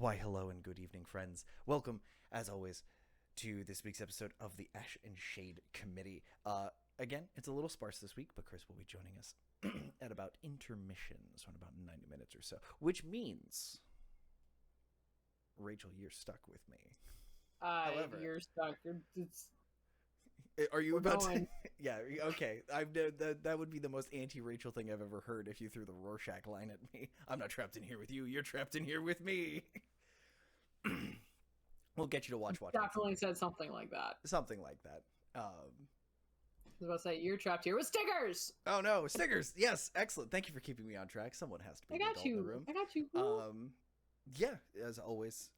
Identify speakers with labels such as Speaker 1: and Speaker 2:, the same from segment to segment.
Speaker 1: Why, hello and good evening, friends. Welcome, as always, to this week's episode of the Ashe and Shade Committee. Again, it's a little sparse this week, but Chris will be joining us at about intermission, so in about 90 minutes or so, which means, Rachel, you're stuck with me. However,
Speaker 2: you're stuck.
Speaker 1: Are you
Speaker 2: We're
Speaker 1: about
Speaker 2: going.
Speaker 1: to? Yeah, okay. That would be the most anti-Rachel thing I've ever heard if you threw the Rorschach line at me. I'm not trapped in here with you. You're trapped in here with me. We'll get you to watch.
Speaker 2: Definitely said something like that.
Speaker 1: Something like that.
Speaker 2: I was about to say, you're trapped here with stickers.
Speaker 1: Oh no, stickers! Yes, excellent. Thank you for keeping me on track. Someone has to be
Speaker 2: I
Speaker 1: the
Speaker 2: got
Speaker 1: adult in the
Speaker 2: you.
Speaker 1: room.
Speaker 2: I got you.
Speaker 1: Yeah, as always,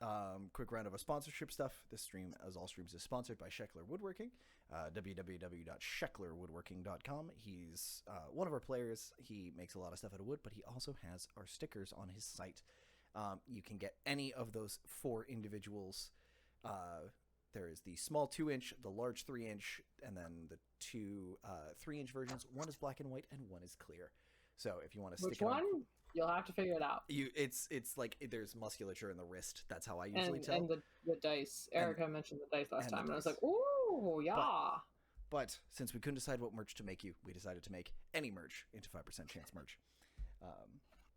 Speaker 1: quick round of a sponsorship stuff. This stream, as all streams, is sponsored by Sheckler Woodworking, www.shecklerwoodworking.com. He's one of our players. He makes a lot of stuff out of wood, but he also has our stickers on his site. You can get any of those 4 individuals. There is the small 2-inch, the large 3-inch, and then the 2 3-inch versions. One is black and white, and one is clear. So if you want to stick
Speaker 2: Which
Speaker 1: it
Speaker 2: one?
Speaker 1: on,
Speaker 2: You'll have to figure it out.
Speaker 1: it's like there's musculature in the wrist. That's how I usually tell.
Speaker 2: And the dice. Erica mentioned the dice last time, and I was
Speaker 1: dice.
Speaker 2: like, ooh, yeah.
Speaker 1: But since we couldn't decide what merch to make you, we decided to make any merch into 5% chance merch.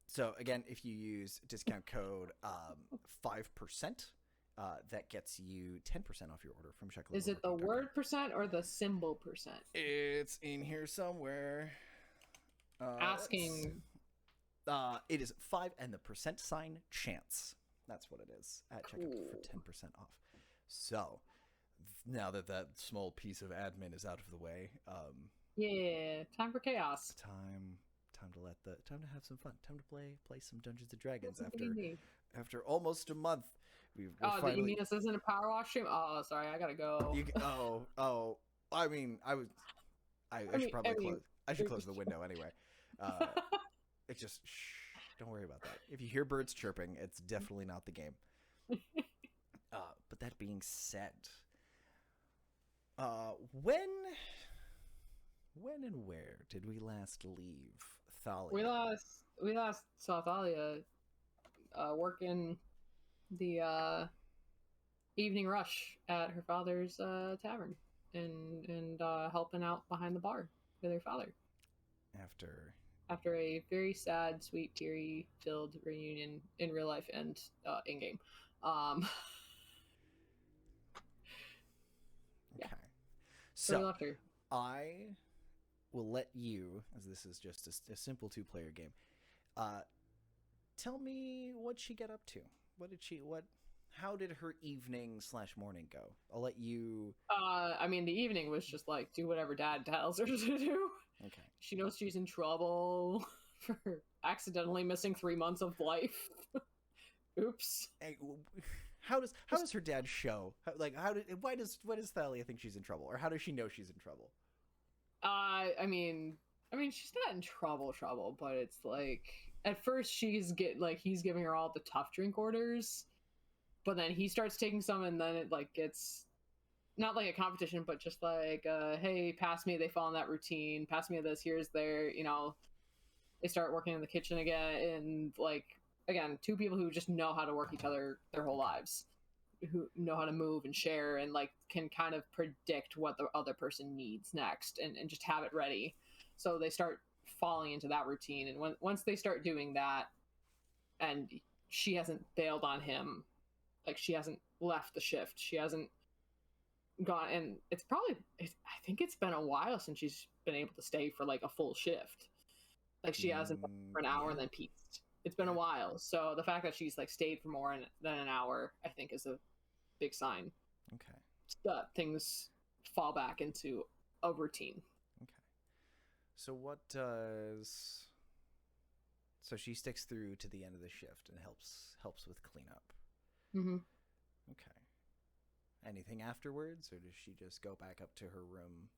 Speaker 1: So again, if you use discount code 5%, that gets you 10% off your order from Sheckler.
Speaker 2: Is it the word percent or the symbol percent?
Speaker 1: It's in here somewhere.
Speaker 2: Asking.
Speaker 1: It is 5 and the % chance. That's what it is at checkout for 10% off. So now that small piece of admin is out of the way,
Speaker 2: Yeah, time for chaos.
Speaker 1: time to have some fun. Time to play some Dungeons and Dragons
Speaker 2: Easy.
Speaker 1: after almost a month. We've
Speaker 2: finally... you mean this isn't a Power Wash stream? Oh, sorry, I gotta go.
Speaker 1: I mean, I should close the window anyway. It's just don't worry about that. If you hear birds chirping, it's definitely not the game. But that being said, when and where did we last leave Thalia?
Speaker 2: We last saw Thalia working the evening rush at her father's tavern and helping out behind the bar with her father. After a very sad, sweet, teary-filled reunion in real life and in-game.
Speaker 1: Okay.
Speaker 2: Yeah.
Speaker 1: So
Speaker 2: we left her.
Speaker 1: I will let you, as this is just a simple 2-player game, tell me what she got up to. How did her evening/morning go? I'll let you...
Speaker 2: I mean, the evening was just like, do whatever Dad tells her to do.
Speaker 1: Okay.
Speaker 2: She knows she's in trouble for accidentally missing 3 months of life. Oops.
Speaker 1: Hey, how does her dad show? Why does Thalia think she's in trouble, or how does she know she's in trouble?
Speaker 2: I mean, she's not in trouble, but it's like at first he's giving her all the tough drink orders, but then he starts taking some, and then it like gets not like a competition, but just like, hey, pass me. They fall in that routine. Pass me this. Here's their. They start working in the kitchen again, and like again, 2 people who just know how to work each other their whole lives, who know how to move and share, and like can kind of predict what the other person needs next, and just have it ready. So they start falling into that routine, and once they start doing that, and she hasn't bailed on him, like she hasn't left the shift, she hasn't gone, and I think it's been a while since she's been able to stay for like a full shift. Like she hasn't been for an hour and then pieced. It's been a while, so the fact that she's like stayed for more than an hour, I think, is a big sign.
Speaker 1: Okay.
Speaker 2: That things fall back into a routine.
Speaker 1: Okay. So what does... So she sticks through to the end of the shift and helps with cleanup.
Speaker 2: Mm-hmm.
Speaker 1: Okay. Anything afterwards, or does she just go back up to her room?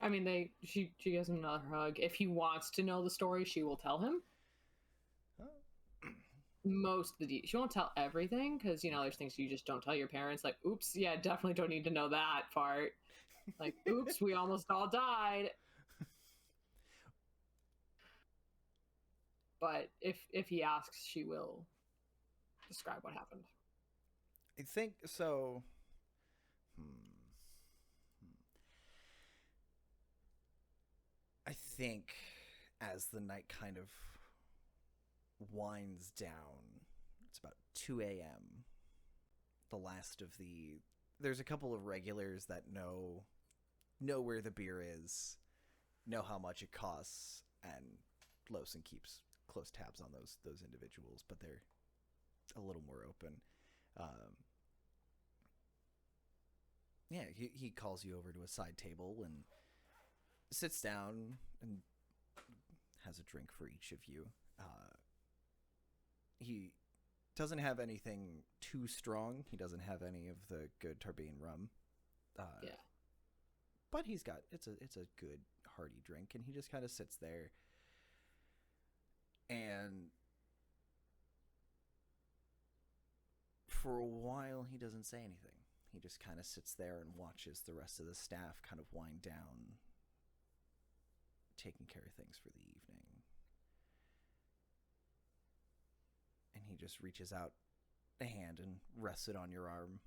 Speaker 2: I mean, she gives him another hug. If he wants to know the story, she will tell him.
Speaker 1: Oh.
Speaker 2: Most of the she won't tell everything, because there's things you just don't tell your parents, like, oops, yeah, definitely don't need to know that part. Like, oops, we almost all died. but if he asks, she will describe what happened.
Speaker 1: I think so. I think as the night kind of winds down, it's about 2 a.m. The last of the... There's a couple of regulars that know where the beer is, know how much it costs, and Lawson keeps close tabs on those individuals, but they're a little more open. Yeah, he calls you over to a side table and sits down and has a drink for each of you. He doesn't have anything too strong. He doesn't have any of the good Tarbean rum.
Speaker 2: Yeah.
Speaker 1: But he's got it's a good hearty drink, and he just kind of sits there. And for a while, he doesn't say anything. He just kind of sits there and watches the rest of the staff kind of wind down, taking care of things for the evening. And he just reaches out a hand and rests it on your arm,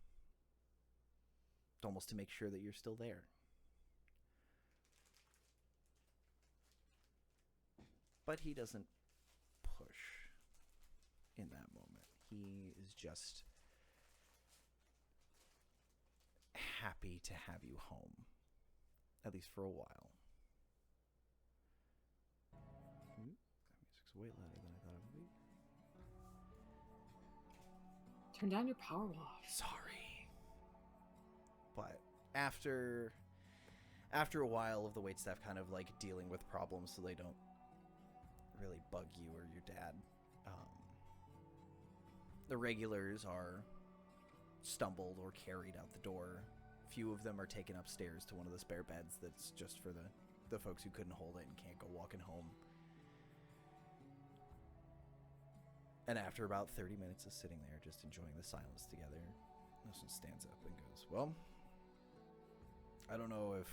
Speaker 1: almost to make sure that you're still there. But he doesn't push in that moment. He is just happy to have you home, at least for a while. Music's way louder than I thought it would be.
Speaker 2: Turn down your power wash.
Speaker 1: Sorry. But after a while of the waitstaff kind of like dealing with problems so they don't really bug you or your dad, the regulars are stumbled or carried out the door. A few of them are taken upstairs to one of the spare beds that's just for the folks who couldn't hold it and can't go walking home. And after about 30 minutes of sitting there just enjoying the silence together, Nelson stands up and goes, well, I don't know if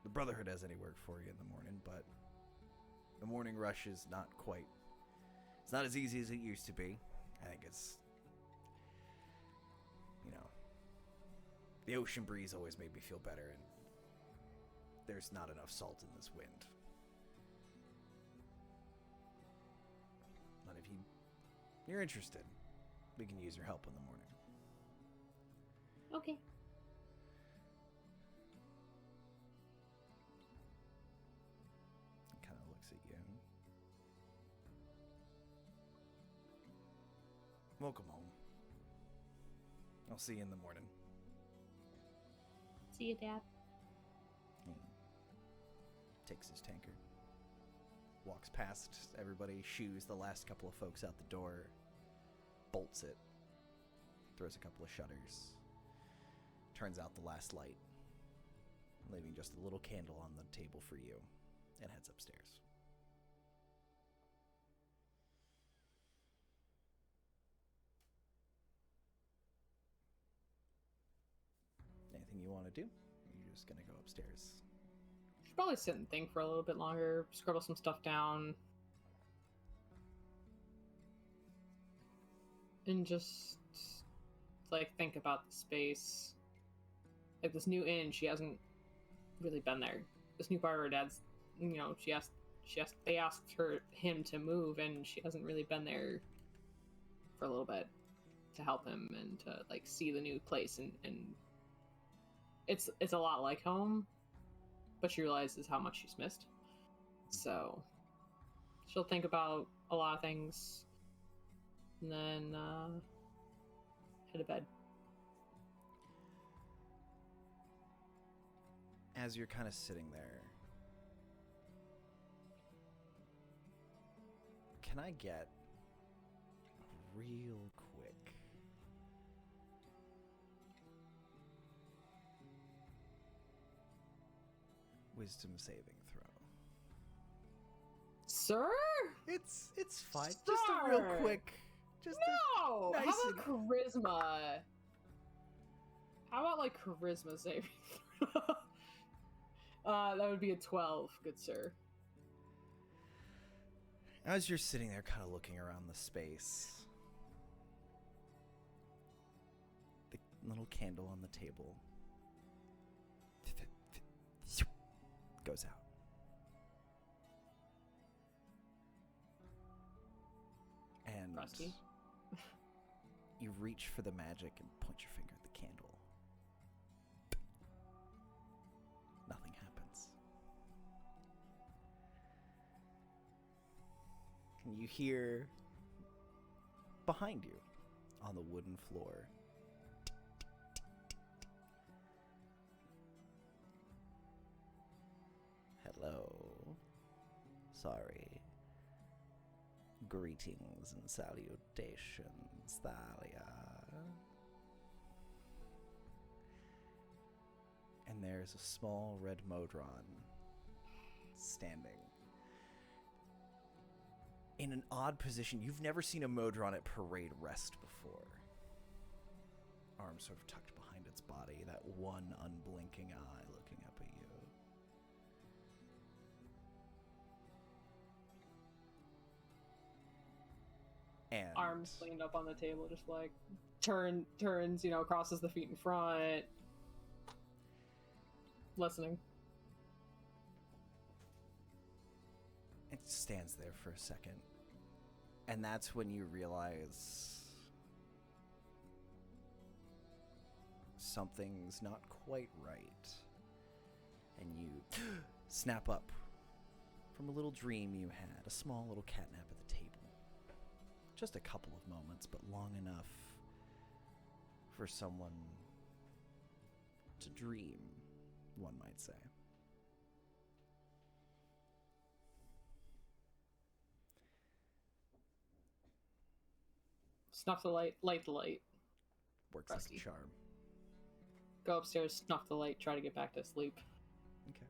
Speaker 1: the Brotherhood has any work for you in the morning, but the morning rush is not quite... It's not as easy as it used to be. I think it's... You know, the ocean breeze always made me feel better, and there's not enough salt in this wind. But if you're interested, we can use your help in the morning.
Speaker 2: Okay.
Speaker 1: He kind of looks at you. Welcome home. I'll see you in the morning.
Speaker 2: See you, Dad.
Speaker 1: He takes his tankard, walks past everybody, shoos the last couple of folks out the door, bolts it, throws a couple of shutters, turns out the last light, leaving just a little candle on the table for you, and heads upstairs. Anything you want to do? Or you're just gonna go upstairs?
Speaker 2: Should probably sit and think for a little bit longer, scribble some stuff down, and just like think about the space. Like this new inn, she hasn't really been there. This new part of her dad's, you know, they asked him to move, and she hasn't really been there for a little bit to help him and to like see the new place, and it's a lot like home, but she realizes how much she's missed. So she'll think about a lot of things, and then head to bed.
Speaker 1: As you're kind of sitting there, can I get a real quick wisdom saving throw?
Speaker 2: Sir?
Speaker 1: It's fine. Just a real
Speaker 2: Sir!
Speaker 1: quick. Just
Speaker 2: No!
Speaker 1: nice
Speaker 2: How about charisma? How about like charisma saving throw? That would be a 12, good sir.
Speaker 1: As you're sitting there kind of looking around the space, the little candle on the table goes out. And
Speaker 2: Rusty.
Speaker 1: You reach for the magic and point your finger at the candle. Nothing happens. And you hear behind you on the wooden floor, hello. Sorry. Greetings and salutations, Thalia. And there's a small red Modron standing in an odd position. You've never seen a Modron at parade rest before. Arms sort of tucked behind its body, that one unblinking eye looking up at you. And
Speaker 2: Arms leaned up on the table, just like turns, crosses the feet in front, listening.
Speaker 1: it stands there for a second. And that's when you realize something's not quite right. And you snap up from a little dream you had, a small little catnap at the table. Just a couple of moments, but long enough for someone to dream, one might say.
Speaker 2: Snuff the light, light the light.
Speaker 1: Works
Speaker 2: Rusty.
Speaker 1: like a charm.
Speaker 2: Go upstairs, snuff the light, try to get back to sleep.
Speaker 1: Okay.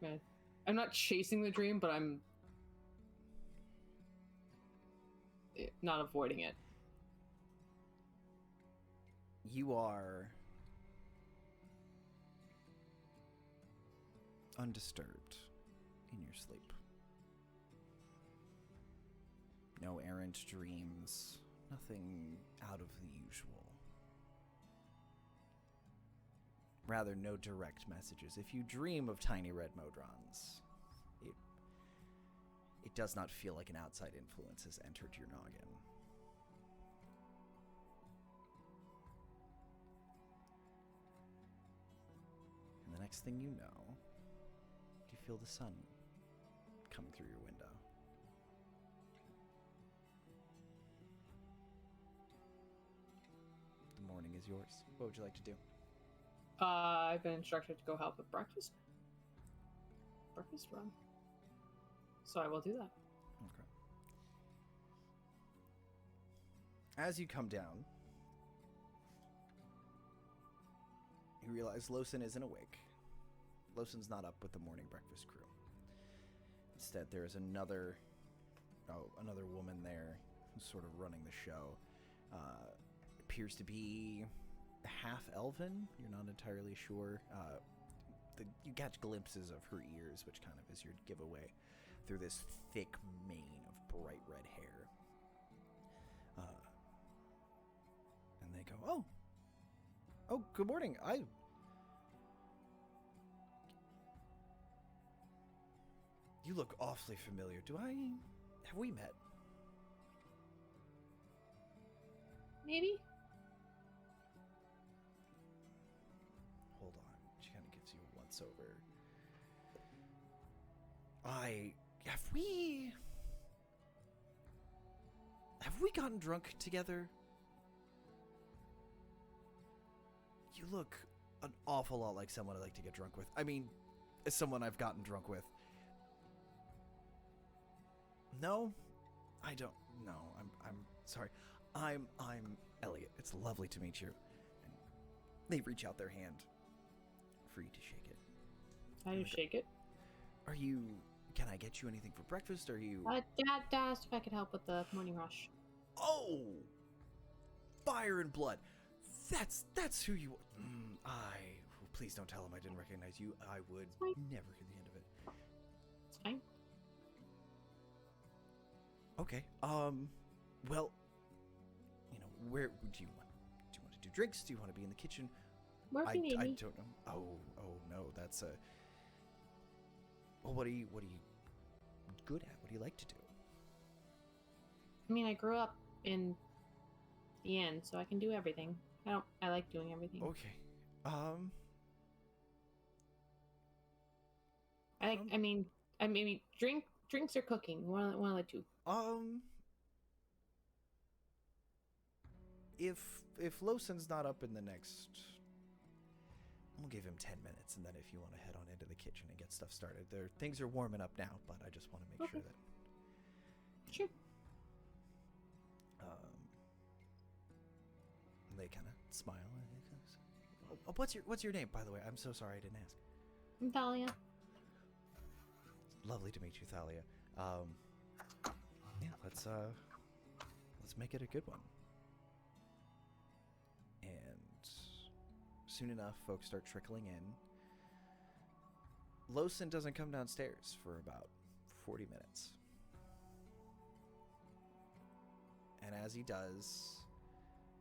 Speaker 2: Man, I'm not chasing the dream, but I'm not avoiding it.
Speaker 1: You are undisturbed in your sleep. No errant dreams, nothing out of the usual. Rather, no direct messages. If you dream of tiny red Modrons, it does not feel like an outside influence has entered your noggin. And the next thing you know, you feel the sun coming through your window. The morning is yours. What would you like to do?
Speaker 2: I've been instructed to go help with breakfast. Breakfast run. So I will do that.
Speaker 1: Okay. As you come down, you realize Losen isn't awake. Losen's not up with the morning breakfast crew. Instead, there is another woman there who's sort of running the show. Appears to be half elven. You're not entirely sure. You catch glimpses of her ears, which kind of is your giveaway, through this thick mane of bright red hair. And they go, oh, good morning. You look awfully familiar. Have we met?
Speaker 2: Maybe?
Speaker 1: Hold on. She kind of gives you a once over. Have we gotten drunk together? You look an awful lot like someone I'd like to get drunk with. I mean, as someone I've gotten drunk with. No? I don't. No, I'm sorry. I'm Elliot. It's lovely to meet you. And they reach out their hand for you to shake it.
Speaker 2: How do you shake it?
Speaker 1: Can I get you anything for breakfast? Are you...
Speaker 2: Dad asked if I could help with the morning rush.
Speaker 1: Oh! Fire and blood. That's who you... Please don't tell him I didn't recognize you. I would never hear the end of it.
Speaker 2: It's fine.
Speaker 1: Okay. Well, where do you want? Do you want to do drinks? Do you want to be in the kitchen?
Speaker 2: Where
Speaker 1: I
Speaker 2: you need me?
Speaker 1: don't know. Oh no, that's a. Well, what are you good at? What do you like to do?
Speaker 3: I mean, I grew up in the inn, so I can do everything. I like doing everything.
Speaker 1: Okay.
Speaker 3: I mean, drinks or cooking. One of the two.
Speaker 1: If Lawson's not up in the next, we'll give him 10 minutes, and then if you want to head on into the kitchen and get stuff started, things are warming up now, but I just want to make sure that.
Speaker 3: Sure.
Speaker 1: They kind of smile. Oh, what's your name, by the way? I'm so sorry I didn't ask.
Speaker 3: I'm Thalia.
Speaker 1: Lovely to meet you, Thalia. Yeah, let's make it a good one. And soon enough, folks start trickling in. Lawson doesn't come downstairs for about 40 minutes. And as he does,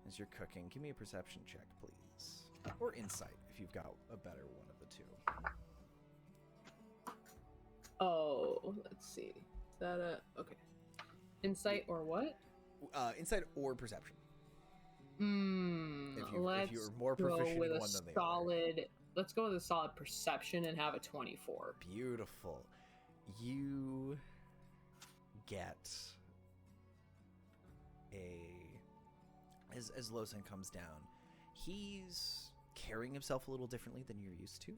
Speaker 1: as you're cooking, give me a perception check, please. Or insight, if you've got a better one of the two.
Speaker 2: Oh, let's see. Is that a okay? Insight or what?
Speaker 1: Insight or perception. If
Speaker 2: Let's
Speaker 1: you're more
Speaker 2: go
Speaker 1: proficient
Speaker 2: with
Speaker 1: in
Speaker 2: a
Speaker 1: one than the
Speaker 2: solid. Let's go with a solid perception and have a 24.
Speaker 1: Beautiful. You get as Lawson comes down, he's carrying himself a little differently than you're used to.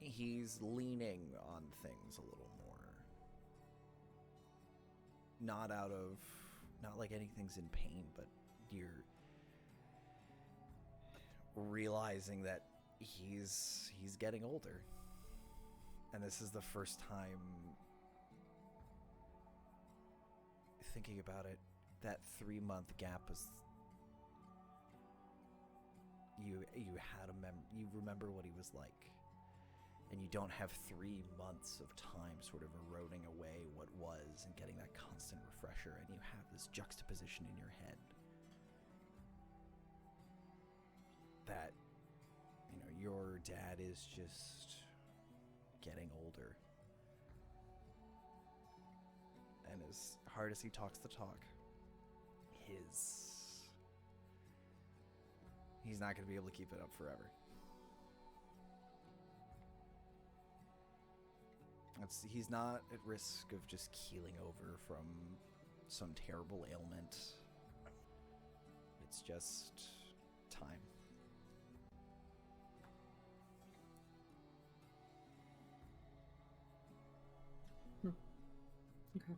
Speaker 1: He's leaning on things a little more. Not like anything's in pain, but you're realizing that he's getting older. And this is the first time, thinking about it, that 3-month gap was you remember what he was like, and you don't have 3 months of time sort of eroding away what was and getting that constant refresher, and you have this juxtaposition in your head that your dad is just getting older, and as hard as he talks the talk, he's not going to be able to keep it up forever. He's not at risk of just keeling over from some terrible ailment. It's just time.
Speaker 2: Okay.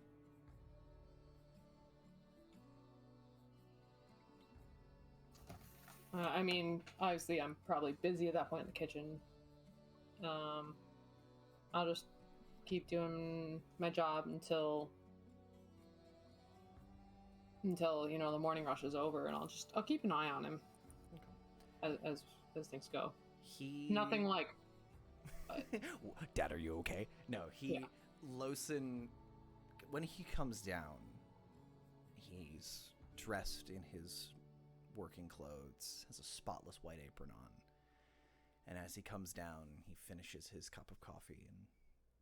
Speaker 2: I mean, obviously, I'm probably busy at that point in the kitchen. I'll just keep doing my job until the morning rush is over, and I'll keep an eye on him. Okay. As things go. Nothing like.
Speaker 1: Dad, are you okay? No, Lawson, when he comes down, he's dressed in his working clothes, has a spotless white apron on, and as he comes down, he finishes his cup of coffee and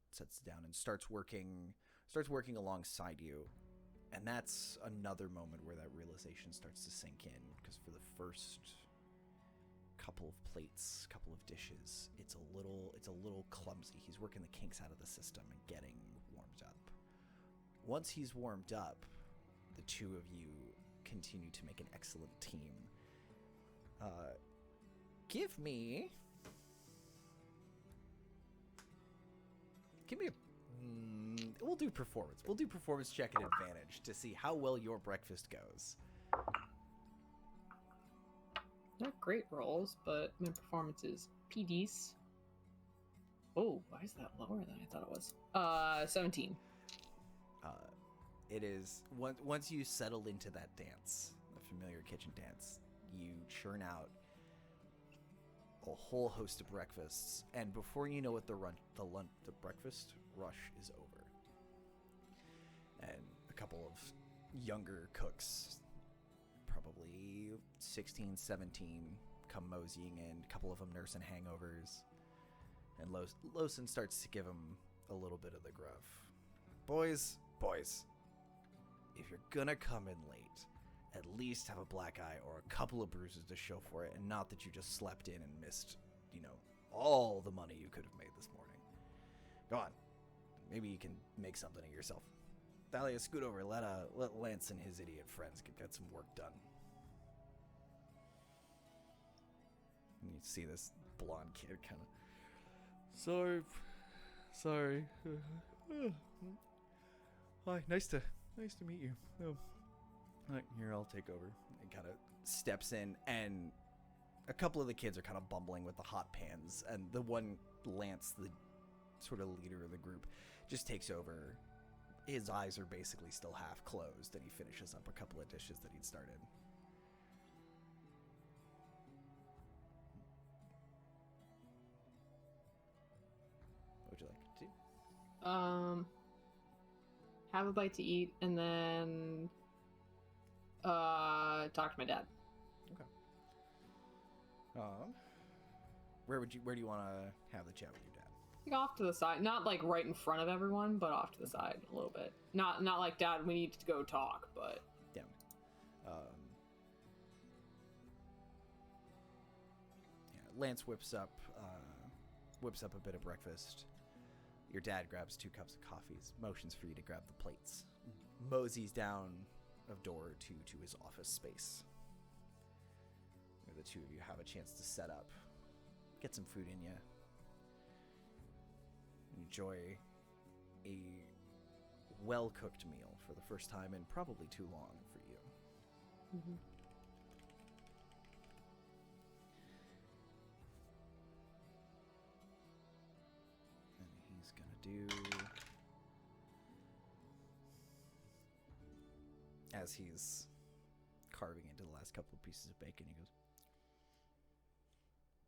Speaker 1: sits down and starts working alongside you. And that's another moment where that realization starts to sink in, because for the first couple of plates, couple of dishes, it's a little clumsy. He's working the kinks out of the system and getting warmed up. Once he's warmed up, the two of you continue to make an excellent team. Give me a we'll do performance check at advantage to see how well your breakfast goes.
Speaker 2: Not great rolls, but my performance is PDs. Oh, why is that lower than I thought it was? 17.
Speaker 1: It is, once you settle into that dance, the familiar kitchen dance, you churn out a whole host of breakfasts, and before you know it, the breakfast rush is over. couple of younger cooks, probably 16, 17, come moseying in. A couple of them nursing hangovers. And Lawson starts to give them a little bit of the gruff. Boys, if you're gonna come in late, at least have a black eye or a couple of bruises to show for it, and not that you just slept in and missed, all the money you could have made this morning. Go on. Maybe you can make something of yourself. Thalia, scoot over. Let Lance and his idiot friends get some work done. And you see this blonde kid kind of... Sorry. Hi, nice to meet you. Oh. Right, here, I'll take over. And kind of steps in, and a couple of the kids are kind of bumbling with the hot pans, and the one, Lance, the sort of leader of the group, just takes over. His eyes are basically still half closed, and he finishes up a couple of dishes that he'd started. What would you like to do?
Speaker 2: Have a bite to eat, and then talk to my dad.
Speaker 1: Okay. Where do you want to have the chat with your dad?
Speaker 2: Like off to the side, not like right in front of everyone, but off to the side a little bit. Not like, Dad, we need to go talk, but
Speaker 1: Yeah. Lance whips up a bit of breakfast. Your dad grabs 2 cups of coffees, motions for you to grab the plates, moseys down a door or two to his office space, where the two of you have a chance to set up, get some food in you, enjoy a well-cooked meal for the first time in probably too long for you.
Speaker 2: Mm-hmm.
Speaker 1: And he's gonna do... As he's carving into the last couple of pieces of bacon, he goes,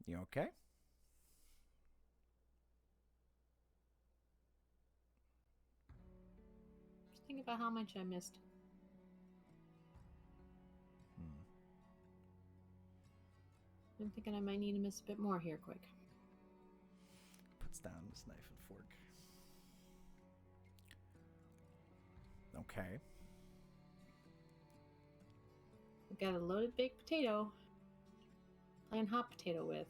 Speaker 1: "You okay?"
Speaker 3: Just think about how much I missed. I'm thinking I might need to miss a bit more here quick.
Speaker 1: Puts down his knife and fork. Okay.
Speaker 3: I've got a loaded baked potato. Playing hot potato with.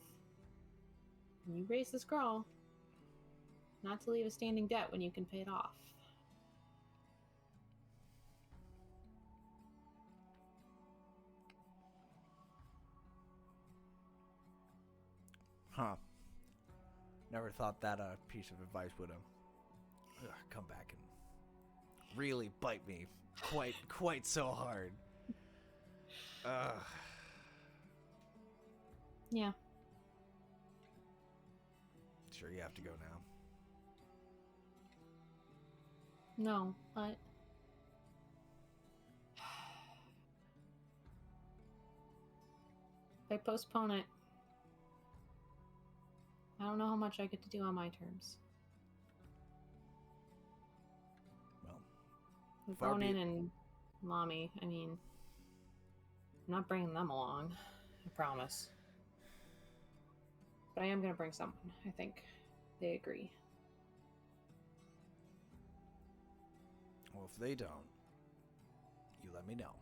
Speaker 3: And you raise this girl. Not to leave a standing debt when you can pay it off.
Speaker 1: Huh. Never thought that piece of advice would come back and really bite me quite so hard.
Speaker 3: Yeah.
Speaker 1: Sure, you have to go now.
Speaker 3: No, but... if I postpone it, I don't know how much I get to do on my terms.
Speaker 1: Well,
Speaker 3: With
Speaker 1: far be
Speaker 3: Ronon
Speaker 1: it-
Speaker 3: and Lomey, I mean... I'm not bringing them along, I promise. But I am going to bring someone, I think. They agree.
Speaker 1: Well, if they don't, you let me know.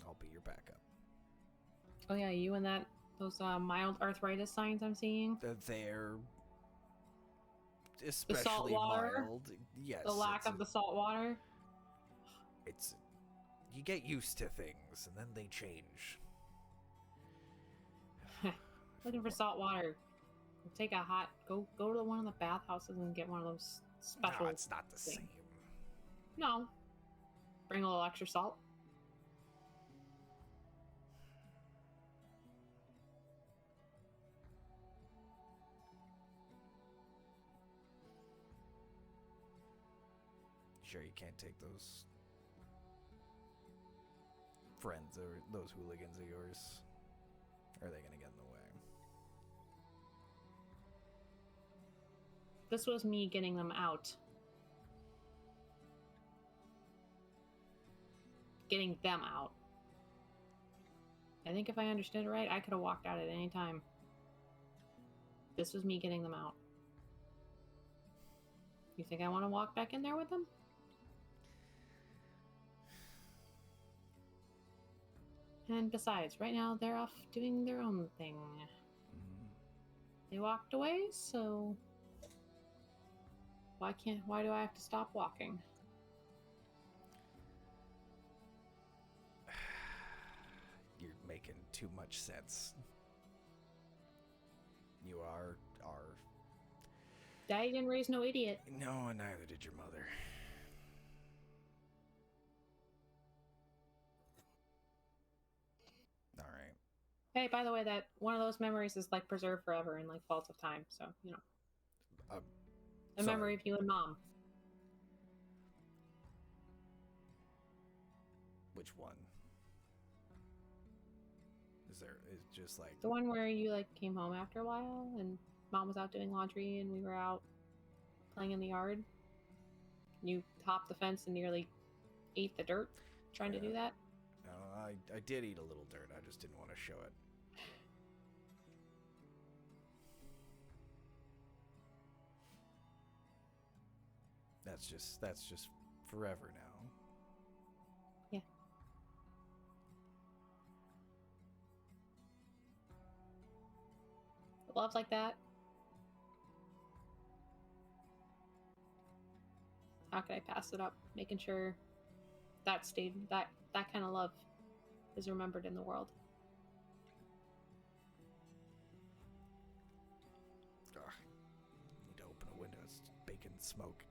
Speaker 1: I'll be your backup.
Speaker 3: Oh yeah, you and those mild arthritis signs I'm seeing?
Speaker 1: They're especially
Speaker 3: salt water?
Speaker 1: mild. Yes.
Speaker 3: The lack of the salt water?
Speaker 1: It's you get used to things and then they change.
Speaker 3: Looking for salt water. Take a hot... Go to one of the bathhouses and get one of those special...
Speaker 1: No, it's not the
Speaker 3: thing.
Speaker 1: same.
Speaker 3: No. Bring a little extra salt.
Speaker 1: Sure you can't take those friends or those hooligans of yours? Or are they gonna get in the way?
Speaker 3: This was me getting them out. getting them out. I think if I understood it right, I could have walked out at any time. This was me getting them out. You think I want to walk back in there with them? And besides, right now they're off doing their own thing. They walked away, so why do I have to stop walking?
Speaker 1: You're making too much sense. You are.
Speaker 3: Daddy didn't raise no idiot.
Speaker 1: No, and neither did your mother. All right.
Speaker 3: Hey, by the way, that one of those memories is like preserved forever in like Faults of Time, so you know. A memory of you and Mom.
Speaker 1: Which one? Is just like
Speaker 3: The one where you like came home after a while and Mom was out doing laundry and we were out playing in the yard. You hopped the fence and nearly ate the dirt trying to do that.
Speaker 1: No, I did eat a little dirt. I just didn't want to show it. That's just forever now.
Speaker 3: Yeah. Love like that. How could I pass it up? Making sure that kind of love is remembered in the world.
Speaker 1: Ugh. Need to open a window. It's bacon smoke.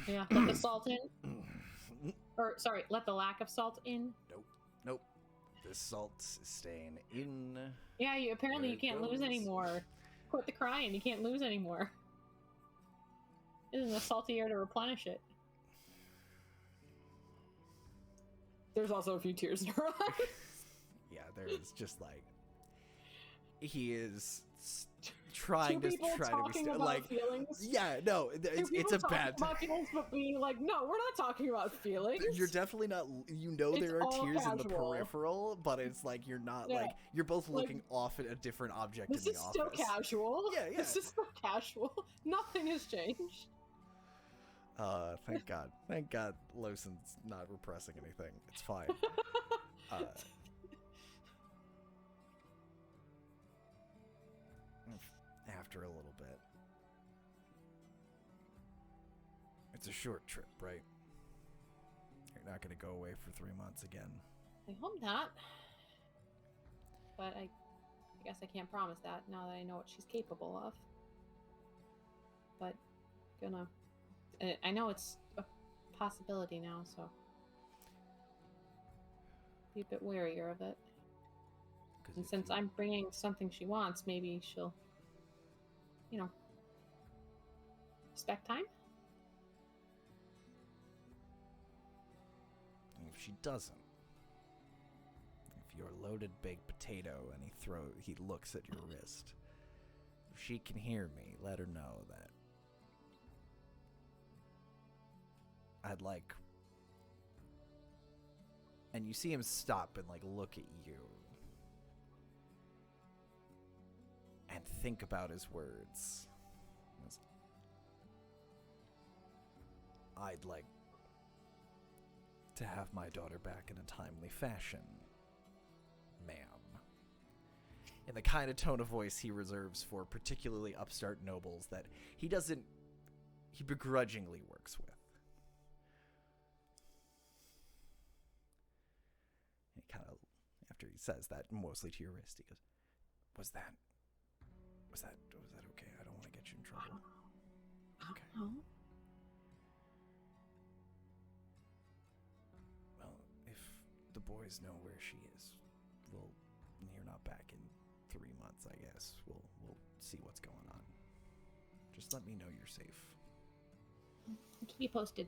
Speaker 3: Yeah, let the salt in. Or, sorry, let the lack of salt in.
Speaker 1: Nope. The salt is staying in.
Speaker 3: Yeah, apparently you can't lose anymore. Quit the crying, you can't lose anymore. Isn't the salty air to replenish it?
Speaker 2: There's also a few tears in her eyes.
Speaker 1: Yeah, there is just like he is trying to be like
Speaker 2: feelings.
Speaker 1: Yeah, no, it's a bad
Speaker 2: about feelings, but being like, no, we're not talking about feelings.
Speaker 1: You're definitely not. You know,
Speaker 2: It's
Speaker 1: there are
Speaker 2: all
Speaker 1: tears in the
Speaker 2: casual.
Speaker 1: peripheral, but it's like you're not
Speaker 2: Yeah.
Speaker 1: like you're both
Speaker 2: Like,
Speaker 1: looking off at a different object
Speaker 2: This
Speaker 1: in
Speaker 2: is
Speaker 1: the
Speaker 2: still
Speaker 1: office.
Speaker 2: casual.
Speaker 1: Yeah.
Speaker 2: This is still casual. Nothing has changed.
Speaker 1: Thank God. Thank God Lawson's not repressing anything. It's fine. After a little bit. It's a short trip, right? You're not going to go away for 3 months again.
Speaker 3: I hope not. But I guess I can't promise that now that I know what she's capable of. But I know it's a possibility now, so be a bit warier of it. And since I'm bringing something she wants, maybe she'll, respect time.
Speaker 1: If she doesn't, if you're a loaded baked potato and he looks at your wrist, if she can hear me, let her know that I'd like, and you see him stop and like look at you and think about his words. I'd like to have my daughter back in a timely fashion, ma'am. In the kind of tone of voice he reserves for particularly upstart nobles that he begrudgingly works with. He kind of, after he says that, mostly to your wrist, he goes, was that okay? I don't want to get you in trouble. Okay.
Speaker 3: No.
Speaker 1: Well, if the boys know where she is, you're not back in 3 months, I guess. We'll see what's going on. Just let me know you're safe.
Speaker 3: I'll keep you posted.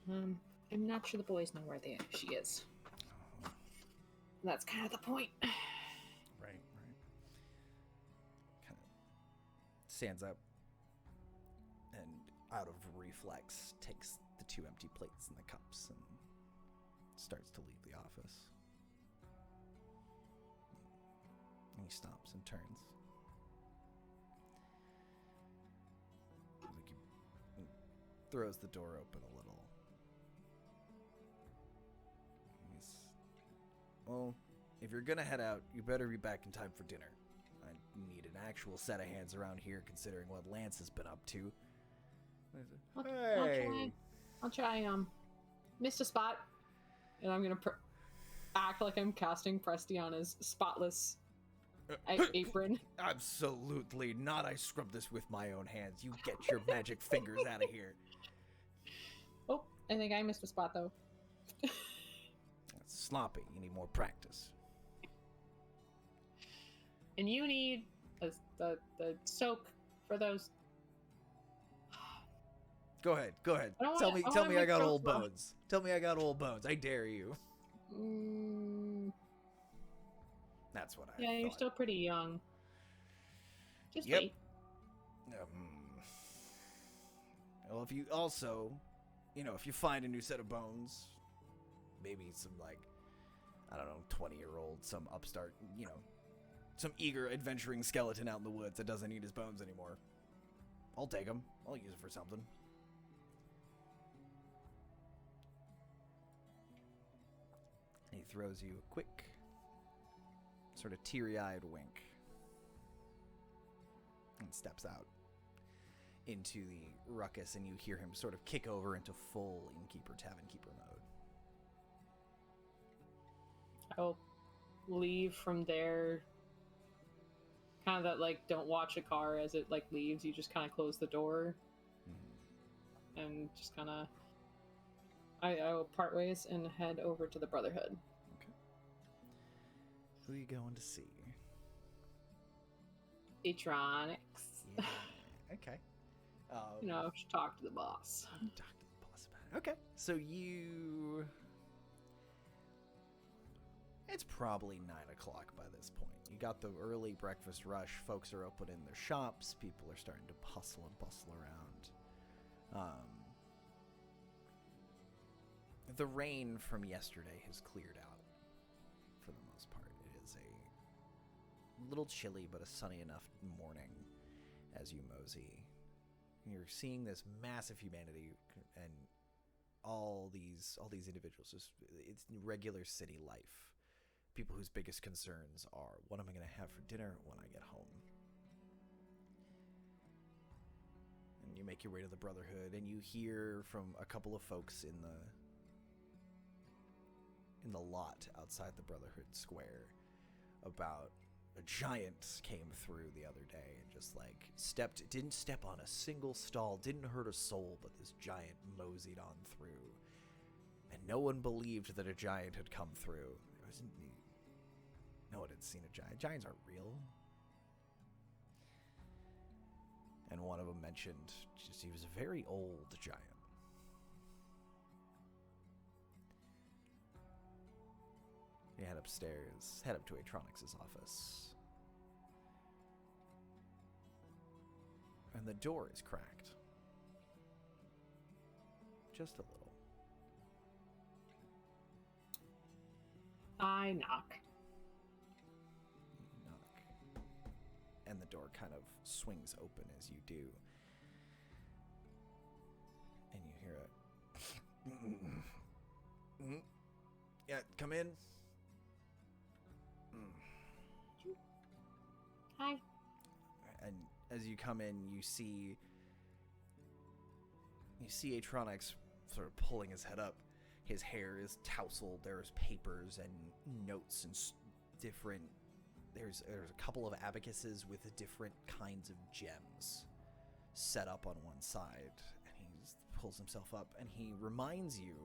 Speaker 3: I'm not sure the boys know where she is.
Speaker 1: Oh.
Speaker 3: That's kind of the point.
Speaker 1: Right. Kind of stands up and out of reflex takes the 2 empty plates and the cups and starts to leave the office. And he stops and turns. He throws the door open a little. Well, if you're gonna head out, you better be back in time for dinner. I need an actual set of hands around here, considering what Lance has been up to.
Speaker 3: I'll try. Missed a spot, and I'm gonna act like I'm casting Presty on his spotless apron.
Speaker 1: Absolutely not. I scrubbed this with my own hands. You get your magic fingers out of here.
Speaker 3: Oh, I think I missed a spot though.
Speaker 1: That's sloppy. You need more practice.
Speaker 3: And you need the soak for those.
Speaker 1: Go ahead. Tell me I got old bones. Tell me I got old bones. I dare you. That's what I thought.
Speaker 3: You're still pretty young. Just
Speaker 1: Yep.
Speaker 3: wait.
Speaker 1: Well, if you also, if you find a new set of bones, maybe some, I don't know, 20-year-old, some upstart, some eager adventuring skeleton out in the woods that doesn't need his bones anymore, I'll take them. I'll use it for something. He throws you a quick, sort of teary-eyed wink and steps out into the ruckus, and you hear him sort of kick over into full innkeeper, tavern keeper mode.
Speaker 2: I'll leave from there. Kind of that, don't watch a car as it, leaves. You just kind of close the door. Mm-hmm. And just kind of... I will part ways and head over to the Brotherhood.
Speaker 1: Okay. Who are you going to see?
Speaker 2: Atronics.
Speaker 1: Yeah. Okay.
Speaker 2: Should talk to the boss.
Speaker 1: Talk to the boss about it. Okay. So you... It's probably 9 o'clock by this point. You got the early breakfast rush. Folks are opening their shops. People are starting to hustle and bustle around. The rain from yesterday has cleared out for the most part. It is a little chilly, but a sunny enough morning as you mosey. You're seeing this massive humanity and all these individuals. It's regular city life. People whose biggest concerns are, what am I going to have for dinner when I get home? And you make your way to the Brotherhood, and you hear from a couple of folks in the lot outside the Brotherhood Square about a giant came through the other day and just didn't step on a single stall, didn't hurt a soul, but this giant moseyed on through. And no one believed that a giant had come through. No one had seen a giant. Giants aren't real. And one of them mentioned he was a very old giant. You head upstairs, head up to Atronics' office. And the door is cracked. Just a little.
Speaker 2: I knock.
Speaker 1: You knock. And the door kind of swings open as you do. And you hear a... Yeah, come in.
Speaker 3: Hi.
Speaker 1: And as you come in, you see Atronics sort of pulling his head up. His hair is tousled. There's papers and notes and different... There's a couple of abacuses with different kinds of gems set up on one side. And he pulls himself up, and he reminds you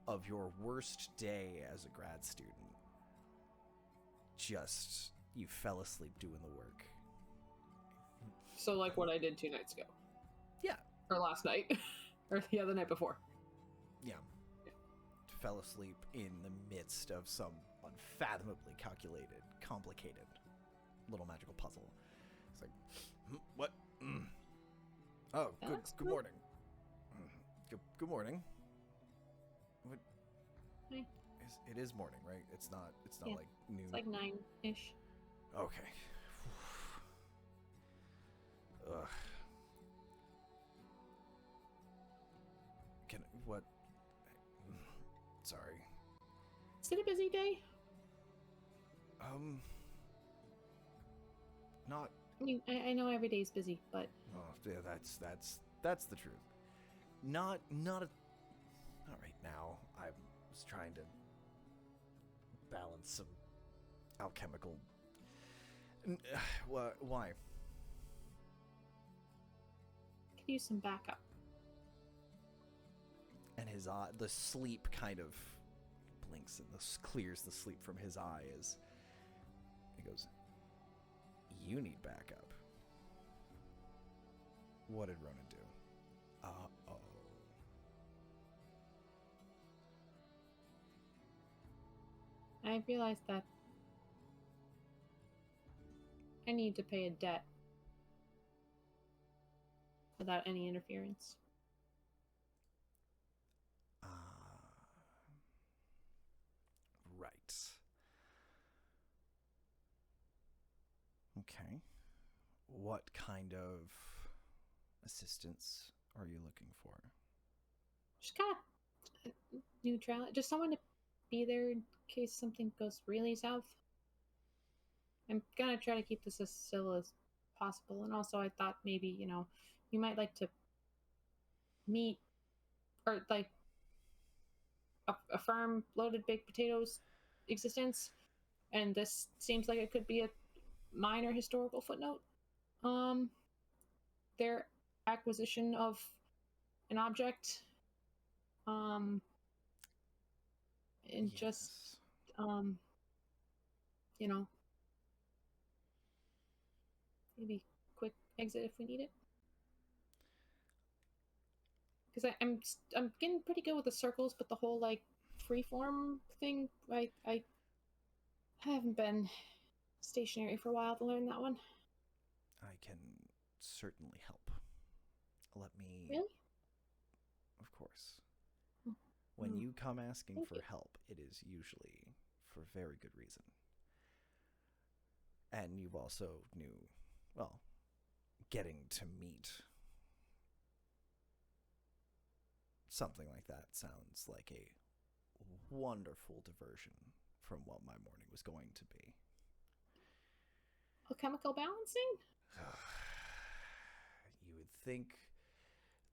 Speaker 1: of your worst day as a grad student. Just, you fell asleep doing the work.
Speaker 2: So, like what I did 2 nights ago.
Speaker 1: Yeah.
Speaker 2: Or last night. Or the other night before.
Speaker 1: Yeah. Fell asleep in the midst of some unfathomably complicated little magical puzzle. It's like, what? Oh, good morning. Good morning. What? It is morning, right? It's not
Speaker 3: Yeah.
Speaker 1: like noon.
Speaker 3: It's like 9-ish.
Speaker 1: Okay. Ugh. What? Sorry.
Speaker 3: Is it a busy day?
Speaker 1: Not.
Speaker 3: I mean, I know every day's busy, but
Speaker 1: Oh, yeah, that's the truth. Not right now. I was trying to balance some alchemical. Why?
Speaker 3: could use some backup.
Speaker 1: And his eye, the sleep kind of blinks and clears the sleep from his eye as he goes, "You need backup." What did Ronan do? Uh-oh.
Speaker 3: I realized that I need to pay a debt without any interference.
Speaker 1: Right. Okay. What kind of assistance are you looking for?
Speaker 3: Just kind of neutral. Just someone to be there in case something goes really south. I'm gonna try to keep this as still as possible, and also I thought maybe you might like to meet or like affirm loaded baked potatoes existence, and this seems like it could be a minor historical footnote. Their acquisition of an object, and
Speaker 1: Yes.
Speaker 3: just you know maybe quick exit if we need it. Because I'm getting pretty good with the circles, but the whole like freeform thing, I haven't been stationary for a while to learn that one.
Speaker 1: I can certainly help. Let me.
Speaker 3: Really?
Speaker 1: Of course.
Speaker 3: Oh.
Speaker 1: When you come asking
Speaker 3: Thank
Speaker 1: for
Speaker 3: you.
Speaker 1: help, it is usually for very good reason. And you've also getting to meet something like that sounds like a wonderful diversion from what my morning was going to be.
Speaker 3: Chemical balancing?
Speaker 1: You would think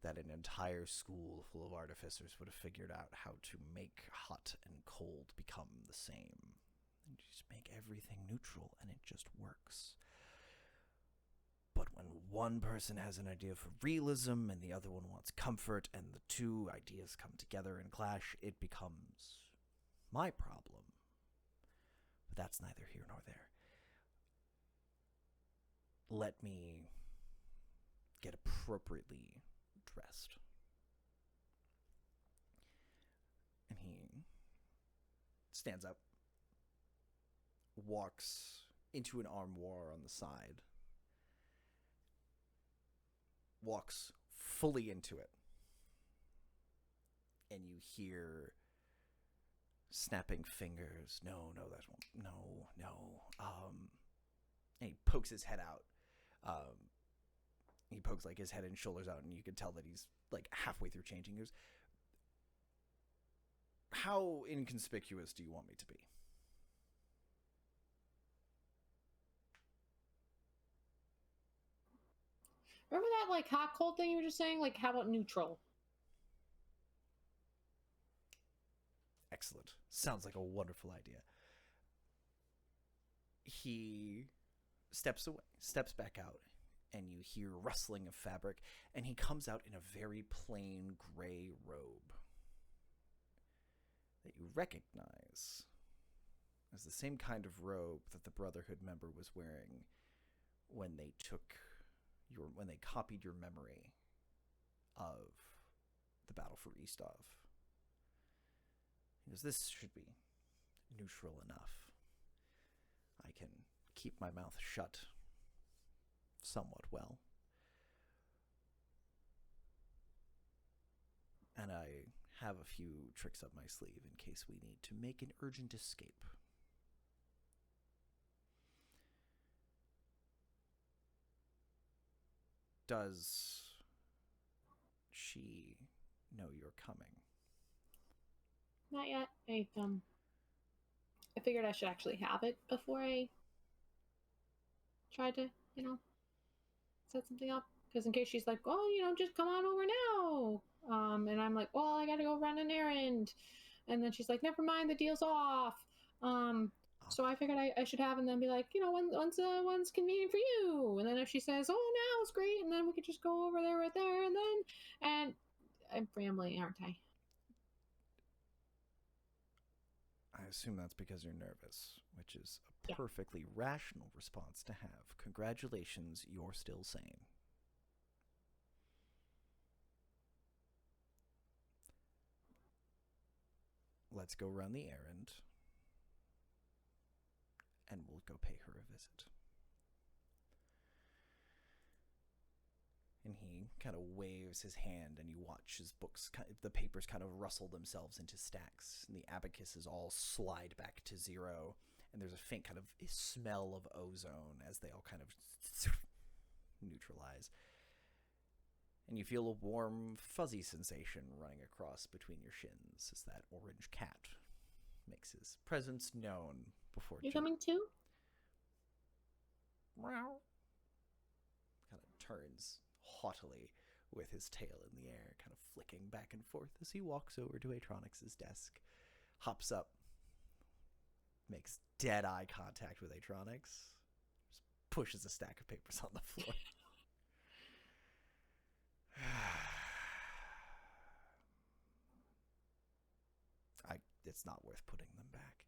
Speaker 1: that an entire school full of artificers would have figured out how to make hot and cold become the same. And just make everything neutral and it just works. But when one person has an idea for realism and the other one wants comfort and the two ideas come together and clash, it becomes my problem. But that's neither here nor there. Let me get appropriately dressed. And he stands up, walks into an armoire on the side, walks fully into it, and you hear snapping fingers. No, that won't. No. And he pokes his head out. He pokes like his head and shoulders out, and you can tell that he's like halfway through changing gears. How inconspicuous do you want me to be?
Speaker 3: Remember that like hot cold thing you were just saying? Like, how about neutral?
Speaker 1: Excellent. Sounds like a wonderful idea. He steps back out, and you hear rustling of fabric, and he comes out in a very plain gray robe that you recognize as the same kind of robe that the Brotherhood member was wearing when they copied your memory of the battle for Eastov. He goes, "This should be neutral enough. I can keep my mouth shut somewhat well. And I have a few tricks up my sleeve in case we need to make an urgent escape. Does she know you're coming?
Speaker 3: Not yet. I figured I should actually have it before I tried to, set something up. Because in case she's like, oh, just come on over now. And I'm like, well, I gotta go run an errand. And then she's like, never mind, the deal's off. So I figured I should have, and then be like, when's convenient for you? And then if she says, oh, now it's great, and then we could just go over there right there, and I'm rambling, aren't I?
Speaker 1: I assume that's because you're nervous, which is a perfectly rational response to have. Congratulations, you're still sane. Let's go run the errand, and we'll go pay her a visit. And he kind of waves his hand, and you watch his books, the papers kind of rustle themselves into stacks, and the abacuses all slide back to zero, and there's a faint kind of smell of ozone as they all kind of neutralize. And you feel a warm, fuzzy sensation running across between your shins as that orange cat makes his presence known before
Speaker 3: You coming too?
Speaker 1: Meow. Kind of turns haughtily with his tail in the air, kind of flicking back and forth as he walks over to Atronix's desk, hops up, makes dead eye contact with Atronix, just pushes a stack of papers on the floor. It's not worth putting them back.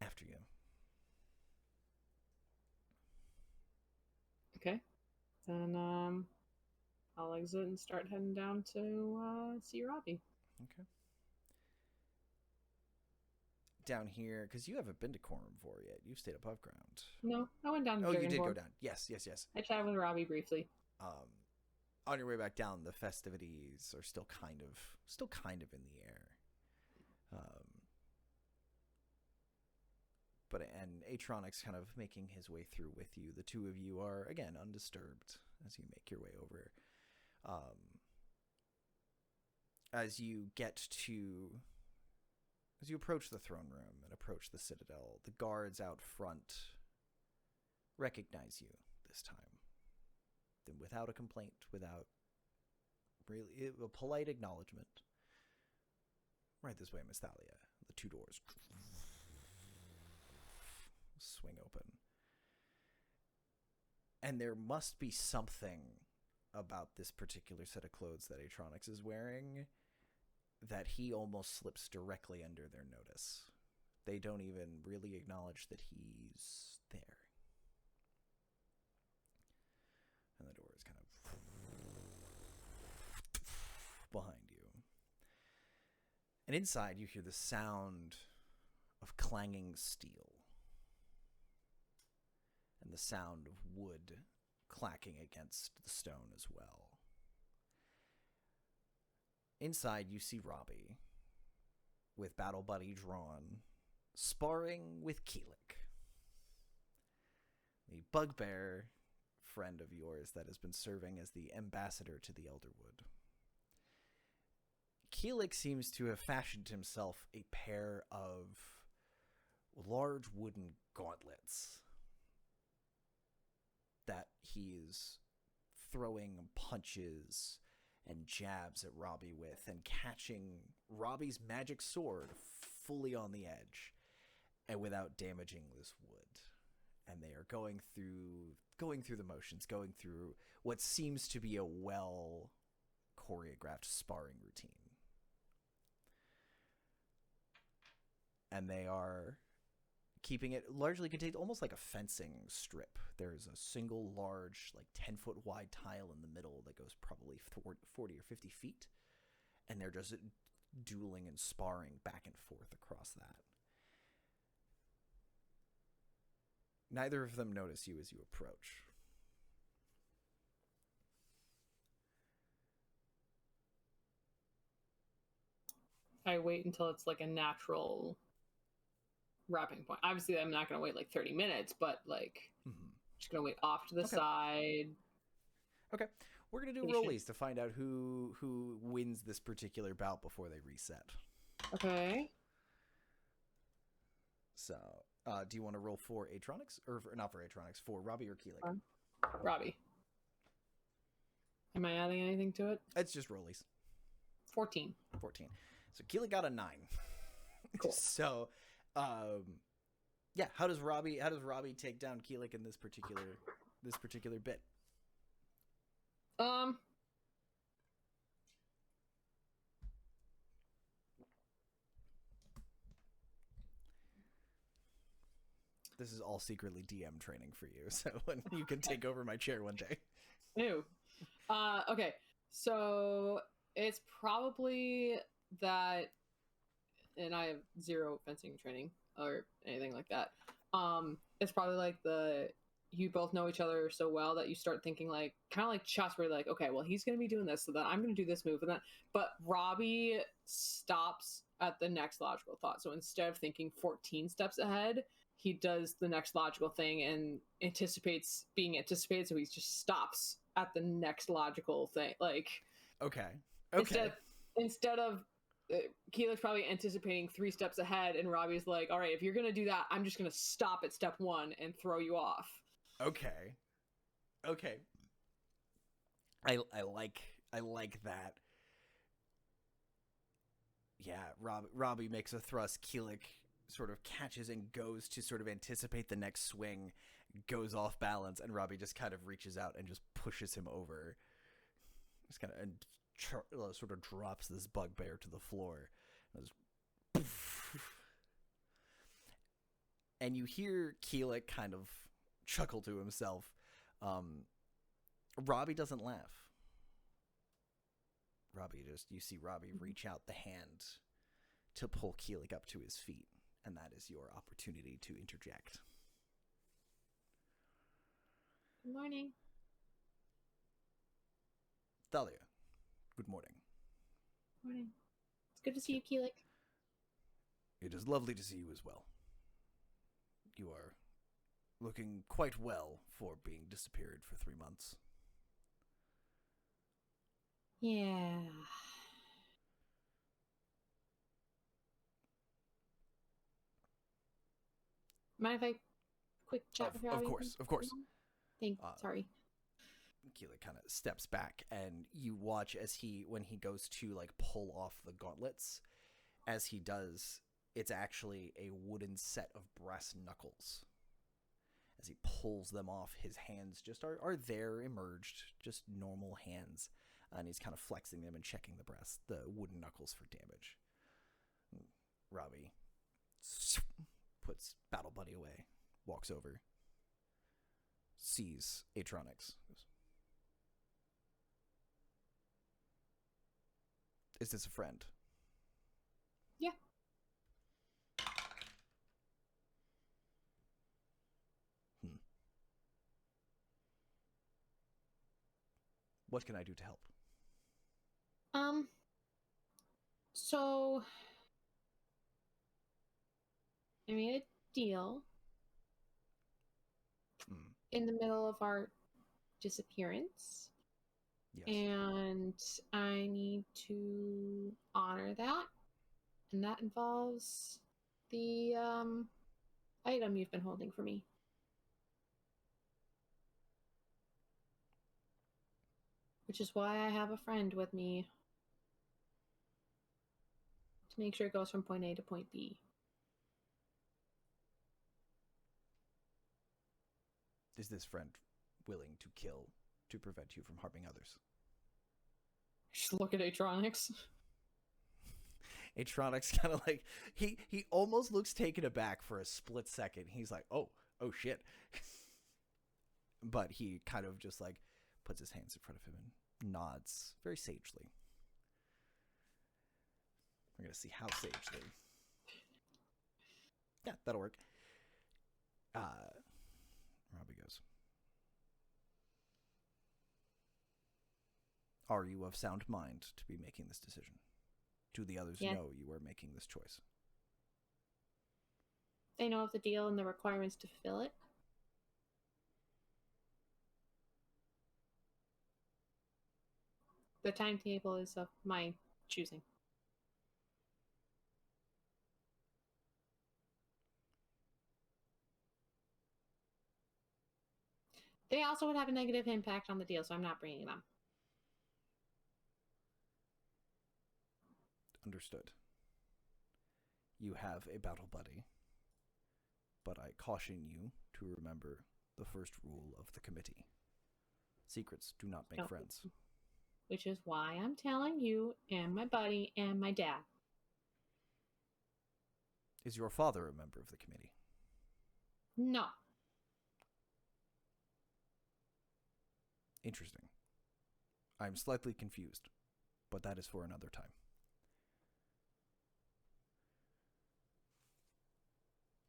Speaker 1: After you.
Speaker 2: Okay. Then I'll exit and start heading down to see Robbie.
Speaker 1: Okay. Down here, because you haven't been to Quorum 4 yet. You've stayed above ground.
Speaker 2: No, I went down to
Speaker 1: you did
Speaker 2: Dragonborn.
Speaker 1: go down. Yes.
Speaker 2: I chatted with Robbie briefly.
Speaker 1: On your way back down, the festivities are still kind of in the air. And Atronix kind of making his way through with you. The two of you are, again, undisturbed as you make your way over. As you approach the throne room and approach the Citadel, the guards out front recognize you this time. Then without a complaint, without really a polite acknowledgement. Right this way, Miss Thalia. The two doors swing open. And there must be something about this particular set of clothes that Atronix is wearing that he almost slips directly under their notice. They don't even really acknowledge that he's there. And the door is kind of behind you. And inside you hear the sound of clanging steel. And the sound of wood clacking against the stone as well. Inside you see Robbie with battle buddy Drawn sparring with Keelik, the bugbear friend of yours that has been serving as the ambassador to the Elderwood. Keelik seems to have fashioned himself a pair of large wooden gauntlets that he's throwing punches and jabs at Robbie with, and catching Robbie's magic sword fully on the edge and without damaging this wood. And they are going through the motions, going through what seems to be a well choreographed sparring routine. And they are keeping it largely contained, almost like a fencing strip. There's a single large, 10-foot wide tile in the middle that goes probably 40 or 50 feet. And they're just dueling and sparring back and forth across that. Neither of them notice you as you approach.
Speaker 2: I wait until it's like a natural wrapping point. Obviously, I'm not gonna wait like 30 minutes, but like just gonna wait off to the side.
Speaker 1: Okay, we're gonna do rollies to find out who wins this particular bout before they reset.
Speaker 2: Okay.
Speaker 1: So, do you want to roll for Atronics or not for Atronics, for Robbie or Keelik?
Speaker 2: Robbie. Am I adding anything to it?
Speaker 1: It's just rollies.
Speaker 2: 14.
Speaker 1: 14. So Keelik got a 9.
Speaker 2: Cool.
Speaker 1: So, yeah. How does Robbie take down Keelik in this particular bit? This is all secretly DM training for you, so you can take over my chair one day.
Speaker 2: Ew. Okay. So it's probably that, and I have 0 fencing training or anything like that. It's probably like you both know each other so well that you start thinking like, kind of like chess, where you're like, okay, well, he's going to be doing this, so then I'm going to do this move, and then, but Robbie stops at the next logical thought. So instead of thinking 14 steps ahead, he does the next logical thing and anticipates being anticipated, so he just stops at the next logical thing. Like,
Speaker 1: okay.
Speaker 2: Instead of Keelik's probably anticipating 3 steps ahead, and Robbie's like, all right, if you're gonna do that, I'm just gonna stop at step 1 and throw you off.
Speaker 1: Okay. I like that. Yeah, Robbie makes a thrust. Keelik sort of catches and goes to sort of anticipate the next swing, goes off balance, and Robbie just kind of reaches out and just pushes him over. Just kind of and sort of drops this bugbear to the floor. And you hear Keelik kind of chuckle to himself. Robbie doesn't laugh. You see Robbie reach out the hand to pull Keelik up to his feet. And that is your opportunity to interject.
Speaker 3: Good morning.
Speaker 1: Thalia, good morning.
Speaker 3: Morning. It's good to see you, Keelik.
Speaker 1: It is lovely to see you as well. You are looking quite well for being disappeared for 3 months.
Speaker 3: Yeah. Mind if I quick chat with Robbie?
Speaker 1: Of course.
Speaker 3: Sorry.
Speaker 1: Keelik kind of steps back, and you watch as when he goes to like pull off the gauntlets. As he does, it's actually a wooden set of brass knuckles. As he pulls them off, his hands just are there, emerged, just normal hands, and he's kind of flexing them and checking the wooden knuckles for damage. Robbie puts Battle Buddy away, walks over, sees Atronics. Is this a friend?
Speaker 3: Yeah.
Speaker 1: What can I do to help?
Speaker 3: So I made a deal in the middle of our disappearance.
Speaker 1: Yes.
Speaker 3: And I need to honor that. And that involves the item you've been holding for me. Which is why I have a friend with me. To make sure it goes from point A to point B.
Speaker 1: Is this friend willing to kill to prevent you from harming others?
Speaker 2: Just look at Atronics.
Speaker 1: Atronics kind of like he almost looks taken aback for a split second. He's like, oh shit. But he kind of just like puts his hands in front of him and nods very sagely. We're gonna see how sagely. Yeah, that'll work. Robbie goes, are you of sound mind to be making this decision? Do the others
Speaker 3: Yes.
Speaker 1: know you are making this choice?
Speaker 3: They know of the deal and the requirements to fulfill it. The timetable is of my choosing. They also would have a negative impact on the deal, so I'm not bringing them.
Speaker 1: Understood. You have a battle buddy, but I caution you to remember the first rule of the committee. Secrets do not make
Speaker 3: No.
Speaker 1: friends.
Speaker 3: Which is why I'm telling you and my buddy and my dad.
Speaker 1: Is your father a member of the committee?
Speaker 3: No.
Speaker 1: Interesting. I'm slightly confused, but that is for another time.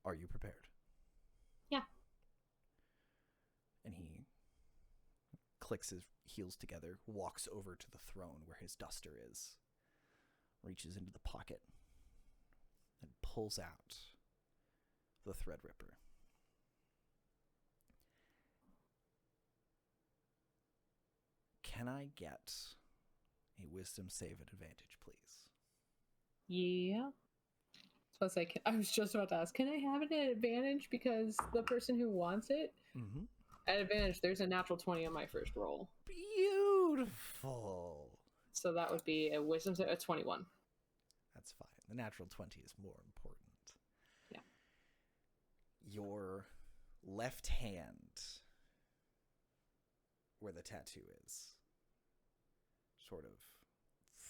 Speaker 1: Are you prepared?
Speaker 3: Yeah.
Speaker 1: And he clicks his heels together, walks over to the throne where his duster is, reaches into the pocket, and pulls out the Threadripper. Can I get a wisdom save at advantage, please?
Speaker 2: Yeah. I was just about to ask, can I have it at advantage because the person who wants it
Speaker 1: Mm-hmm.
Speaker 2: at advantage? There's a natural 20 on my first roll,
Speaker 1: Beautiful.
Speaker 2: so that would be a wisdom save at 21.
Speaker 1: That's fine. The natural 20 is more important.
Speaker 2: Yeah.
Speaker 1: Your left hand, where the tattoo is, sort of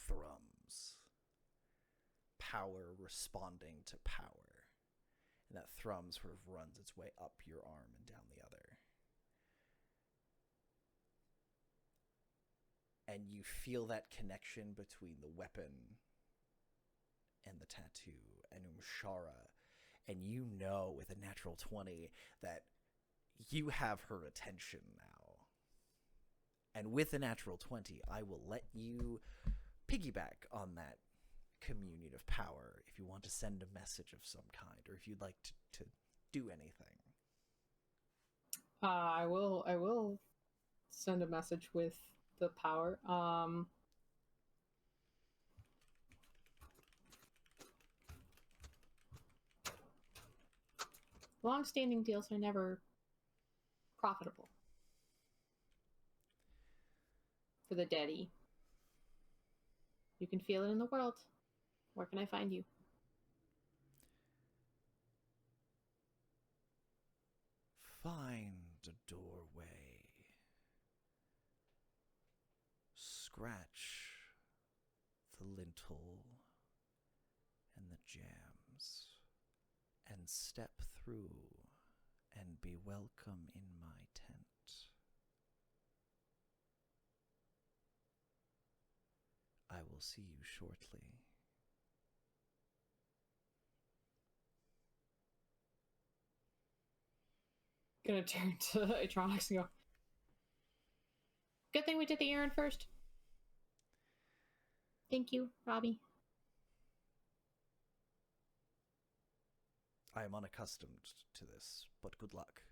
Speaker 1: thrums. Power responding to power. And that thrum sort of runs its way up your arm and down the other. And you feel that connection between the weapon and the tattoo and Umshara. And you know with a natural 20 that you have her attention now. And with a natural 20, I will let you piggyback on that communion of power if you want to send a message of some kind, or if you'd like to do anything.
Speaker 2: I will send a message with the power.
Speaker 3: Long-standing deals are never profitable for the daddy. You can feel it in the world. Where can I find you?
Speaker 1: Find a doorway. Scratch the lintel and the jams, and step through and be welcome in my tent. I will see you shortly.
Speaker 2: Gonna turn to Atronics and go,
Speaker 3: Good thing we did the errand first. Thank you, Robbie.
Speaker 1: I am unaccustomed to this, but good luck.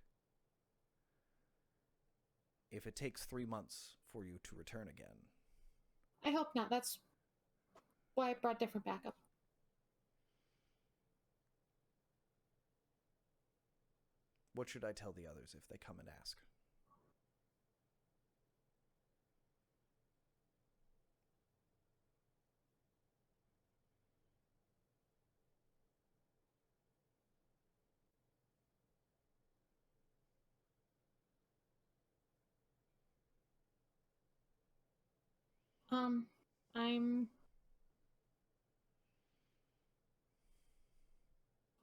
Speaker 1: If it takes 3 months for you to return again,
Speaker 3: I hope not. That's why I brought different backup.
Speaker 1: what should I tell the others if they come and ask?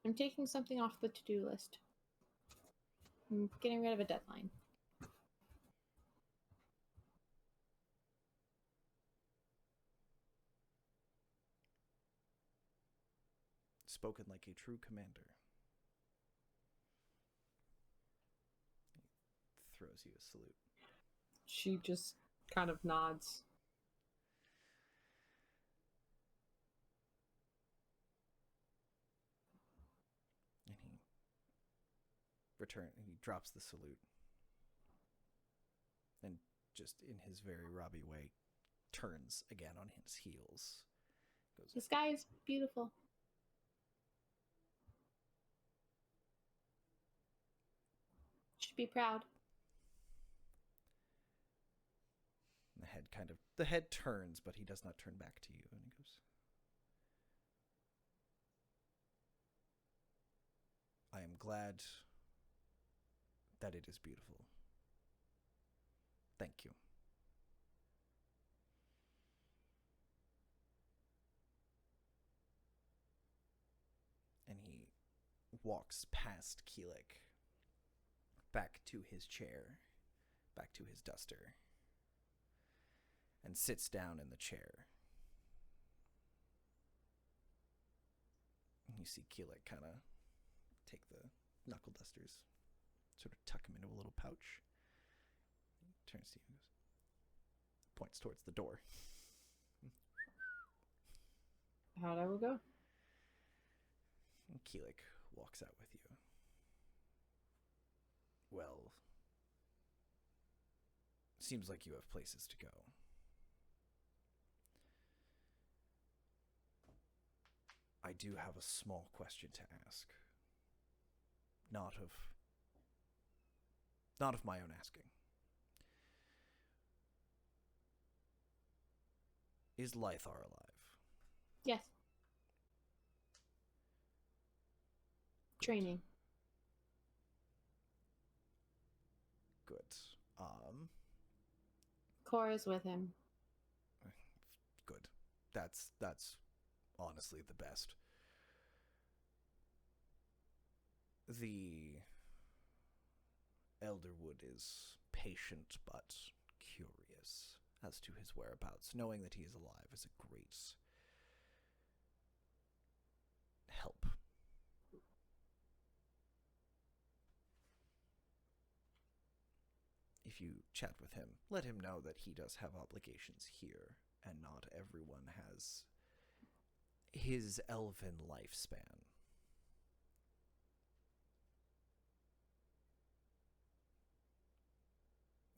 Speaker 3: I'm taking something off the to-do list. I'm getting rid of a deadline.
Speaker 1: Spoken like a true commander. He throws you a salute.
Speaker 2: she just kind of nods.
Speaker 1: he drops the salute. And just in his very Robbie way, turns again on his heels. Goes,
Speaker 3: The sky is beautiful. Should be proud.
Speaker 1: The head turns, but he does not turn back to you. And he goes, I am glad that it is beautiful. Thank you. And he walks past Keelik, back to his chair, back to his duster, and sits down in the chair. And you see Keelik kind of take the knuckle dusters, sort of tuck him into a little pouch. He turns to you and goes, points towards the door.
Speaker 2: How'd I go?
Speaker 1: And Keelik walks out with you. Well, seems like you have places to go. I do have a small question to ask. Not of my own asking. Is Lythar alive?
Speaker 3: Yes. Training.
Speaker 1: Good.
Speaker 3: Cora's with him.
Speaker 1: Good. That's honestly the best. The Elderwood is patient but curious as to his whereabouts. Knowing that he is alive is a great help. If you chat with him, let him know that he does have obligations here, and not everyone has his elven lifespan.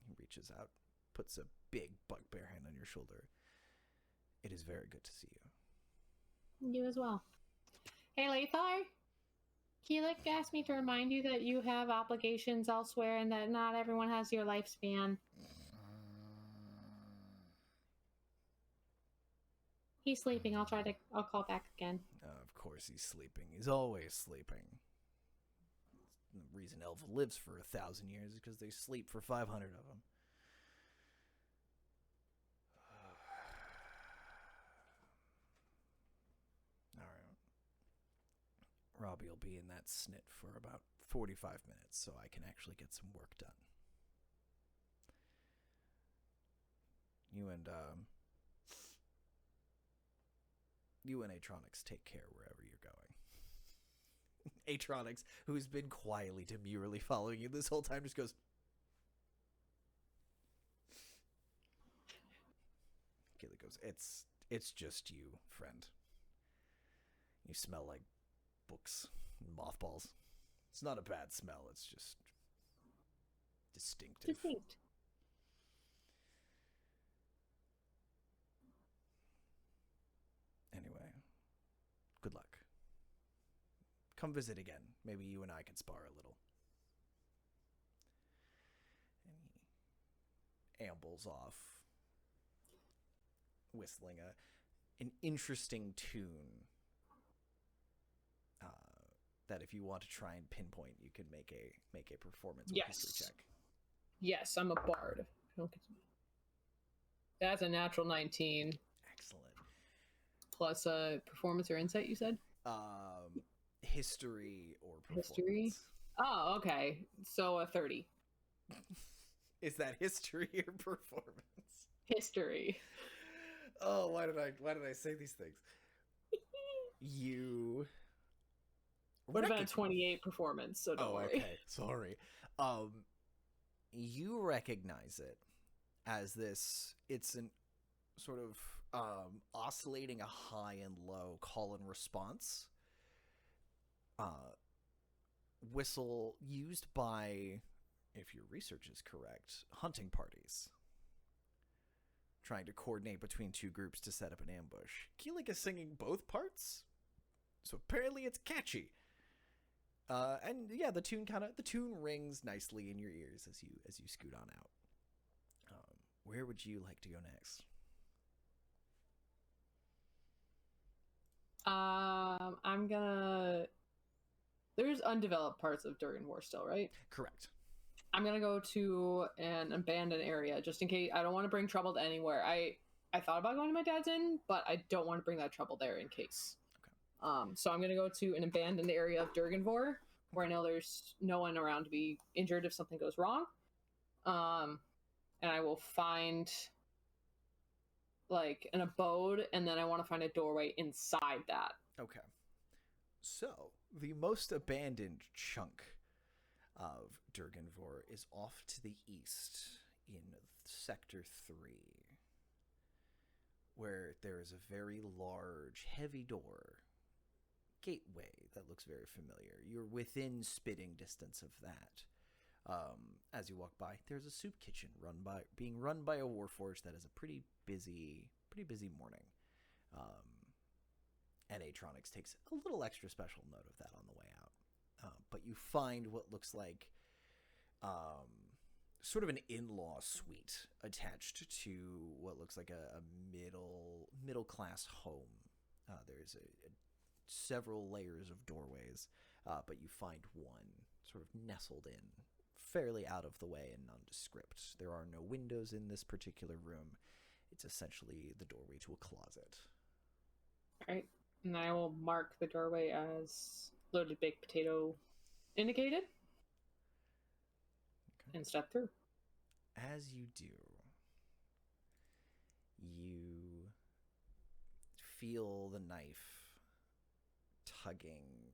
Speaker 1: He reaches out, puts a big bugbear hand on your shoulder. It is very good to see you.
Speaker 3: You as well. Hey, Lythar. Keelik asked me to remind you that you have obligations elsewhere and that not everyone has your lifespan. He's sleeping. I'll call back again.
Speaker 1: Of course he's sleeping. He's always sleeping. The reason Elva lives for 1,000 years is because they sleep for 500 of them. Alright. Robbie will be in that snit for about 45 minutes, so I can actually get some work done. You and Atronics take care wherever you're going. Atronics, who's been quietly, demurely following you this whole time, just goes... Kaylee goes, it's just you, friend. You smell like books and mothballs. It's not a bad smell, it's just distinctive.
Speaker 3: Distinct.
Speaker 1: Anyway, good luck. Come visit again. Maybe you and I can spar a little. And he ambles off, whistling an interesting tune that if you want to try and pinpoint, you can make a performance or history check.
Speaker 2: Yes, I'm a bard. I don't get to... That's a natural 19.
Speaker 1: Excellent.
Speaker 2: Plus performance or insight, you said?
Speaker 1: History or performance.
Speaker 2: History? Oh, okay. So a 30.
Speaker 1: Is that history or performance?
Speaker 2: History.
Speaker 1: Oh, why did I say these things? You
Speaker 2: Would have been a 28 performance, so don't worry.
Speaker 1: Okay. Sorry. You recognize it as this, it's an sort of oscillating a high and low call and response whistle used by, if your research is correct, hunting parties. Trying to coordinate between two groups to set up an ambush. Keelik is singing both parts, so apparently it's catchy. And yeah, the tune rings nicely in your ears as you scoot on out. Where would you like to go next?
Speaker 2: I'm gonna. There's undeveloped parts of Durgan War still, right?
Speaker 1: Correct.
Speaker 2: I'm gonna go to an abandoned area just in case. I don't want to bring trouble to anywhere. I thought about going to my dad's inn, but I don't want to bring that trouble there in case.
Speaker 1: Okay.
Speaker 2: So I'm gonna go to an abandoned area of Durganvor where I know there's no one around to be injured if something goes wrong. And I will find like an abode, and then I want to find a doorway inside that.
Speaker 1: Okay. So the most abandoned chunk of Durganvor is off to the east in Sector 3, where there is a very large, heavy door gateway that looks very familiar. You're within spitting distance of that. As you walk by, there's a soup kitchen being run by a warforged that is a pretty busy morning. And Atronics takes a little extra special note of that on the way out. But you find what looks like sort of an in-law suite attached to what looks like a middle class home. There's several layers of doorways, but you find one sort of nestled in, fairly out of the way and nondescript. There are no windows in this particular room. It's essentially the doorway to a closet.
Speaker 2: All right. And I will mark the doorway as loaded baked potato indicated. Okay. And step through.
Speaker 1: As you do, you feel the knife tugging,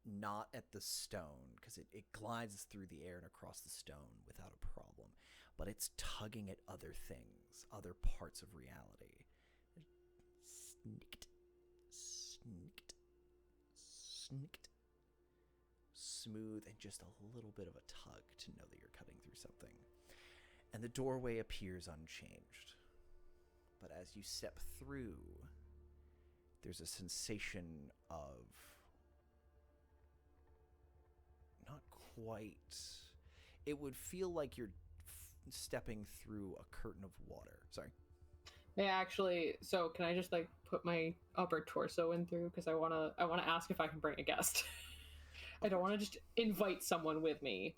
Speaker 1: not at the stone, because it glides through the air and across the stone without a problem, but it's tugging at other things, other parts of reality. Snicked. Smooth and just a little bit of a tug to know that you're cutting through something. And the doorway appears unchanged. But as you step through, there's a sensation of not quite... It would feel like you're stepping through a curtain of water. Sorry.
Speaker 2: Yeah, actually, so can I just like put my upper torso in through, because I wanna ask if I can bring a guest. I don't want to just invite someone with me.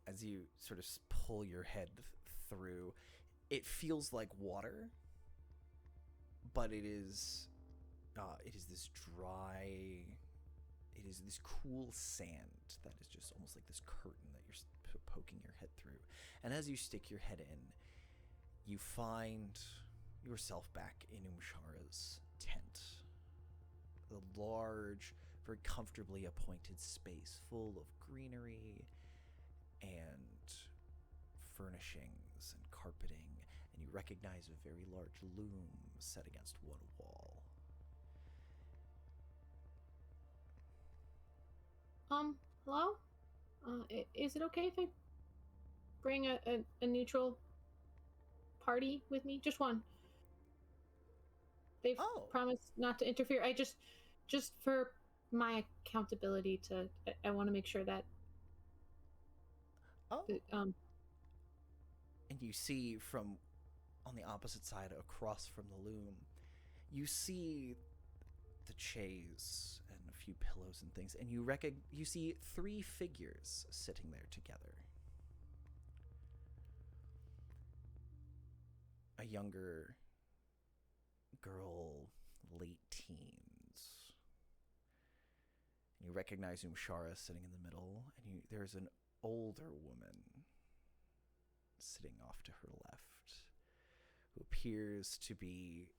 Speaker 1: As you sort of pull your head through, it feels like water, but it is this dry, it is this cool sand that is just almost like this curtain that you're poking your head through. And as you stick your head in, you find yourself back in Umshara's tent. The large, very comfortably appointed space full of greenery and furnishings and carpeting, and you recognize a very large loom set against one wall.
Speaker 3: Hello? Is it okay if I bring a neutral party with me? Just one. They've promised not to interfere. I just for my accountability I want to make sure that
Speaker 1: And you see from on the opposite side, across from the loom, you see the chaise and a few pillows and things, and you see 3 figures sitting there together. A younger girl, late teens. And you recognize Umshara sitting in the middle, and there's an older woman sitting off to her left, who appears to be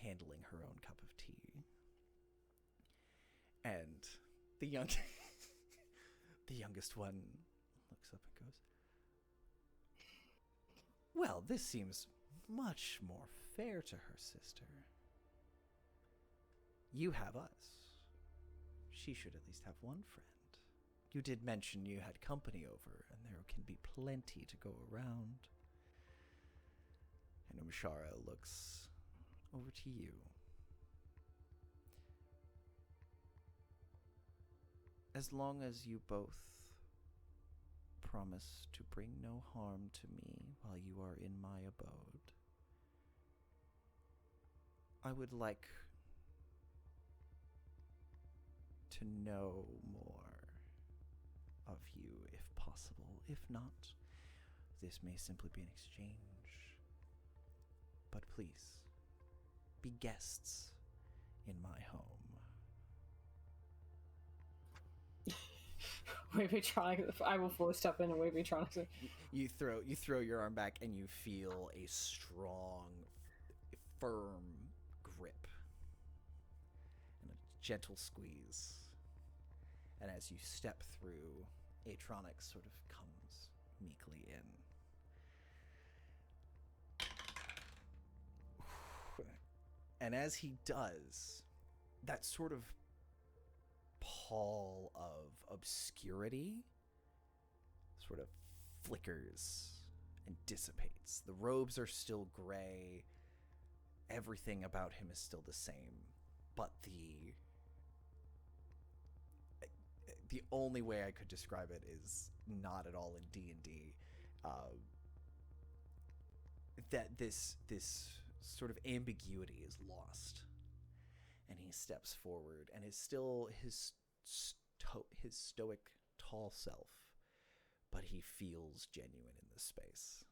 Speaker 1: handling her own cup of tea. And the youngest one looks up and goes, "Well, this seems much more fair to her, sister. You have us. She should at least have one friend. You did mention you had company over, and there can be plenty to go around. And Umshara looks over to you. As long as you both promise to bring no harm to me while you are in my abode, I would like to know more of you, if possible. If not, this may simply be an exchange. But please, be guests in my home.
Speaker 2: Wavytronic, I will fully step in and Wavytronic.
Speaker 1: You throw your arm back and you feel a strong, firm grip and a gentle squeeze. And as you step through, Atronic sort of comes meekly in. And as he does, that sort of pall of obscurity sort of flickers and dissipates. The robes are still gray. Everything about him is still the same. But the only way I could describe it is not at all in D&D. That this sort of ambiguity is lost. And he steps forward and is still his stoic, tall self, but he feels genuine in this space.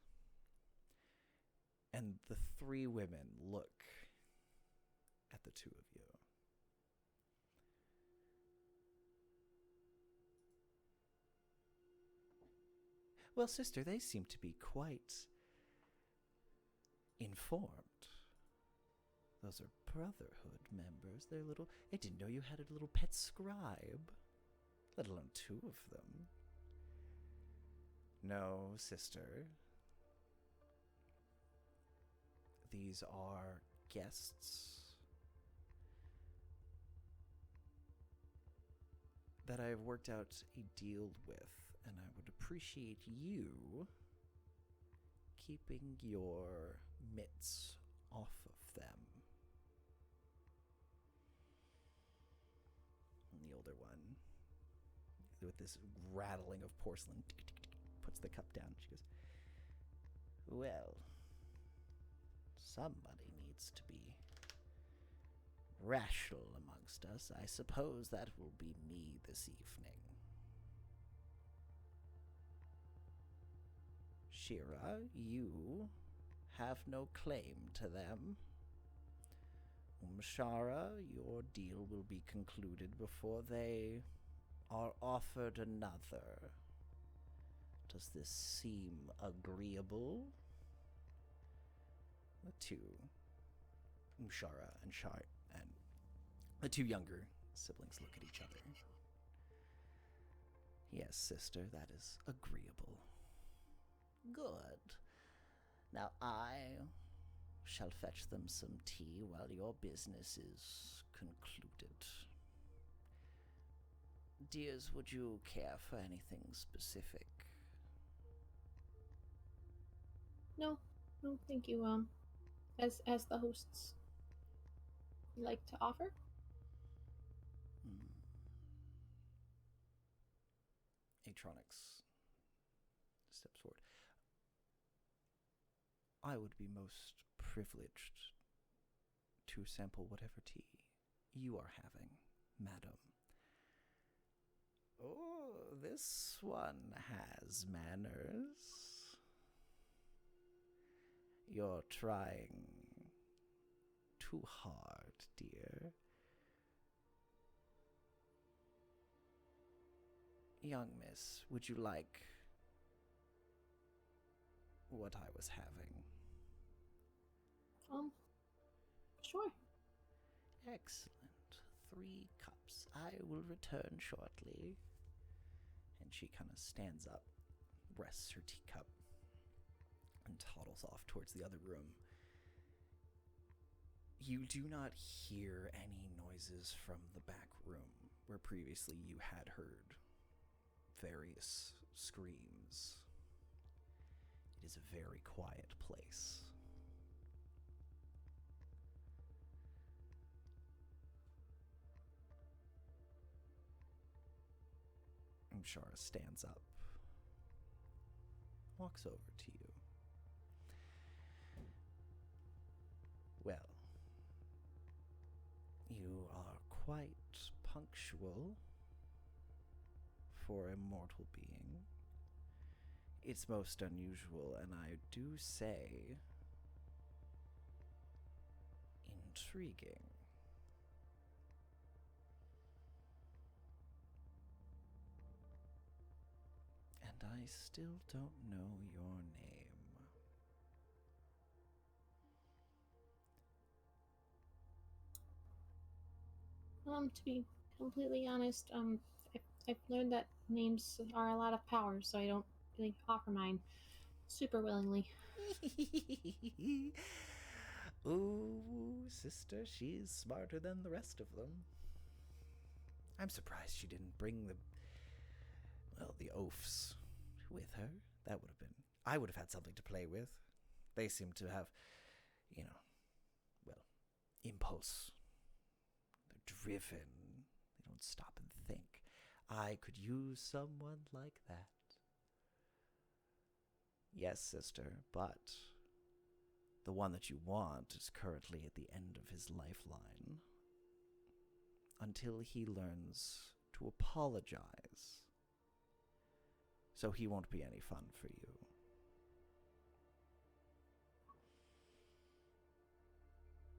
Speaker 1: And the three women look at the two of you. Well, sister, they seem to be quite informed. Those are Brotherhood members. They're little... I didn't know you had a little pet scribe. Let alone two of them. No, sister. These are guests that I have worked out a deal with, and I would appreciate you keeping your mitts off of them. And the older one, with this rattling of porcelain, puts the cup down. She goes, well, somebody needs to be rational amongst us. I suppose that will be me this evening. Shira, you have no claim to them. Umshara, your deal will be concluded before they are offered another. Does this seem agreeable? The two, Umshara and Shar, and the two younger siblings look at each other. Yes, sister, that is agreeable. Good. Now I shall fetch them some tea while your business is concluded. Dears, would you care for anything specific?
Speaker 3: No, thank you. As the hosts like to offer.
Speaker 1: Atronics steps forward. I would be most privileged to sample whatever tea you are having, madam. Oh, this one has manners. You're trying too hard, dear. Young miss, would you like what I was having?
Speaker 3: Sure.
Speaker 1: Excellent. 3 cups. I will return shortly. And she kind of stands up, rests her teacup, and toddles off towards the other room. You do not hear any noises from the back room where previously you had heard various screams. It is a very quiet place. Shara stands up, walks over to you. Well, you are quite punctual for a mortal being. It's most unusual, and I do say intriguing. And I still don't know your name.
Speaker 3: To be completely honest, I've learned that names are a lot of power, so I don't really offer mine super willingly.
Speaker 1: Ooh, sister, she's smarter than the rest of them. I'm surprised she didn't bring the oafs with her. That would have been... I would have had something to play with. They seem to have, impulse. They're driven. They don't stop and think. I could use someone like that. Yes, sister, but the one that you want is currently at the end of his lifeline. Until he learns to apologize. So he won't be any fun for you.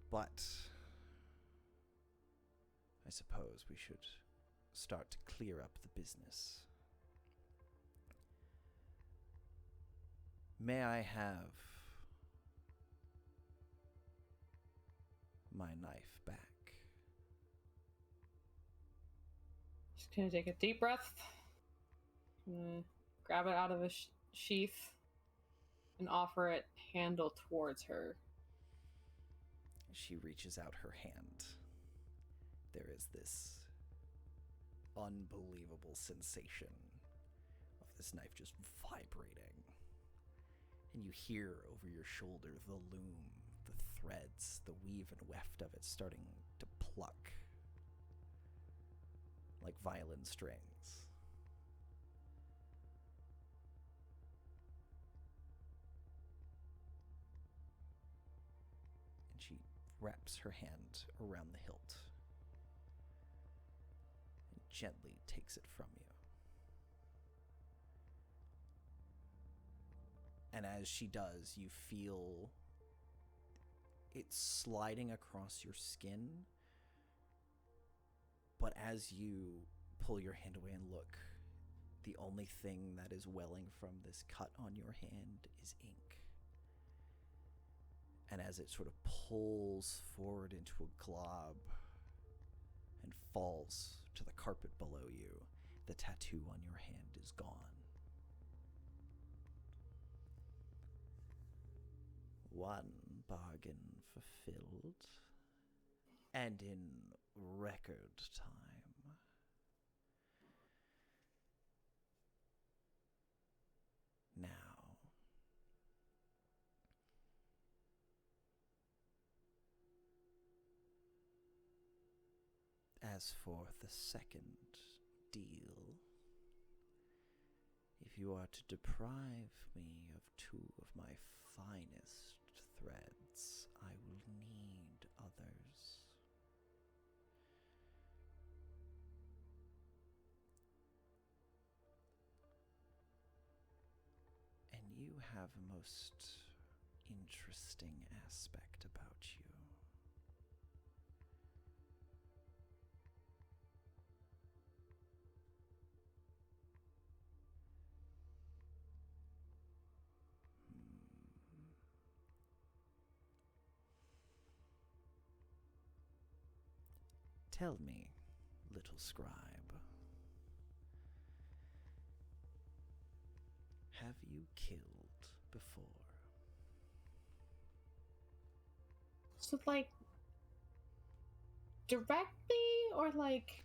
Speaker 1: But I suppose we should start to clear up the business. May I have my knife back?
Speaker 2: Just gonna take a deep breath. Grab it out of a sheath and offer it handle towards her.
Speaker 1: She reaches out her hand. There is this unbelievable sensation of this knife just vibrating. And you hear over your shoulder the loom, the threads, the weave and weft of it starting to pluck like violin strings. And she wraps her hand around the hilt and gently takes it from you. And as she does, you feel it sliding across your skin. But as you pull your hand away and look, the only thing that is welling from this cut on your hand is ink. And as it sort of pulls forward into a glob and falls to the carpet below you, the tattoo on your hand is gone. One bargain fulfilled, and in record time. Now, as for the second deal, if you are to deprive me of two of my finest threads, I will need others. And you have a most interesting aspect about you. Tell me, little scribe, have you killed before?
Speaker 3: So, like, directly or, like,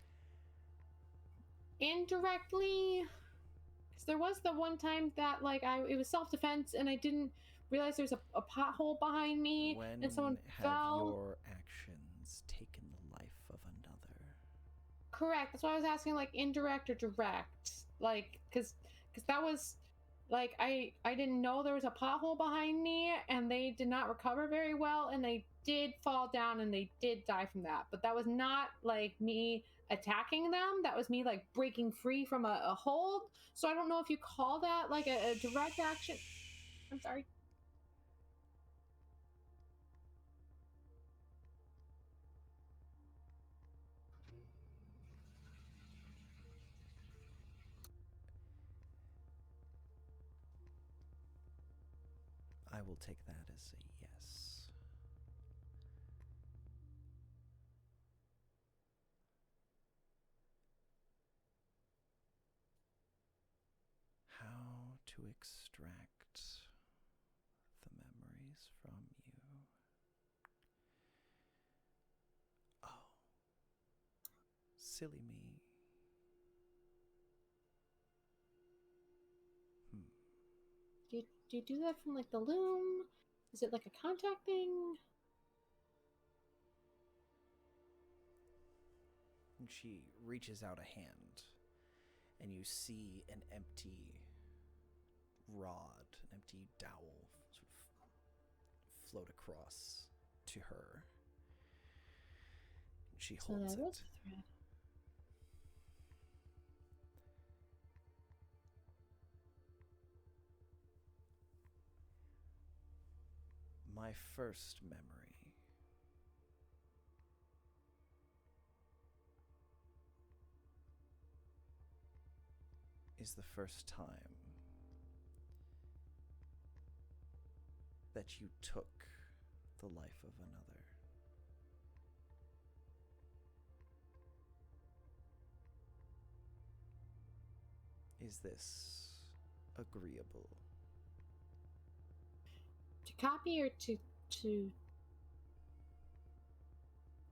Speaker 3: indirectly? Because there was the one time that, like, it was self-defense, and I didn't realize there's a pothole behind me,
Speaker 1: When
Speaker 3: and someone
Speaker 1: have
Speaker 3: fell.
Speaker 1: your actions taken the life of another?
Speaker 3: Correct. That's why I was asking, like, indirect or direct. Like, because that was, like, I didn't know there was a pothole behind me, and they did not recover very well, and they did fall down, and they did die from that. But that was not, like, me attacking them. That was me, like, breaking free from a hold. So I don't know if you call that, like, a direct action. I'm sorry.
Speaker 1: I will take that as a yes. How to extract the memories from you. Oh. Silly me.
Speaker 3: Do you do that from, like, the loom? Is it like a contact thing?
Speaker 1: And she reaches out a hand, and you see an empty rod, an empty dowel sort of float across to her. She holds
Speaker 3: So that
Speaker 1: it.
Speaker 3: was a thread.
Speaker 1: My first memory is the first time that you took the life of another. Is this agreeable?
Speaker 3: To copy or to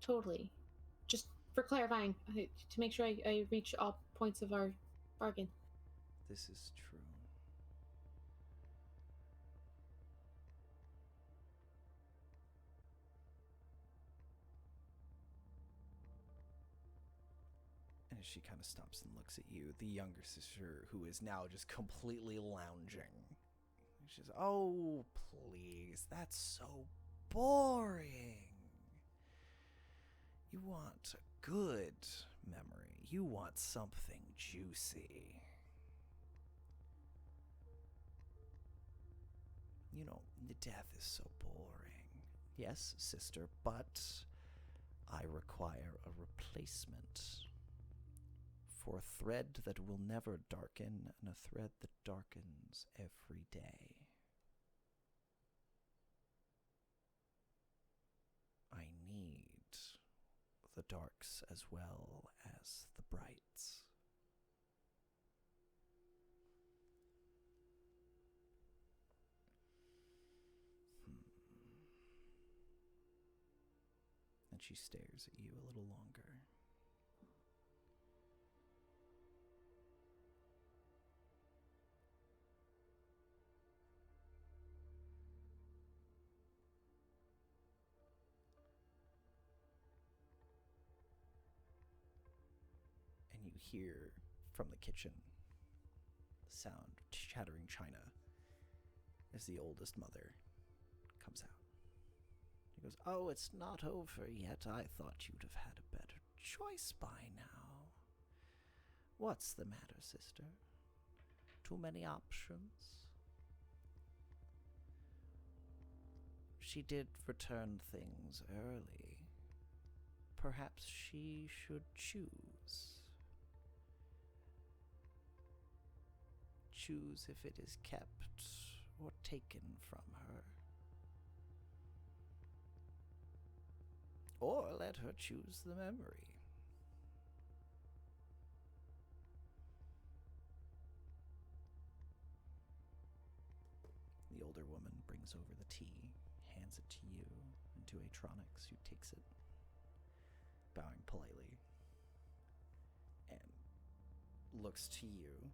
Speaker 3: totally, just for clarifying, to make sure I reach all points of our bargain.
Speaker 1: This is true. And as she kind of stops and looks at you, the younger sister, who is now just completely lounging, she says, "Oh, please, that's so boring. You want a good memory. You want something juicy. You know, death is so boring. Yes, sister, but I require a replacement for a thread that will never darken and a thread that darkens every day. I need the darks as well as the brights." And she stares at you a little longer. And you hear from the kitchen the sound of chattering china as the oldest mother comes out. He goes, "Oh, it's not over yet. I thought you'd have had a better choice by now. What's the matter, sister? Too many options?" She did return things early. Perhaps she should choose. Choose if it is kept or taken from her. Or let her choose the memory. The older woman brings over the tea, hands it to you and to Atronix, who takes it, bowing politely, and looks to you,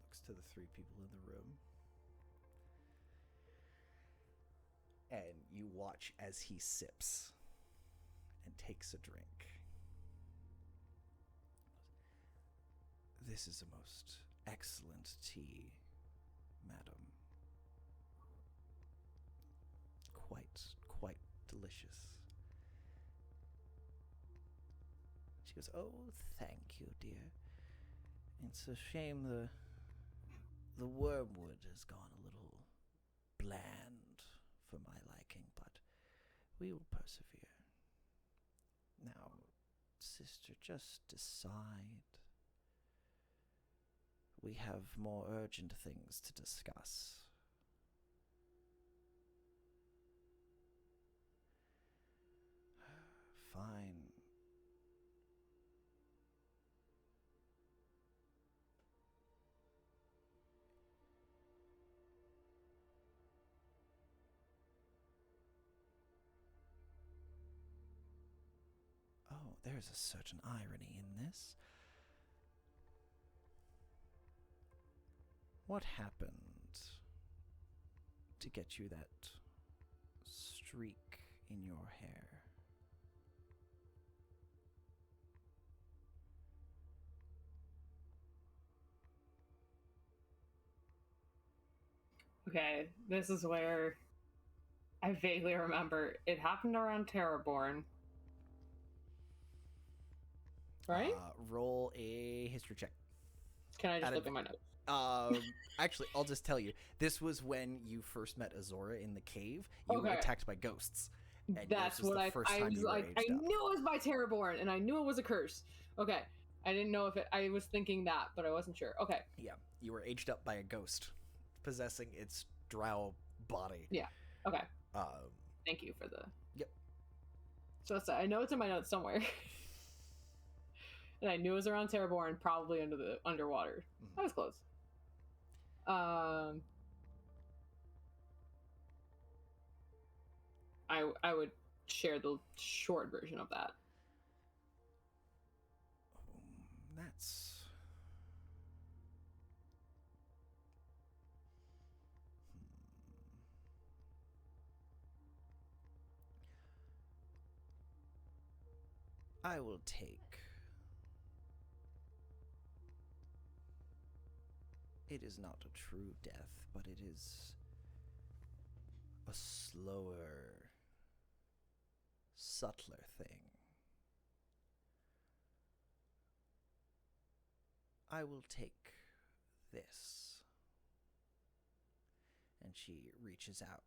Speaker 1: looks to the three people in the room. And you watch as he sips and takes a drink. This is a most excellent tea, madam. Quite delicious. She goes, "Oh, thank you, dear. It's a shame the wormwood has gone a little bland for my liking, but we will persevere. Now, sister, just decide. We have more urgent things to discuss." Fine. Oh, there's a certain irony in this. What happened to get you that streak in your hair?
Speaker 2: Okay, this is where I vaguely remember it happened around Terraborn. Right?
Speaker 1: Roll a history check.
Speaker 2: Can I just look at my notes?
Speaker 1: Actually, I'll just tell you. This was when you first met Azora in the cave. You were attacked by ghosts. And
Speaker 2: that's what I was like. I knew it was by Terraborn, and I knew it was a curse. Okay, I didn't know if I was thinking that, but I wasn't sure. Okay.
Speaker 1: Yeah, you were aged up by a ghost, possessing its drow body.
Speaker 2: Yeah. Okay. Thank you for the.
Speaker 1: Yep.
Speaker 2: So I know it's in my notes somewhere. And I knew it was around Terraborn, probably underwater.
Speaker 1: Mm-hmm.
Speaker 2: I was close. I would share the short version of that.
Speaker 1: That's... I will take... It is not a true death, but it is a slower, subtler thing. I will take this. And she reaches out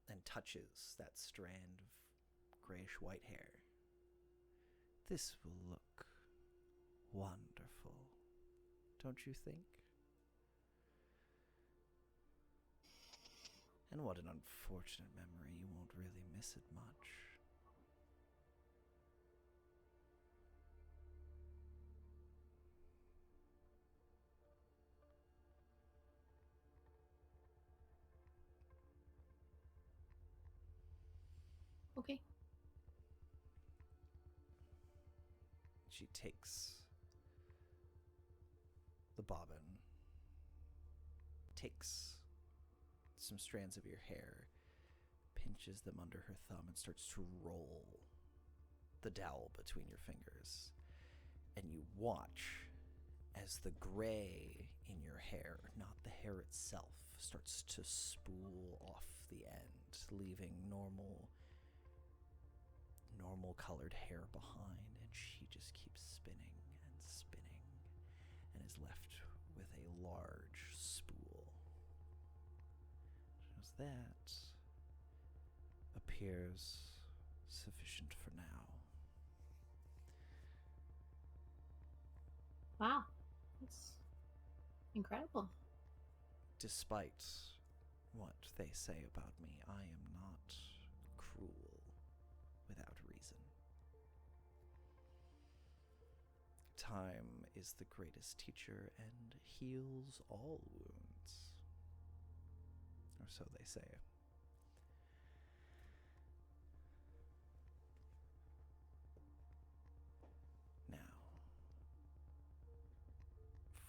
Speaker 1: and touches that strand of grayish-white hair. This will look wonderful, don't you think? And what an unfortunate memory. You won't really miss it much.
Speaker 3: Okay.
Speaker 1: She takes the bobbin, takes some strands of your hair, pinches them under her thumb, and starts to roll the dowel between your fingers. And you watch as the gray in your hair, not the hair itself, starts to spool off the end, leaving normal colored hair behind, and she just keeps spinning and spinning and is left with a large spool. That appears sufficient for now.
Speaker 3: Wow. That's incredible.
Speaker 1: Despite what they say about me, I am not cruel without reason. Time is the greatest teacher and heals all wounds. Or so they say. Now,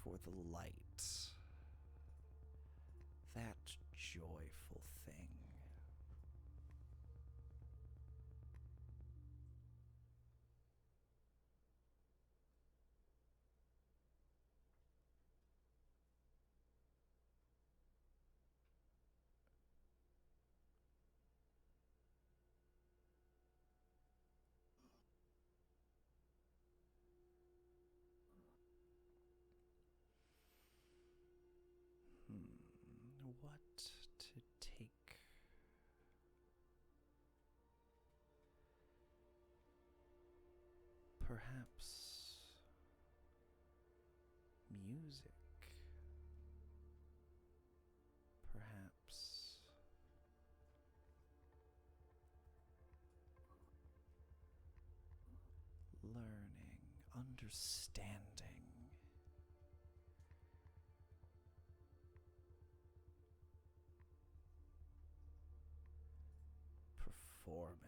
Speaker 1: for the light Perhaps music. Perhaps learning, understanding. Performance.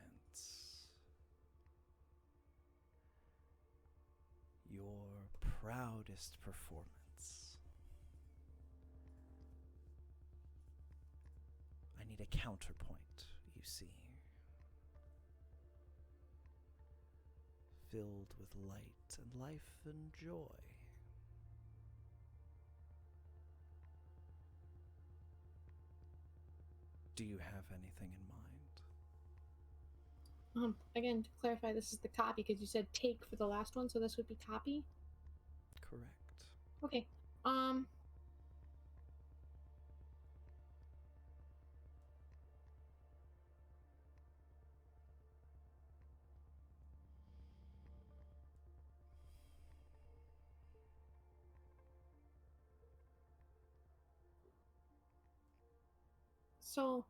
Speaker 1: Your proudest performance. I need a counterpoint, you see. Filled with light and life and joy. Do you have anything in mind?
Speaker 3: Again, to clarify, this is the copy because you said take for the last one, so this would be copy.
Speaker 1: Correct.
Speaker 3: Okay. So,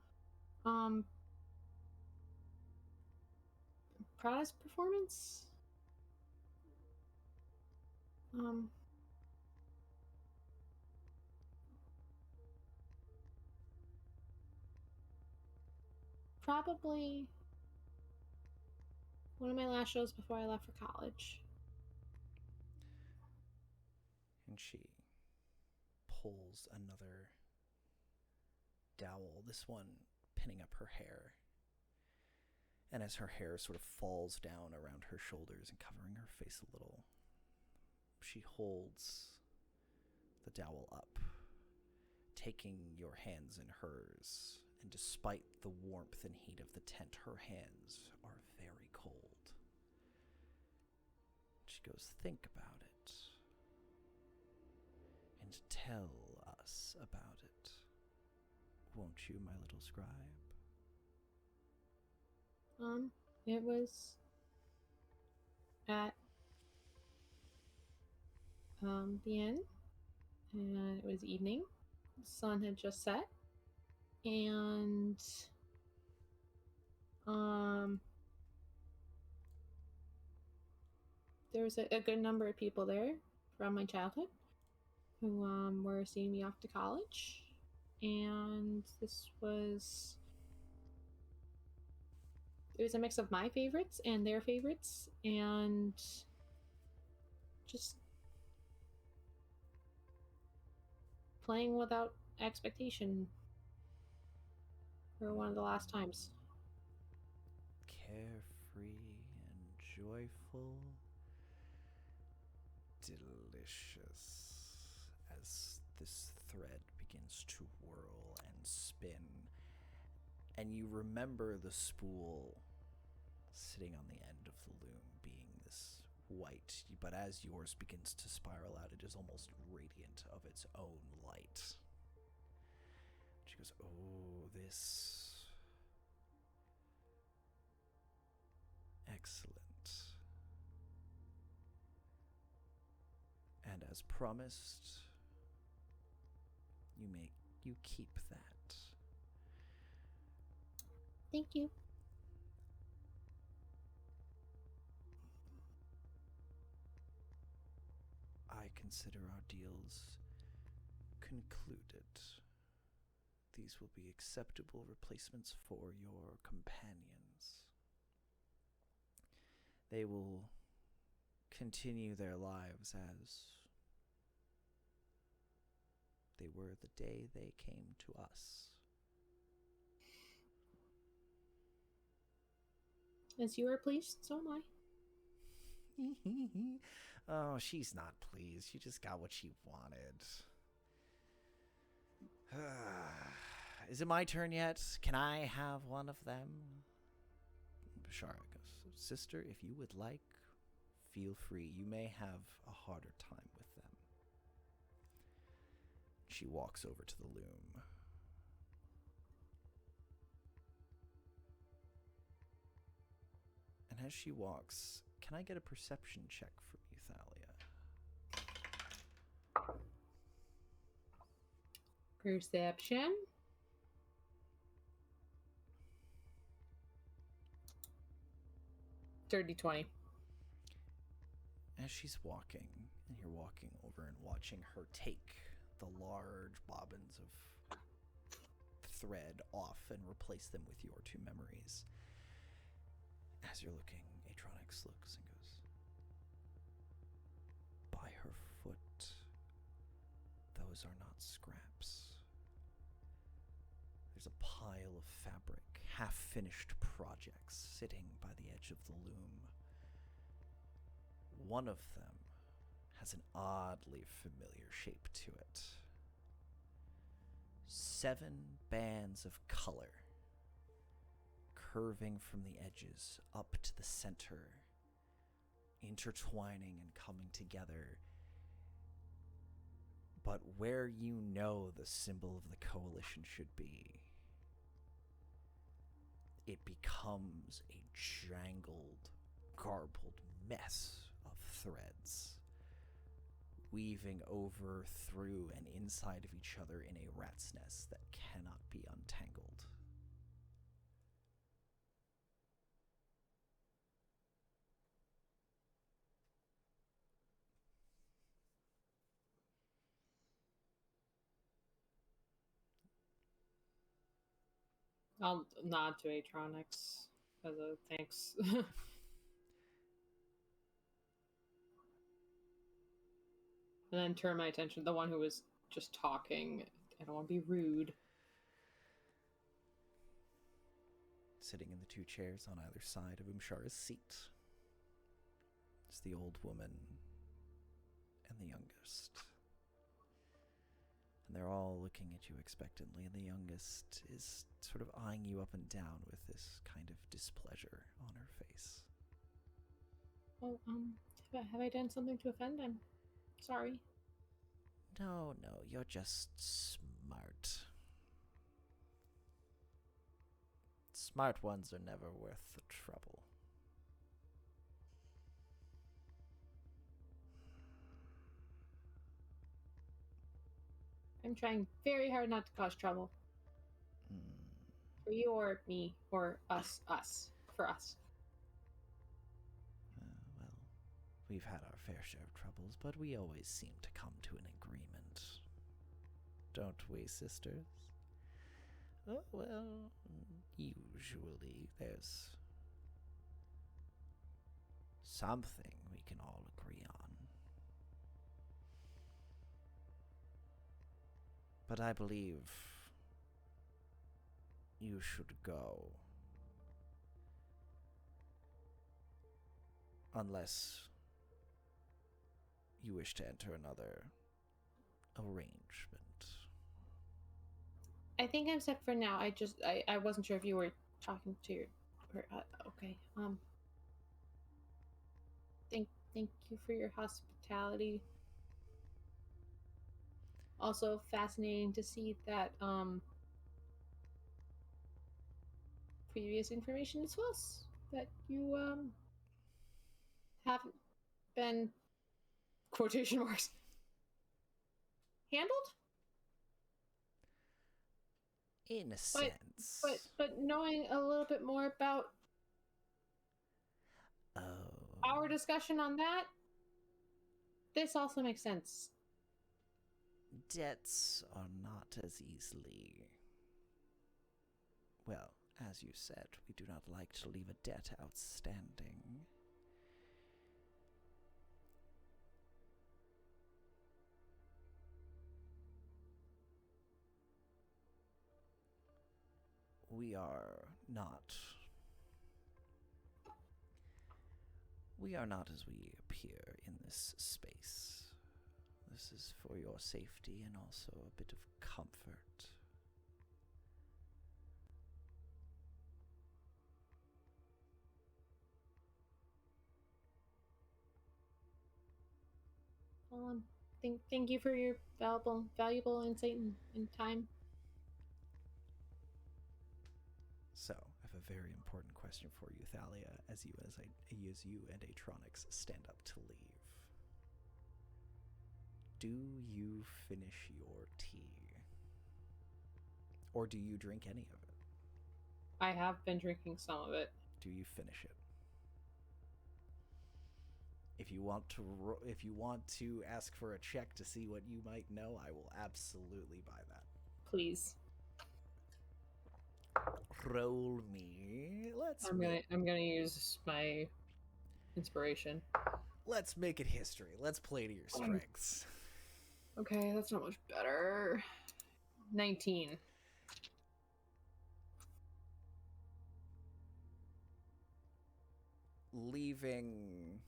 Speaker 3: proudest performance? Probably one of my last shows before I left for college.
Speaker 1: And she pulls another dowel, this one pinning up her hair. And as her hair sort of falls down around her shoulders and covering her face a little, she holds the dowel up, taking your hands in hers. And despite the warmth and heat of the tent, her hands are very cold. She goes, think about it. And tell us about it. Won't you, my little scribe?
Speaker 3: It was at the inn, and it was evening. The sun had just set, and there was a good number of people there from my childhood who were seeing me off to college, and it was a mix of my favorites and their favorites, and just playing without expectation for one of the last times.
Speaker 1: Carefree and joyful, delicious, as this thread begins to whirl and spin, and you remember the spool sitting on the end of the loom being this white, but as yours begins to spiral out, it is almost radiant of its own light. She goes, oh, this. Excellent. And as promised, you keep that.
Speaker 3: Thank you.
Speaker 1: I consider our deals concluded. These will be acceptable replacements for your companions. They will continue their lives as they were the day they came to us.
Speaker 3: As you are pleased, so am I.
Speaker 1: Oh, she's not pleased. She just got what she wanted. Is it my turn yet? Can I have one of them? Bashara goes, sister, if you would like, feel free. You may have a harder time with them. She walks over to the loom. And as she walks, can I get a perception check from you, Thalia?
Speaker 3: Perception. Dirty 20.
Speaker 1: As she's walking, and you're walking over and watching her take the large bobbins of thread off and replace them with your two memories. As you're looking, Atronix looks and goes, by her foot, those are not scraps. There's a pile of fabric, half-finished projects sitting by the edge of the loom. One of them has an oddly familiar shape to it. 7 bands of color curving from the edges up to the center, intertwining and coming together. But where you know the symbol of the coalition should be, it becomes a jangled, garbled mess of threads, weaving over, through, and inside of each other in a rat's nest that cannot be untangled.
Speaker 3: I'll nod to Atronix as a thanks. And then turn my attention to the one who was just talking. I don't want to be rude.
Speaker 1: Sitting in the 2 chairs on either side of Umshara's seat is the old woman and the youngest. And they're all looking at you expectantly, and the youngest is sort of eyeing you up and down with this kind of displeasure on her face.
Speaker 3: Oh, have I done something to offend? I'm sorry.
Speaker 1: No, you're just smart. Smart ones are never worth the trouble.
Speaker 3: I'm trying very hard not to cause trouble. For you or me, or us. For us.
Speaker 1: Well, we've had our fair share of troubles, but we always seem to come to an agreement. Don't we, sisters? Oh, well, usually there's something we can all agree on. But I believe you should go. Unless you wish to enter another arrangement.
Speaker 3: I think I'm set for now. I wasn't sure if you were talking to your... okay. Thank you for your hospitality. Also fascinating to see that previous information as well, that you haven't been, quotation marks, handled.
Speaker 1: In a sense.
Speaker 3: But knowing a little bit more about our discussion on that, this also makes sense.
Speaker 1: Debts are not as easily... Well, as you said, we do not like to leave a debt outstanding. We are not as we appear in this space. This is for your safety and also a bit of comfort.
Speaker 3: Well, thank you for your valuable insight and time.
Speaker 1: So, if a very important question for you, Thalia, as you and Atronix stand up to leave. Do you finish your tea? Or do you drink any of it?
Speaker 2: I have been drinking some of it.
Speaker 1: Do you finish it? If you want to ask for a check to see what you might know, I will absolutely buy that.
Speaker 2: Please.
Speaker 1: Roll me.
Speaker 2: I'm gonna use my inspiration.
Speaker 1: Let's make it history. Let's play to your strengths.
Speaker 2: Okay, that's not much better. 19.
Speaker 1: Leaving.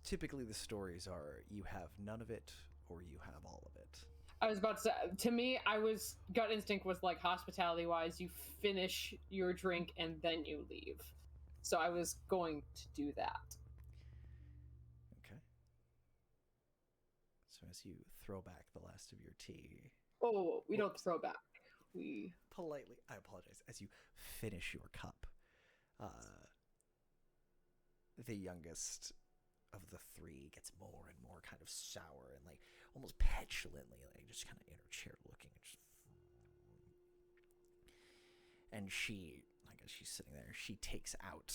Speaker 1: Typically, the stories are you have none of it or you have all of it.
Speaker 2: I was about to say, to me, gut instinct was like hospitality wise, you finish your drink and then you leave. So I was going to do that.
Speaker 1: Okay. So as you throw back the last of your tea.
Speaker 2: Oh, we don't throw back. We
Speaker 1: politely, I apologize, as you finish your cup, the youngest of the three gets more and more kind of sour and like almost petulantly, like just kind of in her chair looking and she, like as she's sitting there, she takes out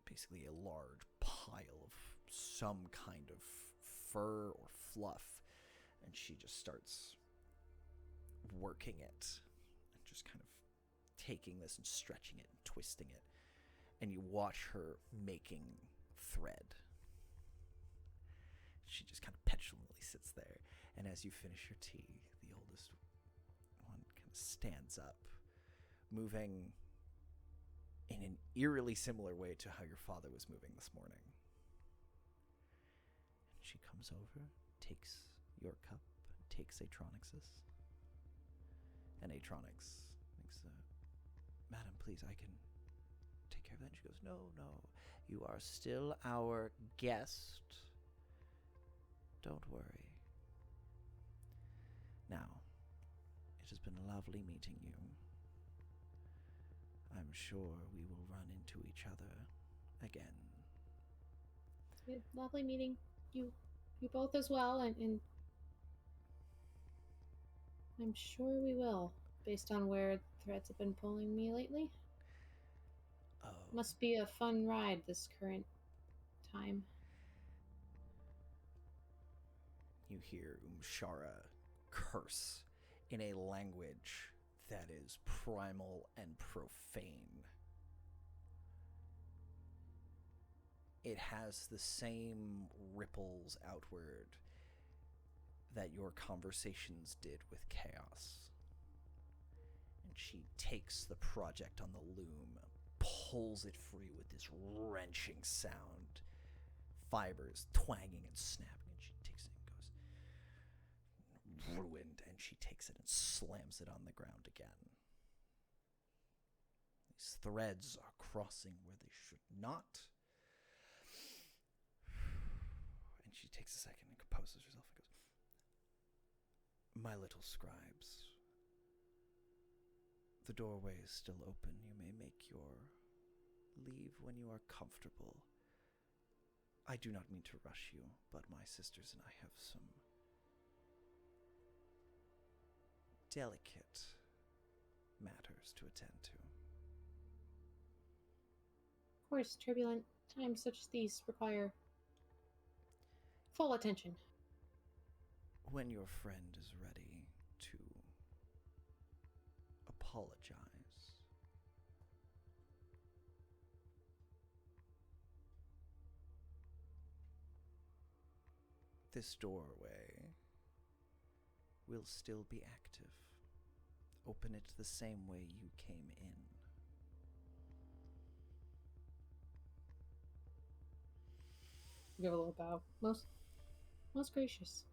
Speaker 1: basically a large pile of some kind of fur or fluff, and she just starts working it and just kind of taking this and stretching it and twisting it, and you watch her making thread. She just kind of petulantly sits there, and as you finish your tea, the oldest one kind of stands up, moving in an eerily similar way to how your father was moving this morning. And she comes over, takes your cup, takes Atronix's, and Atronix makes Madam, please, I can take care of that. And she goes, no, you are still our guest. Don't worry. Now, it has been lovely meeting you. I'm sure we will run into each other again.
Speaker 3: Lovely meeting you both as well, and I'm sure we will, based on where threads have been pulling me lately.
Speaker 1: Oh.
Speaker 3: Must be a fun ride this current time.
Speaker 1: You hear Umshara curse in a language that is primal and profane. It has the same ripples outward that your conversations did with Chaos. And she takes the project on the loom, pulls it free with this wrenching sound, fibers twanging and snapping, and she takes it and goes, ruined, and she takes it and slams it on the ground again. These threads are crossing where they should not. And she takes a second and composes herself and goes, my little scribes, the doorway is still open. You may make your leave when you are comfortable. I do not mean to rush you, but my sisters and I have some delicate matters to attend to.
Speaker 3: Of course, turbulent times such as these require full attention.
Speaker 1: When your friend is ready to apologize, this doorway will still be active. Open it the same way you came in.
Speaker 2: give a little bow.
Speaker 3: Most gracious.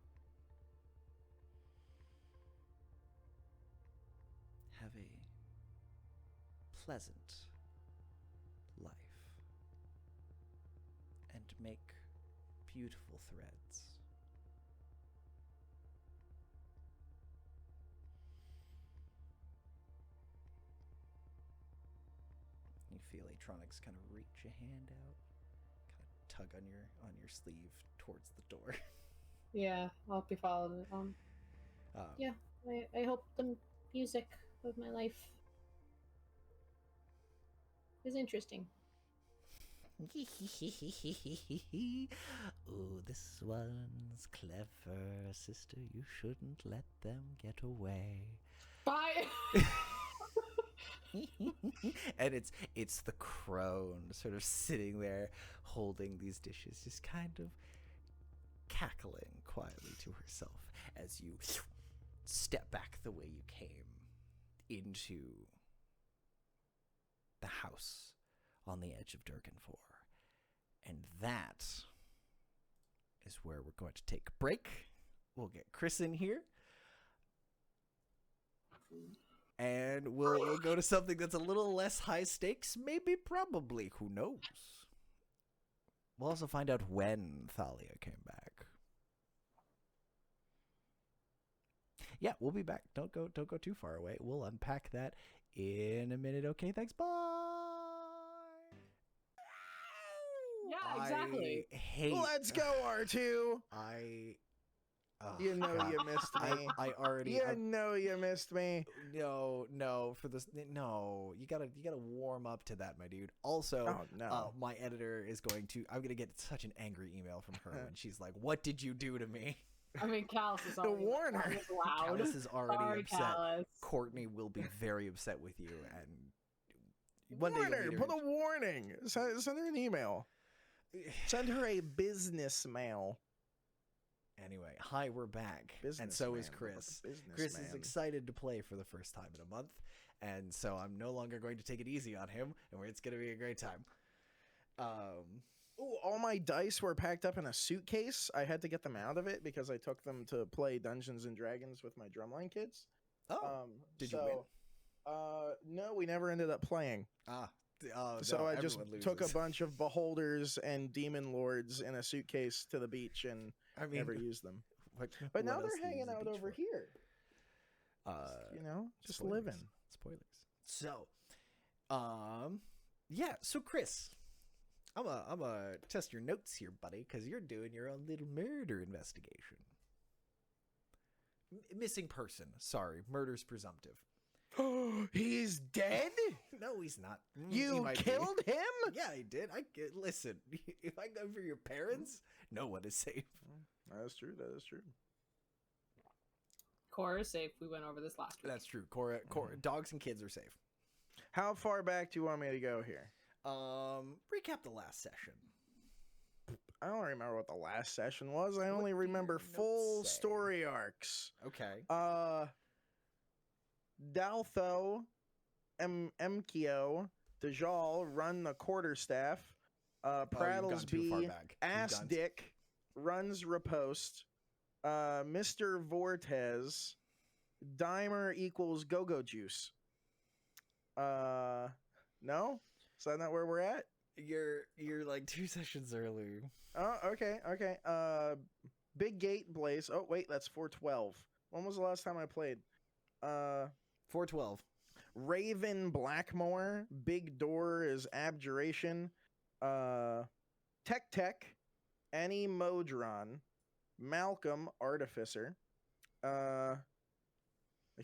Speaker 1: Have a pleasant life and make beautiful threads. feel Atronics kind of reach a hand out, kind of tug on your sleeve towards the door.
Speaker 3: Yeah, I'll be following it. Yeah, I hope the music of my life is interesting.
Speaker 1: Ooh, this one's clever, sister. You shouldn't let them get away.
Speaker 2: Bye.
Speaker 1: And it's the crone sort of sitting there holding these dishes, just kind of cackling quietly to herself as you step back the way you came into the house on the edge of Durgan-4. And that is where we're going to take a break. We'll get Chris in here. And we'll go to something that's a little less high stakes. Maybe, probably. Who knows? We'll also find out when Thalia came back. Yeah, we'll be back. Don't go too far away. We'll unpack that in a minute. Okay, thanks. Bye.
Speaker 2: Yeah, exactly.
Speaker 1: I hate.
Speaker 4: Let's go, R2.
Speaker 1: You
Speaker 4: know you missed me.
Speaker 1: I already.
Speaker 4: You know you missed me.
Speaker 1: No. For this, no. You gotta warm up to that, my dude. Also, my editor is going to. I'm gonna get such an angry email from her when she's like, "What did you do to me?"
Speaker 2: I mean, Callus is already
Speaker 4: Warner.
Speaker 2: loud.
Speaker 1: Callus is already
Speaker 2: Sorry,
Speaker 1: upset.
Speaker 2: Callus.
Speaker 1: Courtney will be very upset with you, and one day you'll
Speaker 4: Warner,
Speaker 1: meet her.
Speaker 4: put a warning. Send her an email. Send her a business mail.
Speaker 1: Anyway, hi, we're back. And so is Chris. Chris is excited to play for the first time in a month, and so I'm no longer going to take it easy on him, and it's going to be a great time.
Speaker 4: Ooh, all my dice were packed up in a suitcase. I had to get them out of it because I took them to play Dungeons and Dragons with my drumline kids.
Speaker 1: Oh, did you win?
Speaker 4: No, we never ended up playing. So
Speaker 1: no,
Speaker 4: I just
Speaker 1: everyone
Speaker 4: took a
Speaker 1: loses.
Speaker 4: bunch of beholders and demon lords in a suitcase to the beach and never used them. But now they're hanging out over here. Just
Speaker 1: spoilers.
Speaker 4: living.
Speaker 1: Spoilers. So, yeah. So Chris, I'm a test your notes here, buddy, because you're doing your own little murder investigation. Missing person. Sorry, murder's presumptive.
Speaker 4: He's dead?
Speaker 1: No, he's not.
Speaker 4: You killed him?
Speaker 1: Yeah, I did. Listen. If I go for your parents, no one is safe.
Speaker 4: That is true.
Speaker 2: Cora is safe. We went over this last week.
Speaker 1: That's true. Cora, dogs and kids are safe.
Speaker 4: How far back do you want me to go here?
Speaker 1: Recap the last session.
Speaker 4: I don't remember what the last session was. I
Speaker 1: What
Speaker 4: only
Speaker 1: do
Speaker 4: remember
Speaker 1: your notes
Speaker 4: full
Speaker 1: say?
Speaker 4: story arcs.
Speaker 1: Okay.
Speaker 4: Daltho, Mkio, Dajal run the quarterstaff. Prattles B, Ass Dick runs Riposte. Mr. Vortez, Dimer equals Go-Go Juice. No? Is that not where we're at?
Speaker 1: You're like 2 sessions earlier.
Speaker 4: Oh, okay. Big Gate Blaze. Oh, wait, that's 412. When was the last time I played?
Speaker 1: 412.
Speaker 4: Raven Blackmore. Big Door is Abjuration. Tech. Annie Modron. Malcolm Artificer. I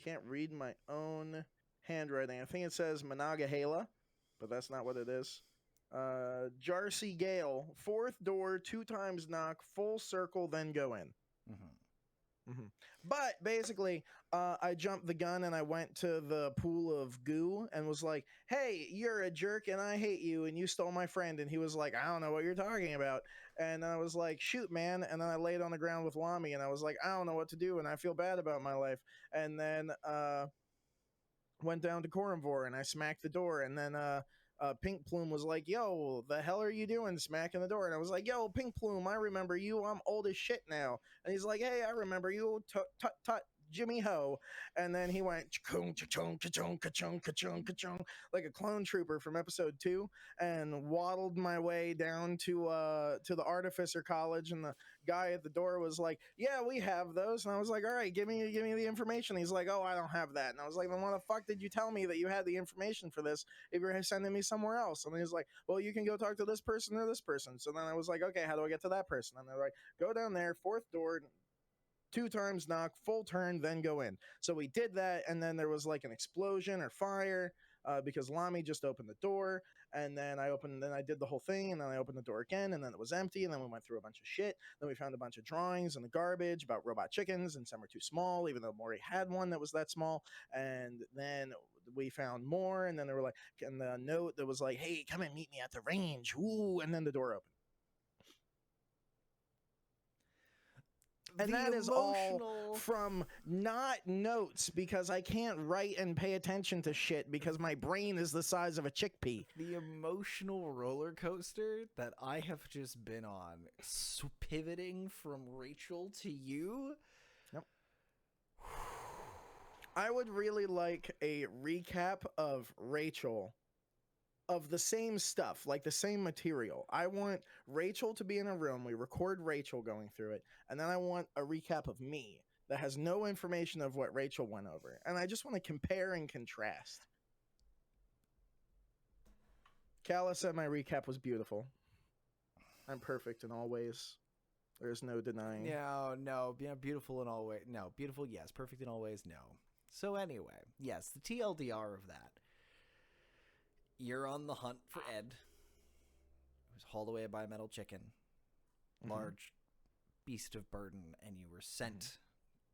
Speaker 4: can't read my own handwriting. I think it says Monongahela, but that's not what it is. Jarcy Gale. 4th door, 2 times knock, full circle, then go in. But basically, I jumped the gun and I went to the pool of goo and was like, hey, you're a jerk and I hate you and you stole my friend. And he was like, I don't know what you're talking about. And I was like, shoot, man. And then I laid on the ground with Lomey and I was like, I don't know what to do and I feel bad about my life. And then went down to Coramvor and I smacked the door. And then Pink Plume was like, yo, the hell are you doing smacking the door? And I was like, yo, Pink Plume, I remember you. I'm old as shit now. And he's like, hey, I remember you. Tut, Jimmy Ho, and then he went cha-chung, cha-chung, cha-chung, ka-chung, ka-chung, ka-chung, like a clone trooper from episode 2, and waddled my way down to the Artificer College, and the guy at the door was like, "Yeah, we have those," and I was like, "All right, give me the information." He's like, "Oh, I don't have that," and I was like, "Then why the fuck did you tell me that you had the information for this if you're sending me somewhere else?" And he's like, "Well, you can go talk to this person or this person." So then I was like, "Okay, how do I get to that person?" And they're like, "Go down there, fourth door, 2 times knock, full turn, then go in." So we did that, and then there was like an explosion or fire because Lomey just opened the door, and then I did the whole thing, and then I opened the door again, and then it was empty, and then we went through a bunch of shit. Then we found a bunch of drawings in the garbage about robot chickens, and some were too small, even though Maury had one that was that small. And then we found more, and then they were like, and the note that was like, "Hey, come and meet me at the range." Ooh, and then the door opened. And that is all from not notes, because I can't write and pay attention to shit because my brain is the size of a chickpea.
Speaker 1: The emotional roller coaster that I have just been on, pivoting from Rachel to you.
Speaker 4: Yep. I would really like a recap of Rachel, of the same stuff, like the same material. I want Rachel to be in a room, we record Rachel going through it, and then I want a recap of me that has no information of what Rachel went over. And I just want to compare and contrast. Kala said my recap was beautiful. I'm perfect in all ways. There's no denying.
Speaker 1: No, yeah, beautiful in all ways. No, beautiful, yes. Perfect in all ways, no. So anyway, yes, the TLDR of that. You're on the hunt for Ed. He was hauled away by a metal chicken. Large beast of burden, and you were sent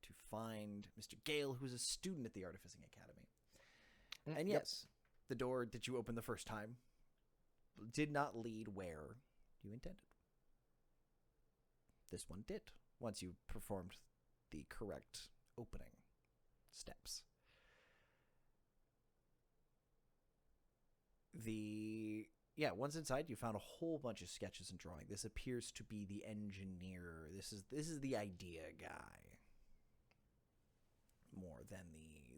Speaker 1: to find Mr. Gale, who was a student at the Artificing Academy. And yes, the door that you opened the first time did not lead where you intended. This one did, once you performed the correct opening steps. Once inside, you found a whole bunch of sketches and drawing. This appears to be the engineer. This is the idea guy, more than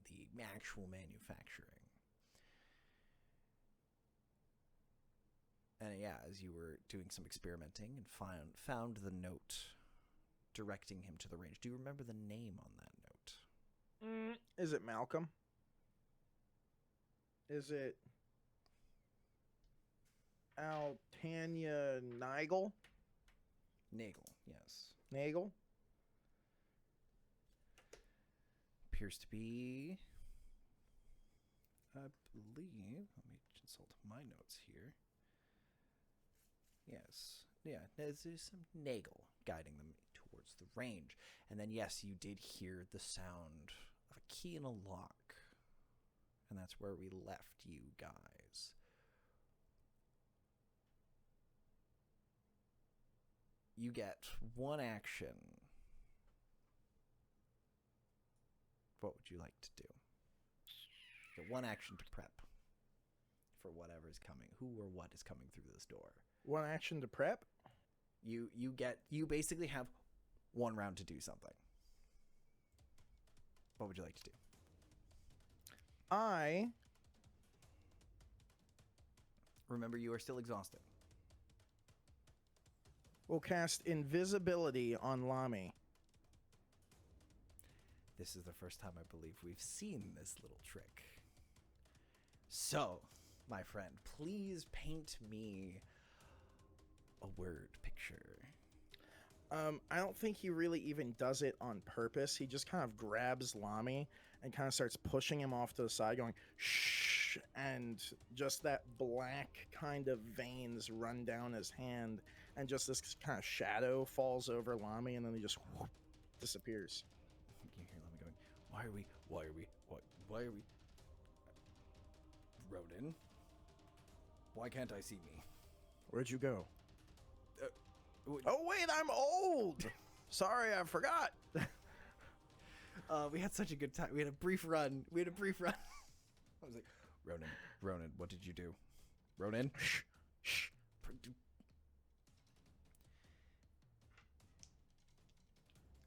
Speaker 1: the actual manufacturing. And yeah, as you were doing some experimenting and found the note directing him to the range. Do you remember the name on that note?
Speaker 4: Is it Malcolm? Is it Altania Nigel?
Speaker 1: Nagel, yes.
Speaker 4: Nagel?
Speaker 1: Appears to be, I believe, let me consult my notes here. Yes, yeah, there's some Nagel guiding them towards the range. And then, yes, you did hear the sound of a key in a lock. And that's where we left you guys. You get one action. What would you like to do? You get one action to prep for whatever is coming. Who or what is coming through this door?
Speaker 4: One action to prep?
Speaker 1: You basically have one round to do something. What would you like to do? Remember, you are still exhausted.
Speaker 4: Will cast invisibility on Lomey.
Speaker 1: This is the first time I believe we've seen this little trick. So, my friend, please paint me a word picture.
Speaker 4: I don't think he really even does it on purpose. He just kind of grabs Lomey and kind of starts pushing him off to the side, going, shh, and just that black kind of veins run down his hand, and just this kind of shadow falls over Lomey, and then he just disappears.
Speaker 1: You can hear Lomey going, why are we? Ronan? Why can't I see me?
Speaker 4: Where'd you go? Oh, wait, I'm old! Sorry, I forgot.
Speaker 1: We had such a good time. We had a brief run. I was like, Ronan, what did you do? Ronan? Shh.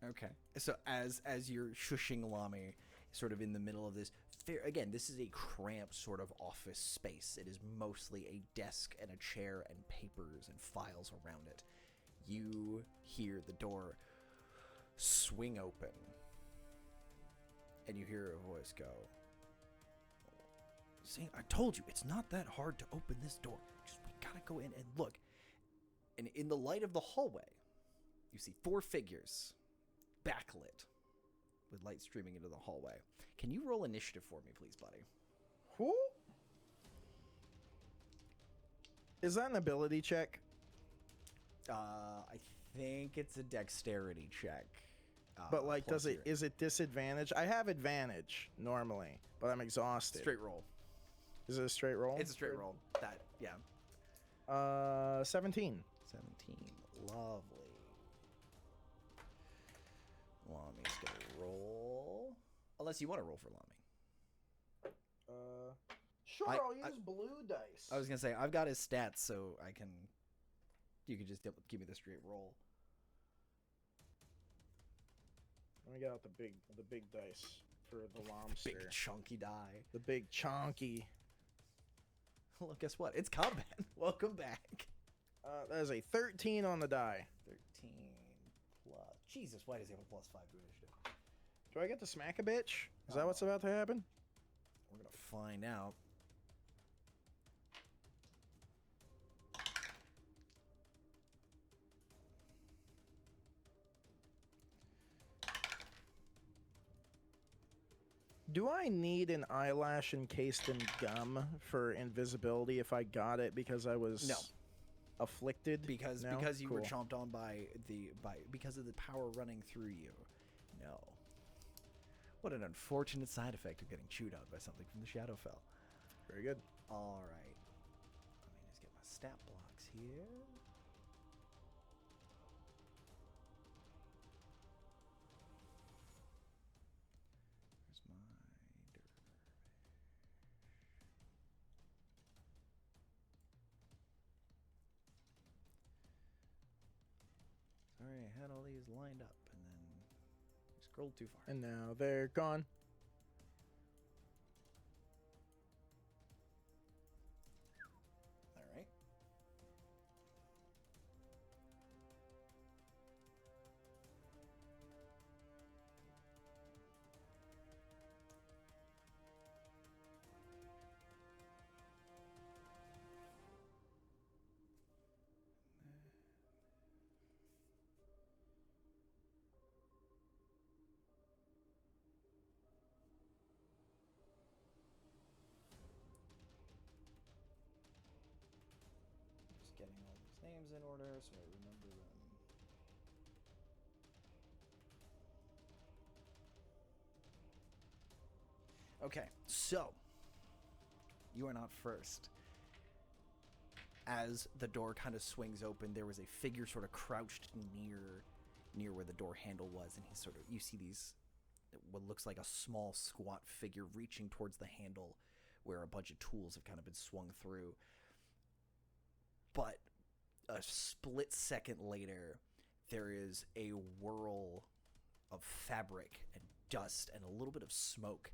Speaker 1: Okay. So as you're shushing Lomey, sort of in the middle of this, again, this is a cramped sort of office space. It is mostly a desk and a chair and papers and files around it. You hear the door swing open, and you hear a voice go, saying, "I told you, it's not that hard to open this door. Just we gotta go in and look." And in the light of the hallway, you see 4 figures, backlit, with light streaming into the hallway. Can you roll initiative for me, please, buddy?
Speaker 4: Who? Is that an ability check?
Speaker 1: I think it's a dexterity check.
Speaker 4: But like,
Speaker 1: plus
Speaker 4: is it disadvantage? I have advantage normally, but I'm exhausted.
Speaker 1: straight roll?
Speaker 4: Is it a straight roll?
Speaker 1: It's a straight roll. That, yeah.
Speaker 4: 17.
Speaker 1: 17. Lovely. Lomy's gonna roll. Unless you want to roll for Lomey.
Speaker 4: Sure, I'll use blue dice.
Speaker 1: I was gonna say I've got his stats, so I can. You can just give me the straight roll.
Speaker 4: Let me get out the big dice for the lobster.
Speaker 1: Big chunky die.
Speaker 4: The big chonky.
Speaker 1: Well, guess what? It's combat. Welcome back.
Speaker 4: That is a 13 on the die.
Speaker 1: 13 plus. Jesus, why does he have a +5 to initiative?
Speaker 4: Do I get to smack a bitch? Is that what's about to happen?
Speaker 1: We're gonna find out.
Speaker 4: Do I need an eyelash encased in gum for invisibility if I got it because I was afflicted?
Speaker 1: Because
Speaker 4: No?
Speaker 1: because you were
Speaker 4: Cool.
Speaker 1: chomped on because of the power running through you. No. What an unfortunate side effect of getting chewed out by something from the Shadowfell.
Speaker 4: Very good.
Speaker 1: All right. Let me just get my stat blocks here. Where's my dervish? Sorry, I had all these lined up and then I scrolled too far.
Speaker 4: And now they're gone.
Speaker 1: All right. Just getting all these names in order so I remember them. Okay, so you are not first. As the door kind of swings open, there was a figure sort of crouched near where the door handle was, and you see these, what looks like a small squat figure reaching towards the handle where a bunch of tools have kind of been swung through. But a split second later, there is a whirl of fabric and dust and a little bit of smoke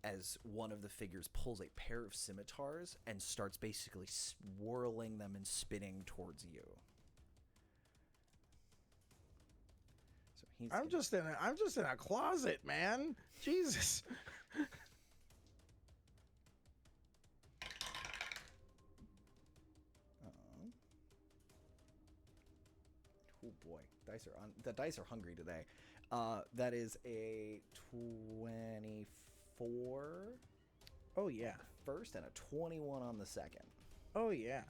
Speaker 1: as one of the figures pulls a pair of scimitars and starts basically swirling them and spinning towards you. So
Speaker 4: I'm just in a closet, man. Jesus.
Speaker 1: Oh boy, the dice are hungry today. That is a 24.
Speaker 4: Oh yeah.
Speaker 1: First and a 21 on the second.
Speaker 4: Oh yeah.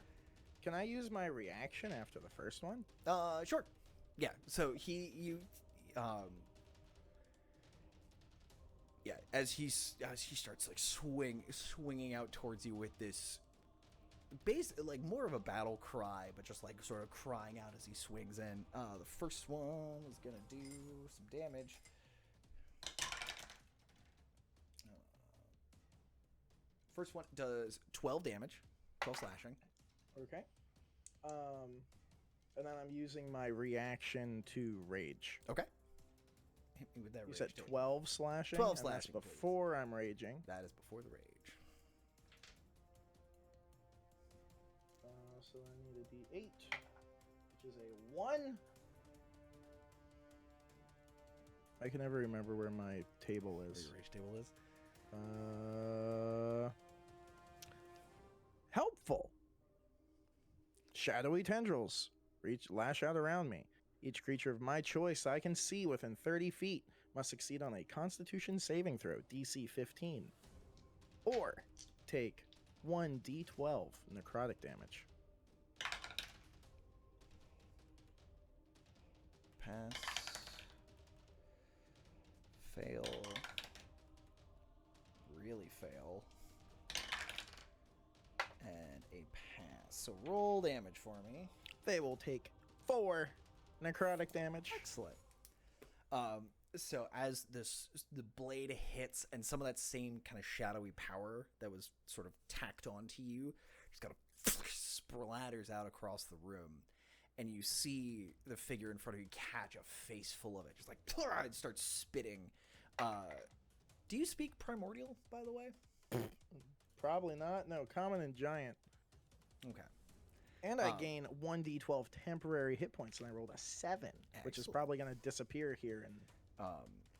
Speaker 4: Can I use my reaction after the first one?
Speaker 1: Sure. Yeah. So as he starts like swinging out towards you with this like more of a battle cry, but just like sort of crying out as he swings in. The first one is gonna do some damage. First one does 12 damage, 12 slashing.
Speaker 4: Okay. And then I'm using my reaction to rage.
Speaker 1: Okay. hit me with that
Speaker 4: You
Speaker 1: rage.
Speaker 4: said
Speaker 1: damage.
Speaker 4: 12 slashing?
Speaker 1: 12
Speaker 4: and
Speaker 1: slashing,
Speaker 4: that's
Speaker 1: please.
Speaker 4: before I'm raging.
Speaker 1: That is before the rage.
Speaker 4: So I need a D8, which is a 1. I can never remember where my table
Speaker 1: Where
Speaker 4: is.
Speaker 1: your rage table is.
Speaker 4: Helpful. Shadowy tendrils lash out around me. Each creature of my choice I can see within 30 feet must succeed on a Constitution saving throw, DC 15, or take 1d12 necrotic damage.
Speaker 1: Pass. Fail. Really fail. And a pass. So roll damage for me.
Speaker 4: They will take 4 necrotic damage.
Speaker 1: Excellent. So as the blade hits, and some of that same kind of shadowy power that was sort of tacked onto you, just kind of splatters out across the room, and you see the figure in front of you catch a face full of it, just like it starts spitting. Do you speak Primordial, by the way?
Speaker 4: Probably not. No, common and giant.
Speaker 1: Okay.
Speaker 4: And I gain 1d12 temporary hit points, and I rolled a 7, which is
Speaker 1: Excellent.
Speaker 4: probably going to disappear here in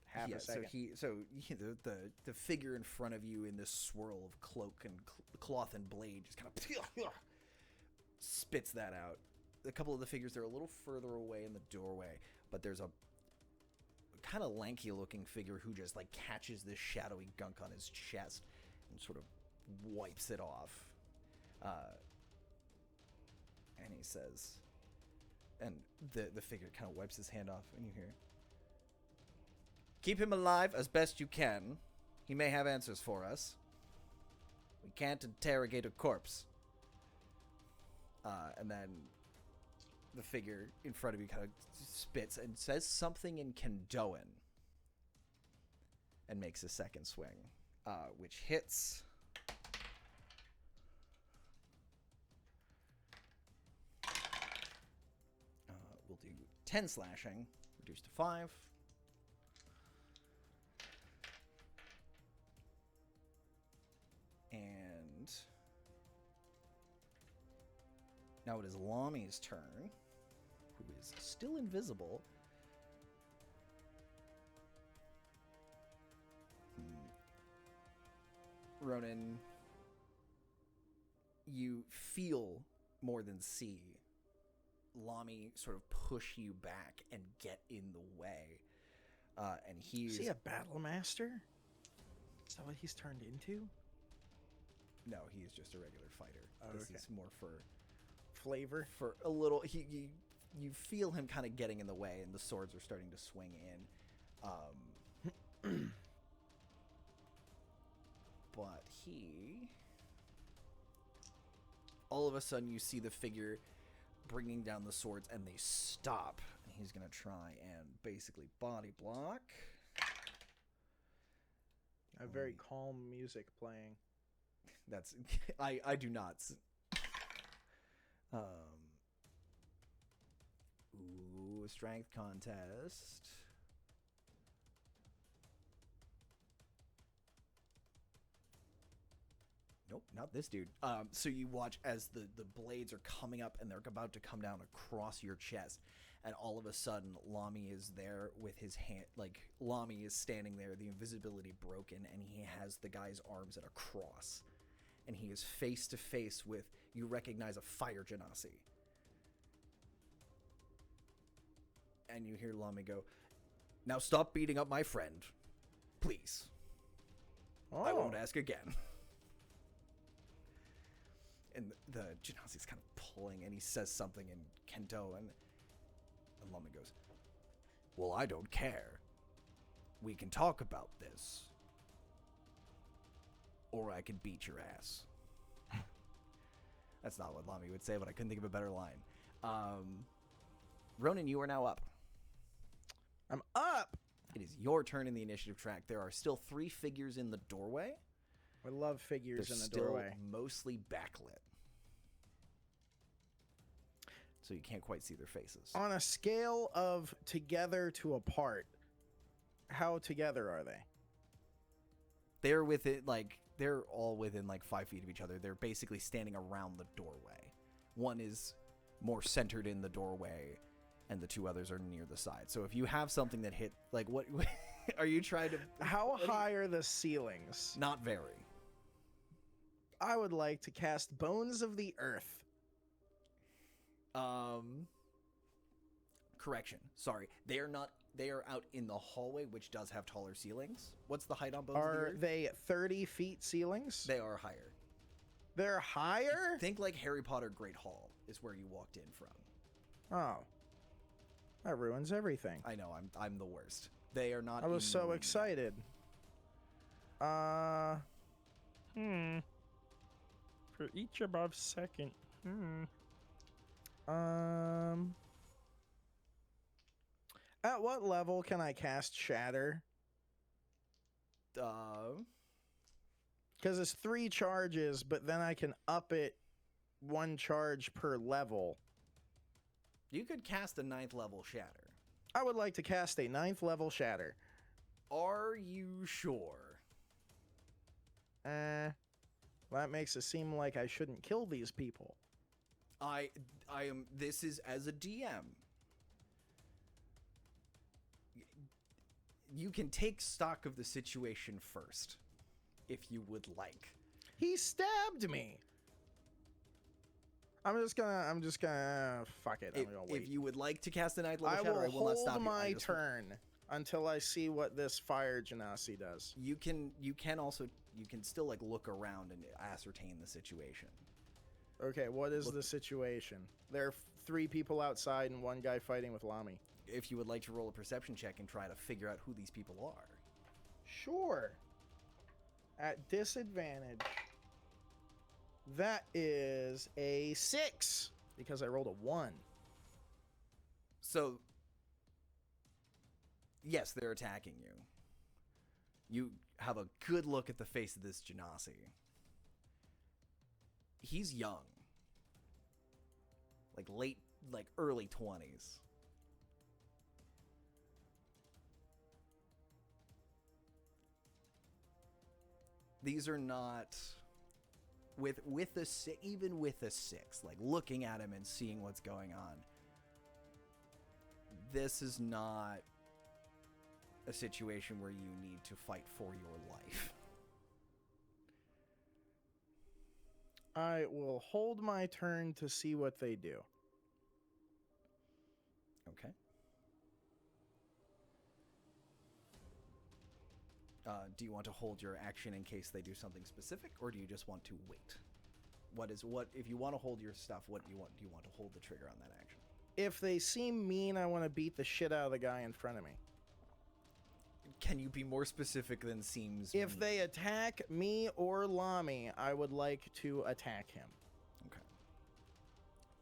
Speaker 4: half a second.
Speaker 1: The figure in front of you in this swirl of cloak and cloth and blade just kind of spits that out. A couple of the figures, they're a little further away in the doorway, but there's a kind of lanky looking figure who just like catches this shadowy gunk on his chest and sort of wipes it off. And he says, and the figure kind of wipes his hand off, and you hear, "Keep him alive as best you can. He may have answers for us. We can't interrogate a corpse." And then the figure in front of you kind of spits and says something in Kendoan and makes a second swing, which hits. We'll do 10 slashing, reduced to 5. And now it is Lomey's turn, who is still invisible. Ronan, you feel more than see Lomey sort of push you back and get in the way. And
Speaker 4: Is he a battle master? Is that what he's turned into?
Speaker 1: No, he is just a regular fighter.
Speaker 4: Oh,
Speaker 1: This
Speaker 4: okay.
Speaker 1: is more for
Speaker 4: Flavor?
Speaker 1: for a little. You feel him kind of getting in the way, and the swords are starting to swing in. But he, all of a sudden, you see the figure bringing down the swords, and they stop. And he's gonna try and basically body block.
Speaker 4: A very calm music playing.
Speaker 1: That's I do not. Ooh, a strength contest. Nope, not this dude. So you watch as the blades are coming up and they're about to come down across your chest, and all of a sudden Lomey is there with his hand, like Lomey is standing there, the invisibility broken, and he has the guy's arms at a cross, and he is face to face with, you recognize, a fire genasi. And you hear Lomey go, "Now stop beating up my friend, please. I won't ask again." And the Genasi's kind of pulling, and he says something in Kendo, and Lomey goes, "Well, I don't care. We can talk about this. Or I can beat your ass." That's not what Lomey would say, but I couldn't think of a better line. Ronan, you are now up.
Speaker 4: I'm up!
Speaker 1: It is your turn in the initiative track. There are still 3 figures in the doorway.
Speaker 4: I love figures
Speaker 1: They're
Speaker 4: in the
Speaker 1: still
Speaker 4: doorway.
Speaker 1: mostly backlit, so you can't quite see their faces.
Speaker 4: On a scale of together to apart, how together are they?
Speaker 1: They're within, like, they're all within, like, 5 feet of each other. They're basically standing around the doorway. One is more centered in the doorway, and the two others are near the side. So if you have something that hit, like, what are you trying to...
Speaker 4: How high are the ceilings?
Speaker 1: Not very.
Speaker 4: I would like to cast Bones of the Earth.
Speaker 1: Correction. Sorry. They are not... They are out in the hallway, which does have taller ceilings. What's the height on Bones of the
Speaker 4: Are
Speaker 1: Earth?
Speaker 4: they 30 feet ceilings?
Speaker 1: They are higher.
Speaker 4: They're higher?
Speaker 1: Think like Harry Potter Great Hall is where you walked in from.
Speaker 4: Oh. That ruins everything.
Speaker 1: I know, I'm the worst. They are not...
Speaker 4: I was so
Speaker 1: in-
Speaker 4: excited.
Speaker 5: For each above second.
Speaker 4: At what level can I cast Shatter? Because it's 3 charges, but then I can up it 1 charge per level.
Speaker 1: You could cast a 9th level Shatter.
Speaker 4: I would like to cast a 9th level Shatter.
Speaker 1: Are you sure?
Speaker 4: That makes it seem like I shouldn't kill these people.
Speaker 1: I am... This is as a DM. You can take stock of the situation first, if you would like.
Speaker 4: He stabbed me. I'm just gonna fuck it. I'm gonna wait.
Speaker 1: If you would like to cast a 9th level
Speaker 4: I
Speaker 1: Shatter, I
Speaker 4: will
Speaker 1: will not stop
Speaker 4: hold
Speaker 1: you.
Speaker 4: my turn until I see what this fire genasi does.
Speaker 1: You can still like look around and ascertain the situation.
Speaker 4: Okay, what is the situation? There are 3 people outside and 1 guy fighting with Lomey.
Speaker 1: If you would like to roll a perception check and try to figure out who these people are.
Speaker 4: Sure. At disadvantage. That is a 6 because I rolled a 1.
Speaker 1: So, yes, they're attacking you. You have a good look at the face of this Genasi. He's young. Like early 20s. These are not... even with a 6, like looking at him and seeing what's going on, this is not a situation where you need to fight for your life.
Speaker 4: I will hold my turn to see what they do.
Speaker 1: Okay. Do you want to hold your action in case they do something specific, or do you just want to wait? If you want to hold your stuff, do you want to hold the trigger on that action?
Speaker 4: If they seem mean, I want to beat the shit out of the guy in front of me.
Speaker 1: Can you be more specific than seems
Speaker 4: If
Speaker 1: mean?
Speaker 4: they attack me or Lomey, I would like to attack him.
Speaker 1: Okay.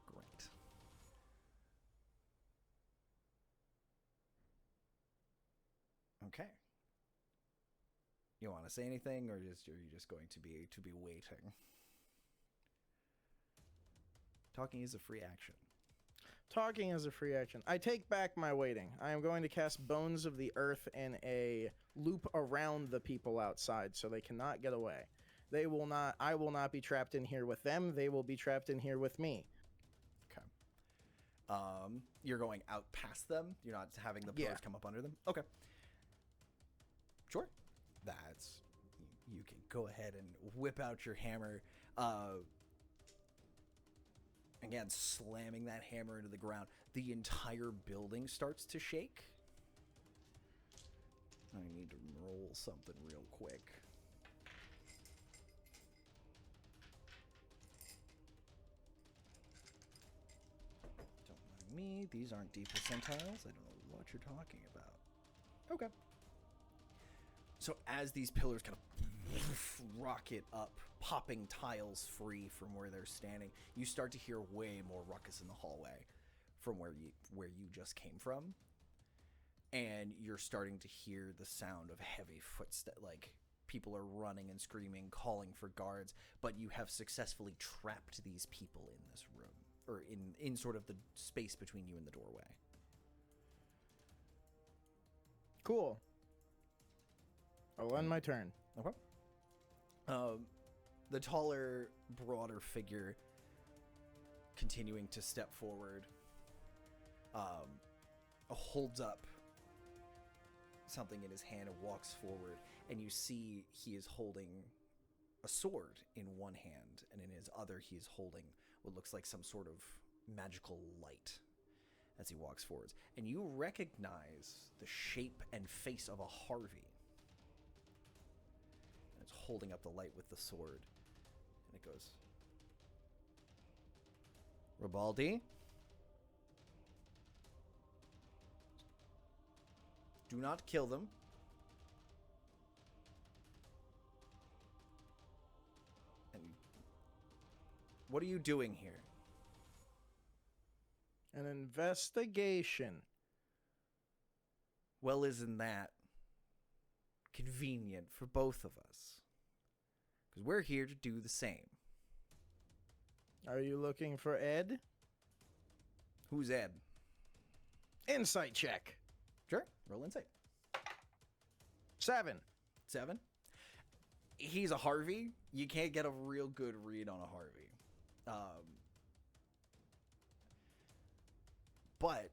Speaker 1: Great. Okay. You want to say anything, or are you just going to be waiting? Talking is a free action.
Speaker 4: Talking is a free action. I take back my waiting. I am going to cast Bones of the Earth in a loop around the people outside so they cannot get away. I will not be trapped in here with them. They will be trapped in here with me.
Speaker 1: Okay. You're going out past them? You're not having the pillars come up under them? Okay. Sure. You can go ahead and whip out your hammer. Again, slamming that hammer into the ground. The entire building starts to shake. I need to roll something real quick. Don't mind me. These aren't deep percentiles. I don't know what you're talking about. Okay. So as these pillars kind of rocket up, popping tiles free from where they're standing, you start to hear way more ruckus in the hallway from where you just came from. And you're starting to hear the sound of heavy footsteps, like people are running and screaming, calling for guards, but you have successfully trapped these people in this room, or in sort of the space between you and the doorway.
Speaker 4: Cool. I'll end my turn.
Speaker 1: Okay. The taller, broader figure continuing to step forward holds up something in his hand and walks forward, and you see he is holding a sword in one hand, and in his other he is holding what looks like some sort of magical light as he walks forwards. And you recognize the shape and face of a Harvey. And it's holding up the light with the sword. And it goes, Ribaldi? Do not kill them. And what are you doing here?
Speaker 4: An investigation.
Speaker 1: Well, isn't that convenient for both of us? Because we're here to do the same.
Speaker 4: Are you looking for Ed?
Speaker 1: Who's Ed?
Speaker 4: Insight check.
Speaker 1: Sure. Roll insight.
Speaker 4: 7.
Speaker 1: 7. He's a Harvey. You can't get a real good read on a Harvey. But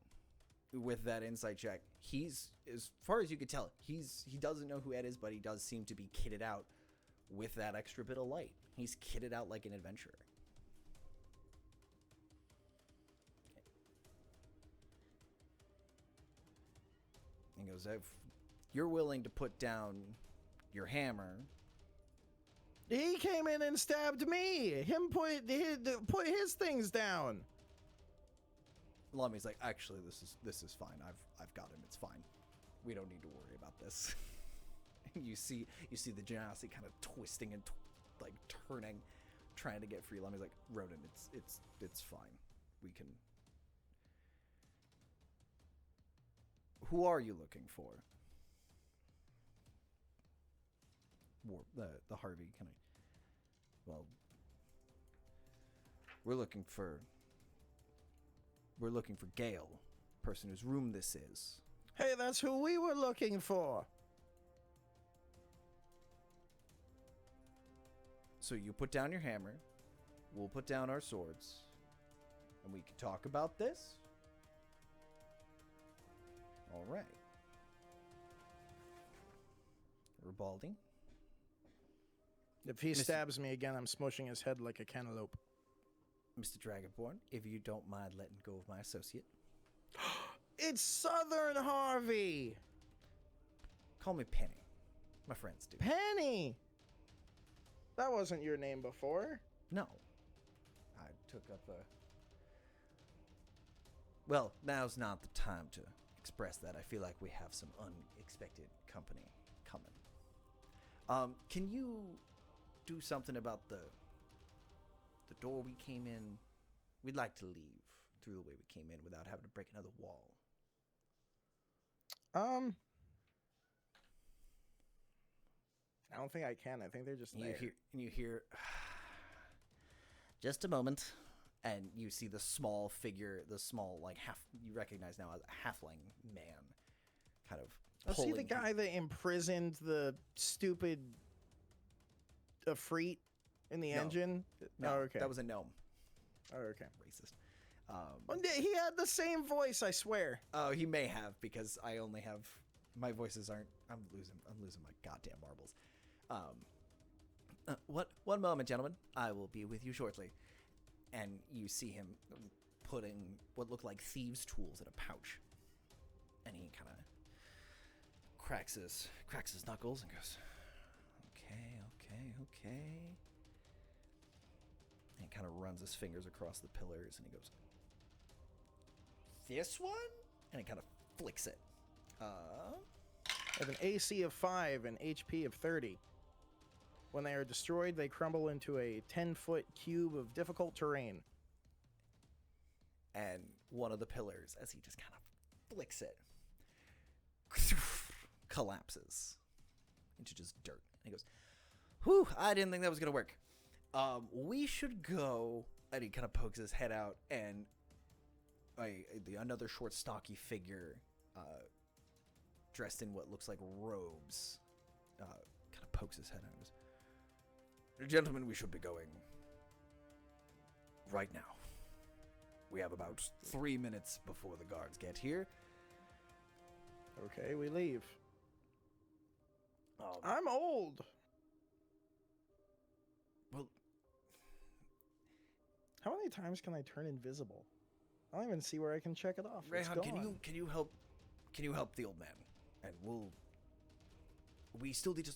Speaker 1: with that insight check, he's, as far as you could tell, he doesn't know who Ed is, but he does seem to be kitted out with that extra bit of light. He's kitted out like an adventurer. He goes, if you're willing to put down your hammer.
Speaker 4: He came in and stabbed me. Him put his things down.
Speaker 1: Lomey's like, actually, this is fine. I've got him. It's fine. We don't need to worry about this. you see the Genasi kind of twisting and like turning, trying to get free. Lomey's like, Ronan, it's fine. We can. Who are you looking for? The Harvey kind of. Well, we're looking for Gale, person whose room this is.
Speaker 4: Hey, that's who we were looking for.
Speaker 1: So you put down your hammer, we'll put down our swords, and we can talk about this? All right. Ribaldi?
Speaker 4: If he stabs me again, I'm smushing his head like a cantaloupe.
Speaker 1: Mr. Dragonborn, if you don't mind letting go of my associate.
Speaker 4: It's Southern Harvey!
Speaker 1: Call me Penny. My friends do.
Speaker 4: Penny! That wasn't your name before.
Speaker 1: No. I took up a... Well, now's not the time to express that. I feel like we have some unexpected company coming. Can you do something about the door we came in? We'd like to leave through the way we came in without having to break another wall.
Speaker 4: I don't think I can. I think they're just there.
Speaker 1: You hear just a moment, and you see the small figure, the small, like, you recognize now as a halfling man, kind of
Speaker 4: see the guy that imprisoned the stupid Afreet in the engine?
Speaker 1: No,
Speaker 4: oh, okay.
Speaker 1: That was a gnome.
Speaker 4: Oh, okay.
Speaker 1: Racist.
Speaker 4: He had the same voice, I swear.
Speaker 1: Oh, he may have, because I only have... My voices aren't... I'm losing my goddamn marbles. One moment, gentlemen. I will be with you shortly. And you see him putting what look like thieves' tools in a pouch. And he kind of cracks his knuckles and goes, okay. And he kind of runs his fingers across the pillars and he goes, this one? And he kind of flicks it.
Speaker 4: I have an AC of 5 and HP of 30. When they are destroyed, they crumble into a 10-foot cube of difficult terrain.
Speaker 1: And one of the pillars, as he just kind of flicks it, collapses into just dirt. And he goes, whew, I didn't think that was going to work. We should go. And he kind of pokes his head out, and another short, stocky figure dressed in what looks like robes kind of pokes his head out and goes, "Gentlemen, we should be going right now. We have about 3 minutes before the guards get here."
Speaker 4: Okay, we leave. I'm old.
Speaker 1: Well,
Speaker 4: How many times can I turn invisible? I don't even see where I can check it off. It's
Speaker 1: Rayhan,
Speaker 4: gone.
Speaker 1: can you help the old man? And we still need to,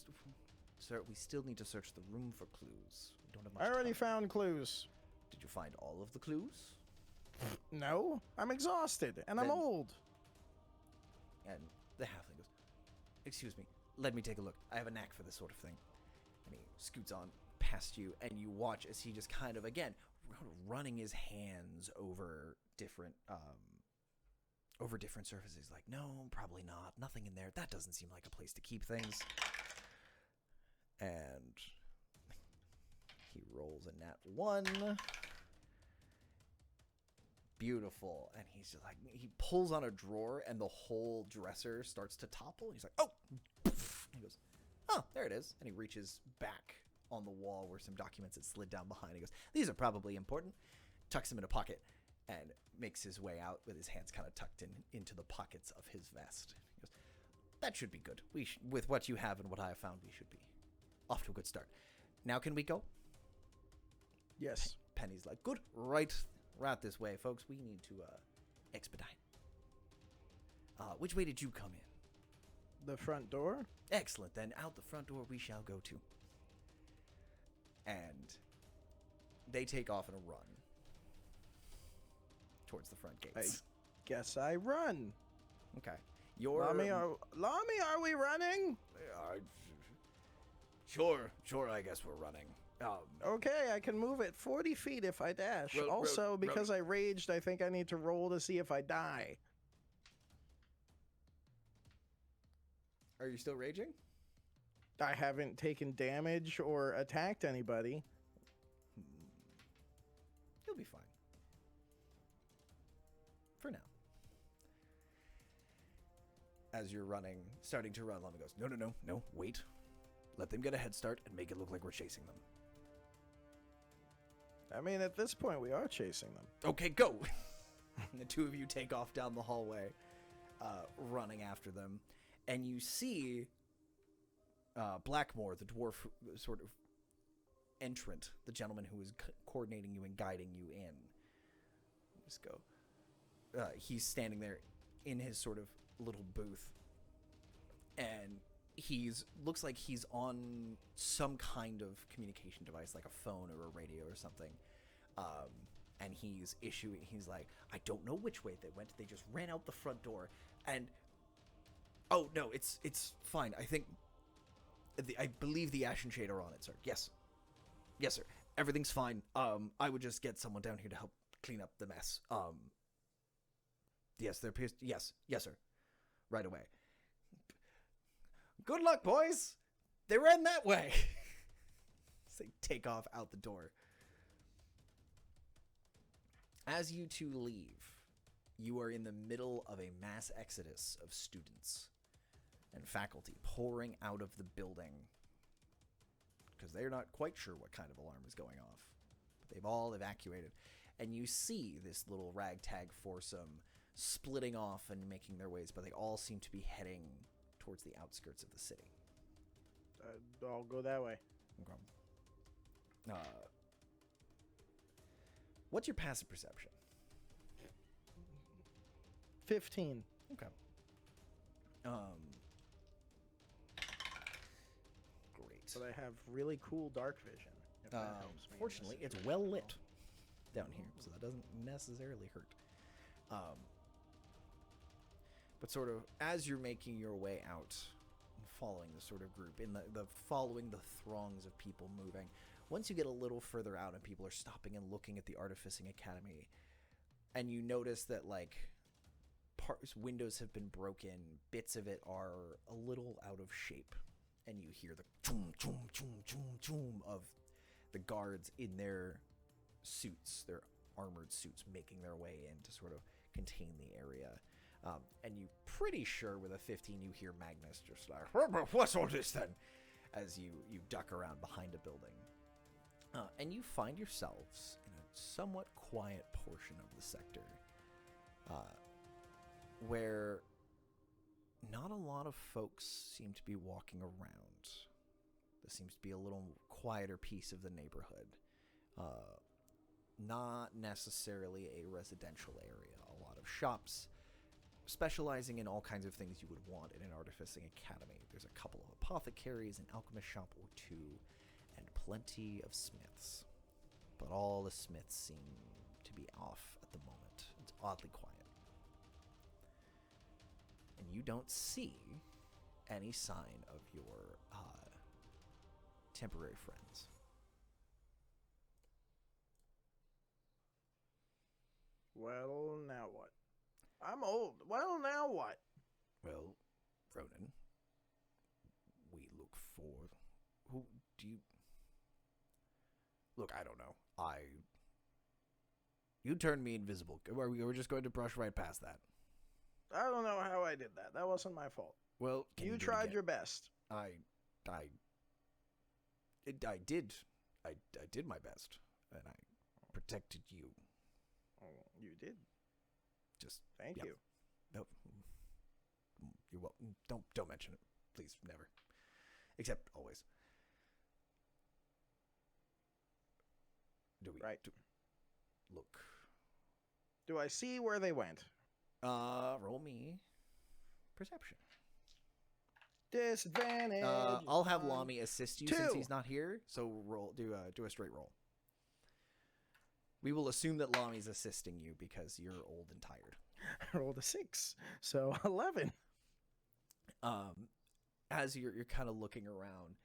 Speaker 1: sir. We still need to search the room for clues. We don't have much
Speaker 4: I already
Speaker 1: time.
Speaker 4: found clues.
Speaker 1: Did you find all of the clues?
Speaker 4: No, I'm exhausted and I'm
Speaker 1: Then-
Speaker 4: old.
Speaker 1: And the halfling goes, "Excuse me, let me take a look. I have a knack for this sort of thing." And he scoots on past you, and you watch as he just kind of, again, running his hands over different surfaces. Like, no, probably not. Nothing in there. That doesn't seem like a place to keep things. And he rolls a nat 1. Beautiful. And he's just like, he pulls on a drawer and the whole dresser starts to topple. And he's like, "Oh!" He goes, "Oh, there it is." And he reaches back on the wall where some documents had slid down behind. He goes, "These are probably important." Tucks them in a pocket and makes his way out with his hands kind of tucked into the pockets of his vest. He goes, "That should be good. With what you have and what I have found, we should be off to a good start. Now can we go?"
Speaker 4: Yes.
Speaker 1: Penny's like, "Good. Right this way, folks. We need to expedite. Which way did you come in?"
Speaker 4: The front door?
Speaker 1: "Excellent. Then out the front door we shall go to." And they take off in a run towards the front gates.
Speaker 4: Guess I run.
Speaker 1: Okay. You're
Speaker 4: Lomey, are we running?
Speaker 1: Sure, I guess we're running.
Speaker 4: Okay, I can move it 40 feet if I dash. Also, because I raged, I think I need to roll to see if I die.
Speaker 1: Are you still raging?
Speaker 4: I haven't taken damage or attacked anybody.
Speaker 1: You'll be fine. For now. As you're starting to run, Lomey goes, No, wait. Let them get a head start and make it look like we're chasing them.
Speaker 4: I mean, at this point, we are chasing them.
Speaker 1: Okay, go! And the two of you take off down the hallway, running after them. And you see Blackmore, the dwarf sort of entrant, the gentleman who is coordinating you and guiding you in. Just go. He's standing there in his sort of little booth. And looks like he's on some kind of communication device, like a phone or a radio or something. And he's like, "I don't know which way they went. They just ran out the front door. And oh no, it's fine. I believe the Ashe and Shade are on it, sir. Yes, sir. Everything's fine. I would just get someone down here to help clean up the mess. Yes, there appears. Yes, sir. Right away. Good luck, boys. They ran that way." So they take off out the door. As you two leave, you are in the middle of a mass exodus of students and faculty pouring out of the building because they're not quite sure what kind of alarm is going off. But they've all evacuated. And you see this little ragtag foursome splitting off and making their ways, but they all seem to be heading towards the outskirts of the city.
Speaker 4: I'll go that way.
Speaker 1: Okay. What's your passive perception?
Speaker 4: 15.
Speaker 1: Okay. Great.
Speaker 4: But I have really cool dark vision. If that helps me in
Speaker 1: Fortunately,
Speaker 4: this
Speaker 1: it's
Speaker 4: situation.
Speaker 1: well lit down here, so that doesn't necessarily hurt. But sort of as you're making your way out and following the sort of group, in the following the throngs of people moving, once you get a little further out and people are stopping and looking at the Artificing Academy, and you notice that like windows have been broken, bits of it are a little out of shape, and you hear the choom choom choom choom choom of the guards in their suits, their armored suits, making their way in to sort of contain the area. And you pretty sure with a 15 you hear Magnus just like, what's all this then? As you duck around behind a building. And you find yourselves in a somewhat quiet portion of the sector. Where not a lot of folks seem to be walking around. This seems to be a little quieter piece of the neighborhood. Not necessarily a residential area. A lot of shops specializing in all kinds of things you would want in an artificing academy. There's a couple of apothecaries, an alchemist shop or two, and plenty of smiths. But all the smiths seem to be off at the moment. It's oddly quiet. And you don't see any sign of your temporary friends.
Speaker 4: Well, now what? I'm old. Well, now what?
Speaker 1: Well, Ronan, we look for... Who do you... Look, I don't know. You turned me invisible. We were just going to brush right past that.
Speaker 4: I don't know how I did that. That wasn't my fault.
Speaker 1: Well, can
Speaker 4: You
Speaker 1: do it
Speaker 4: tried
Speaker 1: again?
Speaker 4: your best.
Speaker 1: I did my best, and I protected you.
Speaker 4: Oh, you did.
Speaker 1: Just
Speaker 4: Thank
Speaker 1: yeah.
Speaker 4: you.
Speaker 1: No, you're welcome. Don't mention it, please. Never, except always. Do we?
Speaker 4: Right.
Speaker 1: Look.
Speaker 4: Do I see where they went?
Speaker 1: Roll me perception.
Speaker 4: Disadvantage.
Speaker 1: I'll have Lomey assist you since
Speaker 4: 2.
Speaker 1: he's not here. So do a straight roll. We will assume that Lomey's assisting you because you're old and tired.
Speaker 4: I rolled a 6, so 11.
Speaker 1: As you're kind of looking around,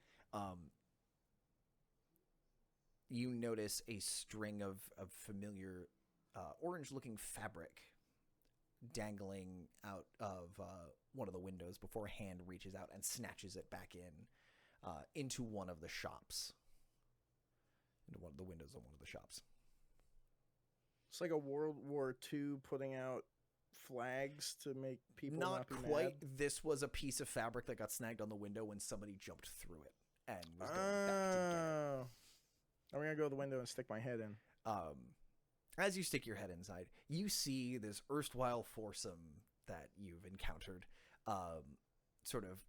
Speaker 1: you notice a string of familiar orange-looking fabric dangling out of one of the windows before a hand reaches out and snatches it back into one of the shops. Into one of the windows of one of the shops.
Speaker 4: It's like a World War II putting out flags to make people not be
Speaker 1: quite.
Speaker 4: mad.
Speaker 1: This was a piece of fabric that got snagged on the window when somebody jumped through it and was going back to get it.
Speaker 4: I'm gonna go to the window and stick my head in.
Speaker 1: As you stick your head inside, you see this erstwhile foursome that you've encountered, sort of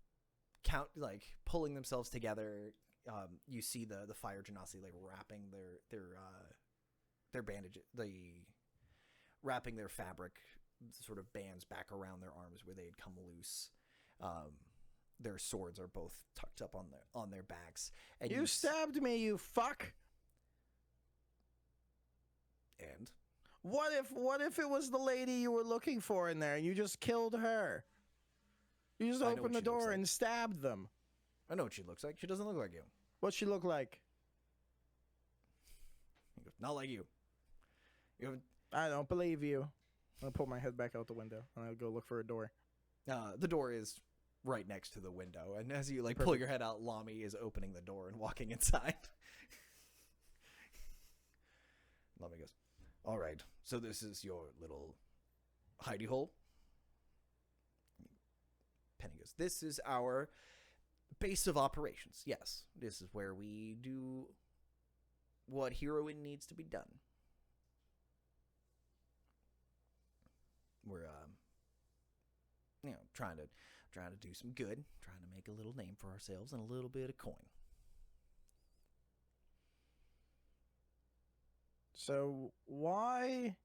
Speaker 1: pulling themselves together. You see the fire genasi wrapping their bandages, wrapping their fabric sort of bands back around their arms where they had come loose. Their swords are both tucked up on their backs. And
Speaker 4: You stabbed me, you fuck!
Speaker 1: And
Speaker 4: What if it was the lady you were looking for in there and you just killed her? You just
Speaker 1: I know
Speaker 4: opened
Speaker 1: what
Speaker 4: the
Speaker 1: she looks
Speaker 4: door
Speaker 1: like.
Speaker 4: and stabbed them.
Speaker 1: I know what she looks like. She doesn't look like you.
Speaker 4: What's she look like?
Speaker 1: He goes, not like you. You haven't.
Speaker 4: I don't believe you. I'll pull my head back out the window and I'll go look for a door.
Speaker 1: The door is right next to the window, and as you pull your head out, Lomey is opening the door and walking inside. Lomey goes, "All right, so this is your little hidey hole." Penny goes, "This is our base of operations. Yes, this is where we do what heroing needs to be done. We're trying to do some good, trying to make a little name for ourselves and a little bit of coin."
Speaker 4: So why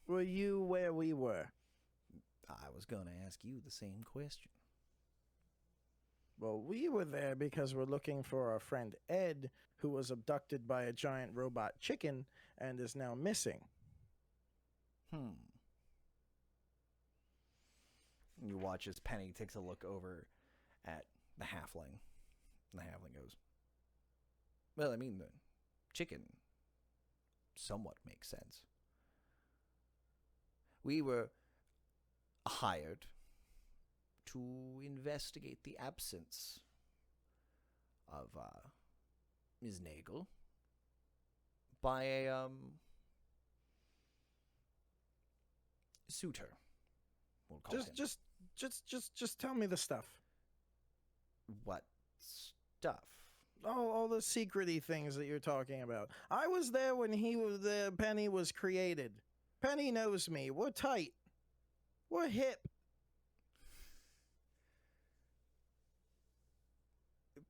Speaker 4: were you where we were?
Speaker 1: I was going to ask you the same question.
Speaker 4: Well, we were there because we're looking for our friend Ed, who was abducted by a giant robot chicken and is now missing.
Speaker 1: You watch as Penny takes a look over at the halfling. And the halfling goes, "Well, I mean, the chicken somewhat makes sense. We were hired to investigate the absence of Ms. Nagel by a suitor we'll call him.
Speaker 4: Just tell me the stuff.
Speaker 1: What stuff?
Speaker 4: All the secrety things that you're talking about. I was there when Penny was created. Penny knows me. We're tight. We're hip.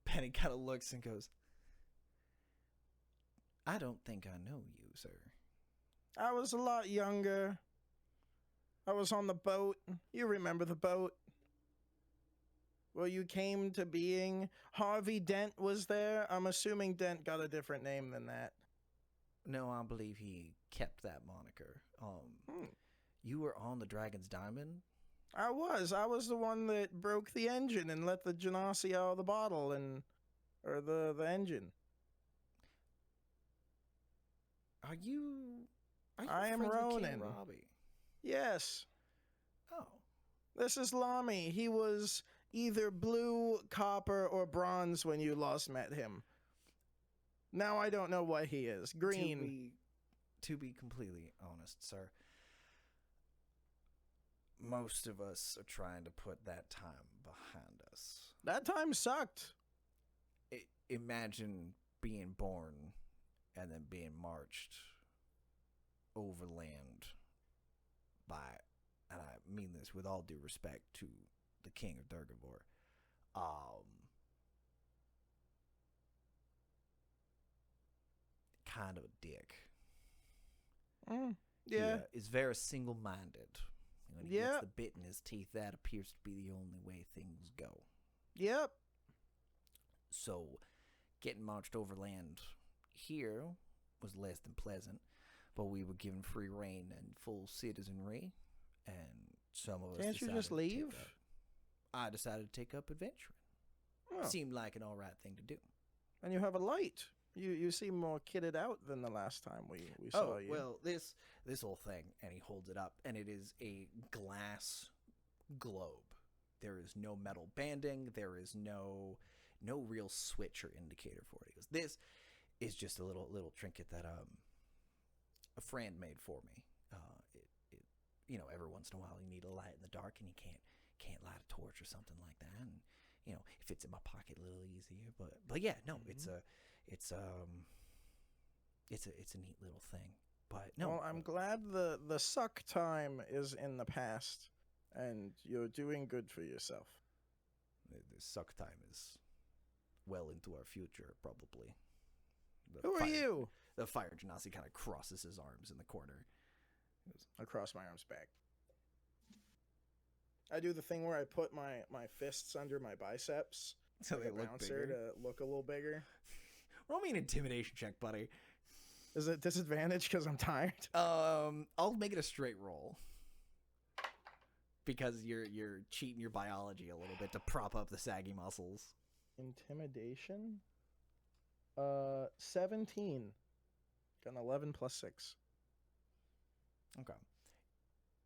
Speaker 1: Penny kind of looks and goes, I don't think I know you, sir.
Speaker 4: I was a lot younger. I was on the boat. You remember the boat? Well, you came to being. Harvey Dent was there. I'm assuming Dent got a different name than that.
Speaker 1: No, I believe he kept that moniker. You were on the Dragon's Diamond?
Speaker 4: I was the one that broke the engine and let the Genasi out of the bottle or the engine.
Speaker 1: Are you
Speaker 4: I am
Speaker 1: friends with King
Speaker 4: Ronan.
Speaker 1: Robbie?
Speaker 4: Yes.
Speaker 1: Oh.
Speaker 4: This is Lomey. He was either blue, copper, or bronze when you last met him. Now I don't know what he is. Green.
Speaker 1: To be completely honest, sir, most of us are trying to put that time behind us.
Speaker 4: That time sucked.
Speaker 1: Imagine being born and then being marched overland by, and I mean this with all due respect to the King of Durgavor, kind of a dick.
Speaker 4: Yeah.
Speaker 1: He is very single-minded. When he gets the bit in his teeth, that appears to be the only way things go.
Speaker 4: Yep.
Speaker 1: So, getting marched overland here was less than pleasant, but we were given free reign and full citizenry, and some of us
Speaker 4: Can't you
Speaker 1: decided
Speaker 4: just
Speaker 1: to
Speaker 4: leave?
Speaker 1: I decided to take up adventuring.
Speaker 4: Oh.
Speaker 1: Seemed like an all right thing to do.
Speaker 4: And you have a light. You seem more kitted out than the last time we saw you.
Speaker 1: Well, this whole thing, and he holds it up, and it is a glass globe. There is no metal banding. There is no real switch or indicator for it. He goes, this is just a little trinket that a friend made for me. Every once in a while you need a light in the dark, and you can't light a torch or something like that, and it fits in my pocket a little easier. But yeah, no, it's a neat little thing. But no,
Speaker 4: well, I'm glad the suck time is in the past, and you're doing good for yourself.
Speaker 1: The suck time is well into our future, probably.
Speaker 4: Who are you?
Speaker 1: The fire genasi kind of crosses his arms in the corner.
Speaker 4: I cross my arms back. I do the thing where I put my fists under my biceps,
Speaker 1: So
Speaker 4: like
Speaker 1: they
Speaker 4: a
Speaker 1: look
Speaker 4: bouncer
Speaker 1: bigger.
Speaker 4: to look a little bigger.
Speaker 1: Roll me an intimidation check, buddy.
Speaker 4: Is it disadvantage because I'm tired?
Speaker 1: I'll make it a straight roll. Because you're cheating your biology a little bit to prop up the saggy muscles.
Speaker 4: Intimidation? 17. Got an 11 plus 6.
Speaker 1: Okay.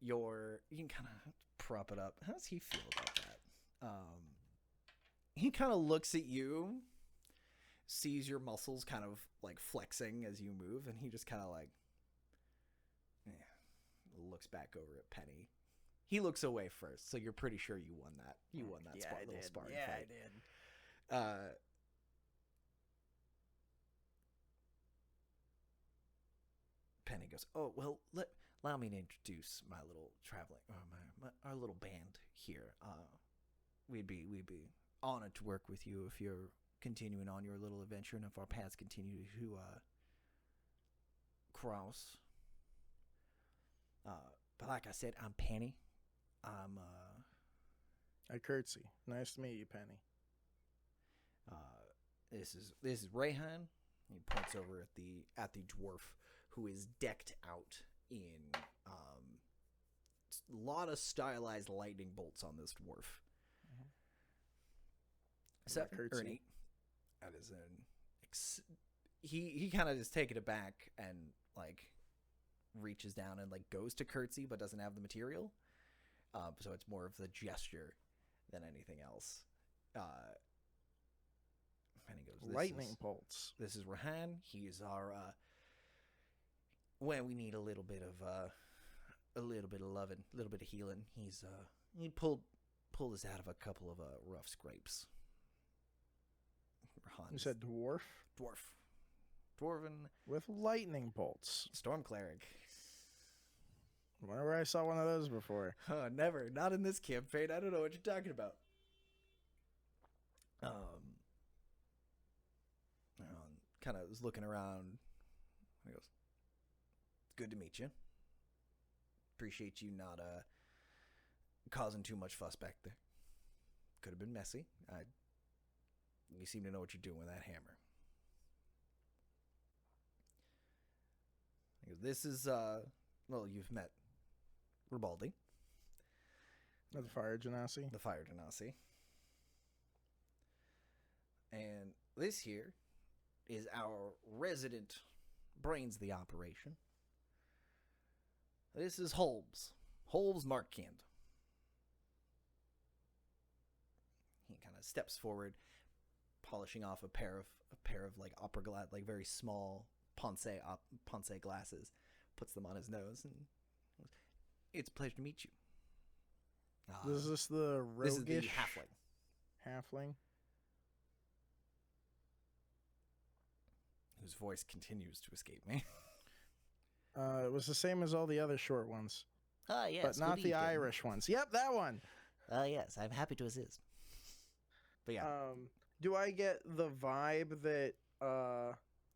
Speaker 1: You can kind of prop it up. How does he feel about that? He kind of looks at you, sees your muscles kind of like flexing as you move, and he just kind of like looks back over at Penny. He looks away first, so you're pretty sure you won that. You won that little sparring fight.
Speaker 4: I did.
Speaker 1: Penny goes, "Oh well, allow me to introduce my little traveling, our little band here. We'd be honored to work with you if you're continuing on your little adventure, and if our paths continue to cross. But like I said, I'm Penny.
Speaker 4: I curtsy. Nice to meet you, Penny.
Speaker 1: This is Rayhan." He points over at the dwarf, who is decked out in a lot of stylized lightning bolts on this dwarf.
Speaker 4: Mm-hmm.
Speaker 1: 7 or an 8. That is he kind of is taken aback and like reaches down and like goes to curtsy, but doesn't have the material. So it's more of the gesture than anything else. And he goes,
Speaker 4: Lightning bolts.
Speaker 1: This is Rahan. He's our when we need a little bit of a little bit of loving, a little bit of healing. He pulled us out of a couple of rough scrapes.
Speaker 4: You said dwarf?
Speaker 1: Dwarven.
Speaker 4: With lightning bolts.
Speaker 1: Storm Cleric.
Speaker 4: Whenever I saw one of those before.
Speaker 1: Never. Not in this campaign. I don't know what you're talking about. Kind of was looking around. He goes, "It's good to meet you. Appreciate you not causing too much fuss back there. Could have been messy. You seem to know what you're doing with that hammer." He goes, "This is well, you've met Ribaldi,
Speaker 4: The fire genasi.
Speaker 1: the fire genasi, and this here is our resident brains of the operation. This is Holmes Markkind." He kind of steps forward, polishing off a pair of like opera glass, like very small Ponce glasses, puts them on his nose, and goes, "It's a pleasure to meet you."
Speaker 4: Is this the roguish?
Speaker 1: This is the halfling.
Speaker 4: Halfling?
Speaker 1: Whose voice continues to escape me.
Speaker 4: It was the same as all the other short ones.
Speaker 1: Yes.
Speaker 4: But not the Irish ones. Yep, that one.
Speaker 1: Yes, I'm happy to assist. But yeah.
Speaker 4: Do I get the vibe that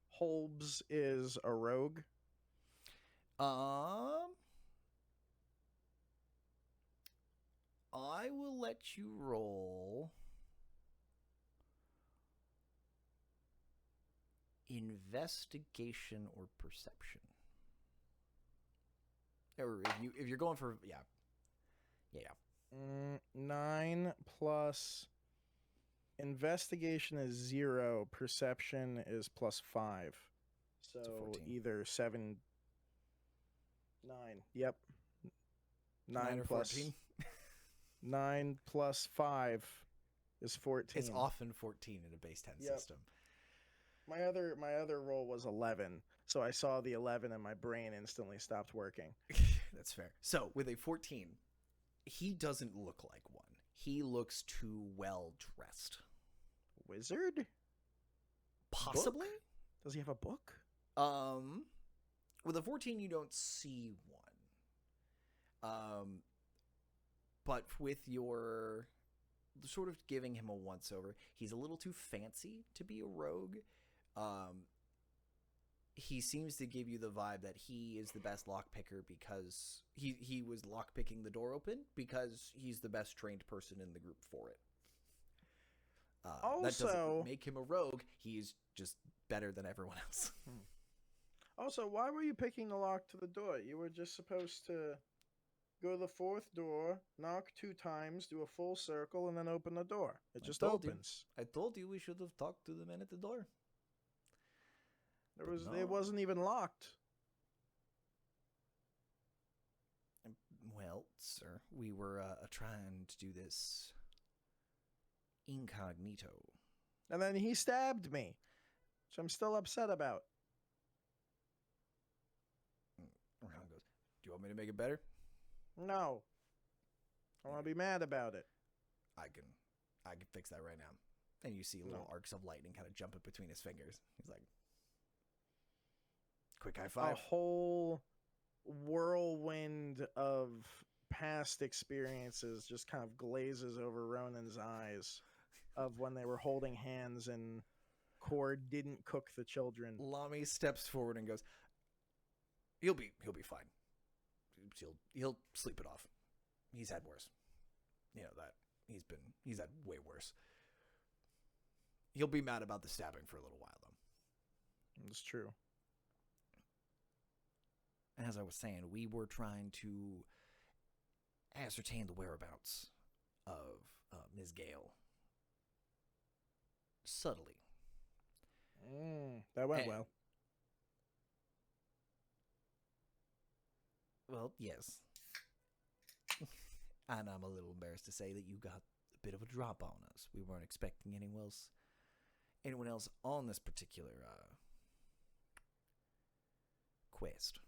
Speaker 4: Holmes is a rogue?
Speaker 1: I will let you roll investigation or perception. Or if you're going for yeah.
Speaker 4: 9 plus investigation is 0, perception is plus 5. So
Speaker 1: 14.
Speaker 4: either 7, 9. Yep. 9
Speaker 1: or
Speaker 4: plus
Speaker 1: 14.
Speaker 4: 9 plus 5 is 14.
Speaker 1: It's often 14 in a base 10 system.
Speaker 4: My other roll was 11, so I saw the 11 and my brain instantly stopped working.
Speaker 1: That's fair. So with a 14, he doesn't look like one. He looks too well dressed.
Speaker 4: Wizard?
Speaker 1: Possibly?
Speaker 4: Book? Does he have a book?
Speaker 1: With a 14, you don't see one. But with your sort of giving him a once over, he's a little too fancy to be a rogue. He seems to give you the vibe that he is the best lockpicker because he was lockpicking the door open because he's the best trained person in the group for it. That doesn't make him a rogue. He's just better than everyone else.
Speaker 4: Also, why were you picking the lock to the door? You were just supposed to go to the 4th door, knock 2 times, do a full circle, and then open the door. It just opens.
Speaker 1: I told you we should have talked to the man at the door.
Speaker 4: It wasn't even locked.
Speaker 1: Well, sir, we were trying to do this incognito.
Speaker 4: And then he stabbed me, which I'm still upset about.
Speaker 1: Ronon goes, "Do you want me to make it better?"
Speaker 4: No. I want to be mad about it.
Speaker 1: I can fix that right now. And you see little arcs of lightning kind of jumping between his fingers. He's like, quick high five.
Speaker 4: A whole whirlwind of past experiences just kind of glazes over Ronan's eyes of when they were holding hands and Cord didn't cook the children.
Speaker 1: Lomey steps forward and goes, He'll be fine. He'll sleep it off. He's had worse. You know that. He's had way worse. He'll be mad about the stabbing for a little while though.
Speaker 4: It's true.
Speaker 1: As I was saying, we were trying to ascertain the whereabouts of Ms. Gale. Subtly.
Speaker 4: That went well.
Speaker 1: Well, yes. And I'm a little embarrassed to say that you got a bit of a drop on us. We weren't expecting anyone else on this particular quest.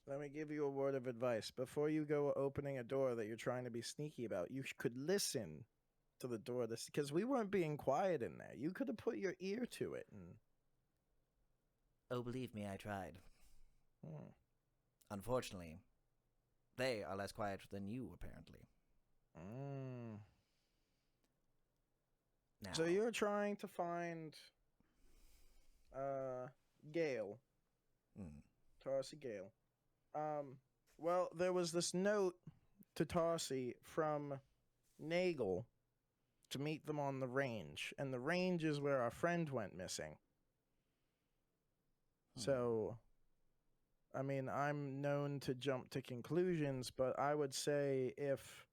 Speaker 4: Let me give you a word of advice. Before you go opening a door that you're trying to be sneaky about, you could listen to the door, because we weren't being quiet in there. You could have put your ear to it. And...
Speaker 1: Oh, believe me, I tried.
Speaker 4: Hmm.
Speaker 1: Unfortunately, they are less quiet than you, apparently. Now,
Speaker 4: So you're trying to find Gale. Tarsi Gale. Well, there was this note to Tarsi from Nagel to meet them on the range, and the range is where our friend went missing. So, I mean, I'm known to jump to conclusions, but I would say if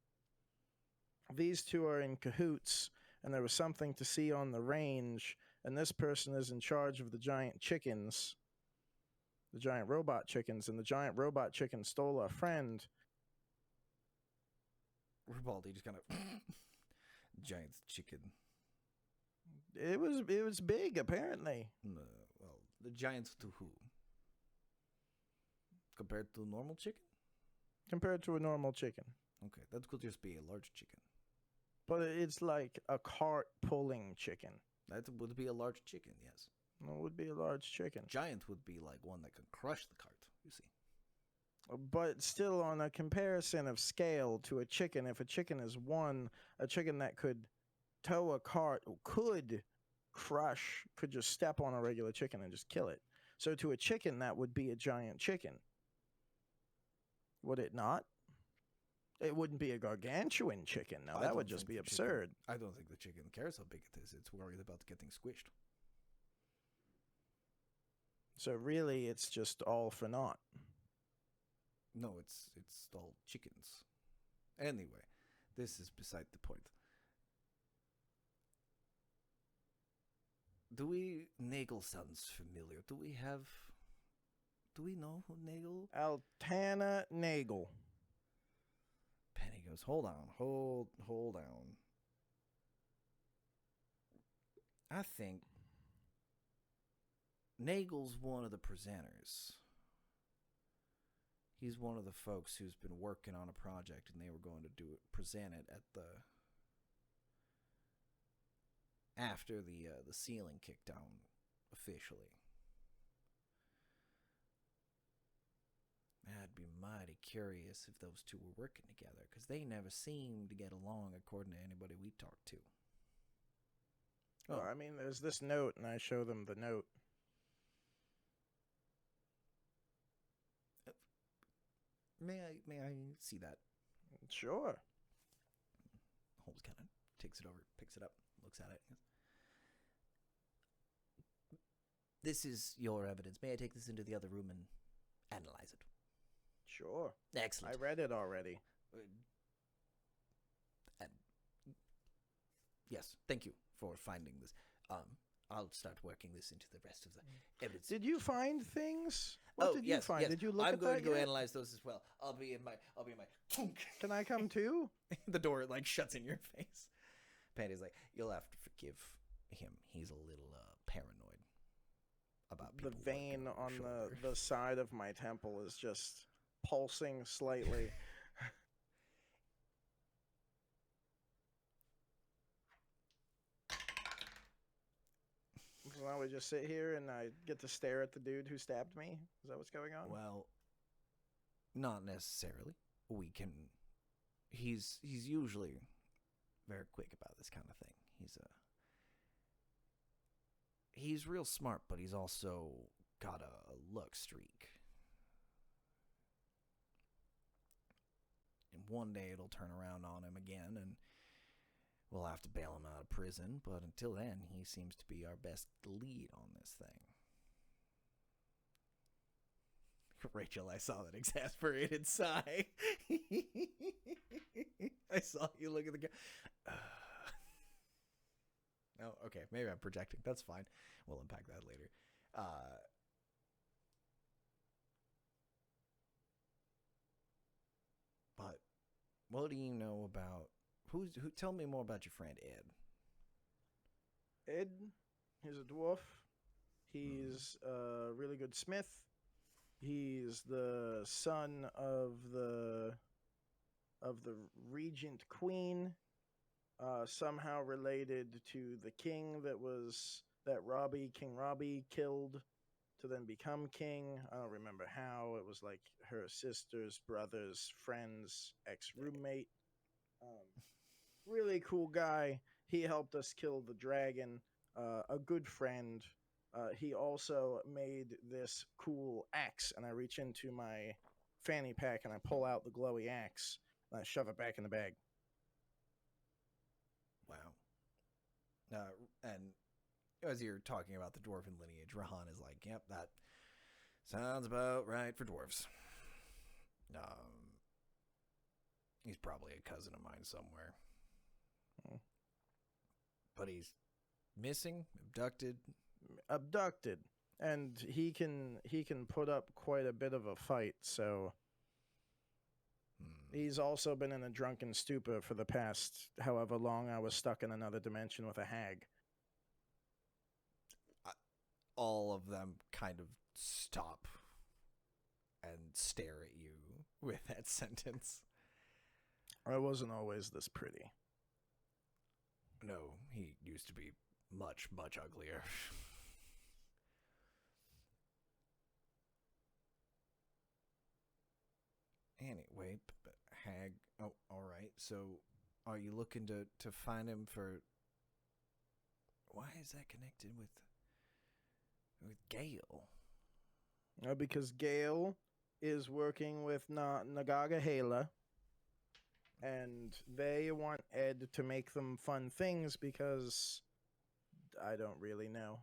Speaker 4: these two are in cahoots and there was something to see on the range, and this person is in charge of the giant chickens, the giant robot chickens, and the giant robot chicken stole our friend.
Speaker 1: Ribaldi just kind of giant chicken.
Speaker 4: It was big, apparently.
Speaker 1: Well, the giants to who? Compared to normal chicken?
Speaker 4: Compared to a normal chicken.
Speaker 1: Okay, that could just be a large chicken.
Speaker 4: But it's like a cart pulling chicken.
Speaker 1: That would be a large chicken, yes.
Speaker 4: It would be a large chicken.
Speaker 1: Giant would be like one that can crush the cart, you see.
Speaker 4: But still, on a comparison of scale to a chicken, if a chicken is one, a chicken that could tow a cart could just step on a regular chicken and just kill it. So to a chicken, that would be a giant chicken. Would it not? It wouldn't be a gargantuan chicken. Now, that would just be absurd.
Speaker 1: I don't think the chicken cares how big it is. It's worried about getting squished.
Speaker 4: So really, it's just all for naught.
Speaker 1: No, it's all chickens. Anyway, this is beside the point. Nagel sounds familiar. Do we know who Nagel?
Speaker 4: Altana Nagel.
Speaker 1: Penny goes, hold on. I think Nagel's one of the presenters. He's one of the folks who's been working on a project, and they were going to present it after the ceiling kicked down officially. I'd be mighty curious if those two were working together, because they never seemed to get along according to anybody we talked to.
Speaker 4: Oh, I mean, there's this note, and I show them the note.
Speaker 1: May I see that?
Speaker 4: Sure.
Speaker 1: Holmes kind of takes it over, picks it up, looks at it. This is your evidence. May I take this into the other room and analyze it?
Speaker 4: Sure.
Speaker 1: Excellent.
Speaker 4: I read it already.
Speaker 1: Yes, thank you for finding this. I'll start working this into the rest of the evidence.
Speaker 4: Did you find things? What did you find?
Speaker 1: Yes.
Speaker 4: Did you look
Speaker 1: I'm
Speaker 4: at
Speaker 1: going
Speaker 4: that
Speaker 1: to go
Speaker 4: yet?
Speaker 1: analyze those as well. I'll be in my
Speaker 4: Can I come too?
Speaker 1: The door like shuts in your face. Pandy's like, you'll have to forgive him. He's a little paranoid about people.
Speaker 4: The vein on the side of my temple is just pulsing slightly. So now we just sit here and I get to stare at the dude who stabbed me? Is that what's going on?
Speaker 1: Well, not necessarily. We can. He's usually very quick about this kind of thing. He's real smart, but he's also got a luck streak. And one day it'll turn around on him again, and we'll have to bail him out of prison. But until then, he seems to be our best lead on this thing. Rachel, I saw that exasperated sigh. I saw you look at the guy. Oh, okay. Maybe I'm projecting. That's fine. We'll unpack that later. But what do you know about who? Tell me more about your friend Ed.
Speaker 4: Ed, he's a dwarf. He's a really good smith. He's the son of the regent queen, somehow related to the king that King Robbie killed to then become king. I don't remember how. It was like her sister's brother's friend's ex-roommate. Really cool guy. He helped us kill the dragon. A good friend. He also made this cool axe, and I reach into my fanny pack and I pull out the glowy axe and I shove it back in the bag.
Speaker 1: Wow. And as you're talking about the dwarven lineage, Rahan is like, yep, that sounds about right for dwarves. He's probably a cousin of mine somewhere. But he's missing,
Speaker 4: abducted, and he can put up quite a bit of a fight, so he's also been in a drunken stupor for the past however long I was stuck in another dimension with a hag.
Speaker 1: All of them kind of stop and stare at you with that sentence.
Speaker 4: I wasn't always this pretty.
Speaker 1: No, he used to be much, much uglier. Anyway, hag. Oh, all right. So, are you looking to find him for? Why is that connected with Gale?
Speaker 4: Because Gale is working with Nagaga Hala, and they want Ed to make them fun things because I don't really know.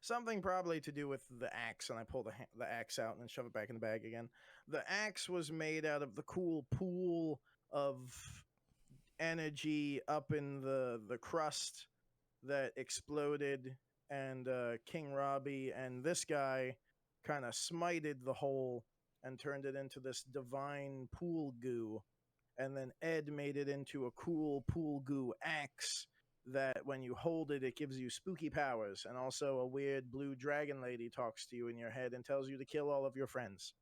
Speaker 4: Something probably to do with the axe, and I pull the axe out and then shove it back in the bag again. The axe was made out of the cool pool of energy up in the crust that exploded, and King Robbie and this guy kind of smited the hole and turned it into this divine pool goo. And then Ed made it into a cool pool goo axe that when you hold it, it gives you spooky powers. And also a weird blue dragon lady talks to you in your head and tells you to kill all of your friends.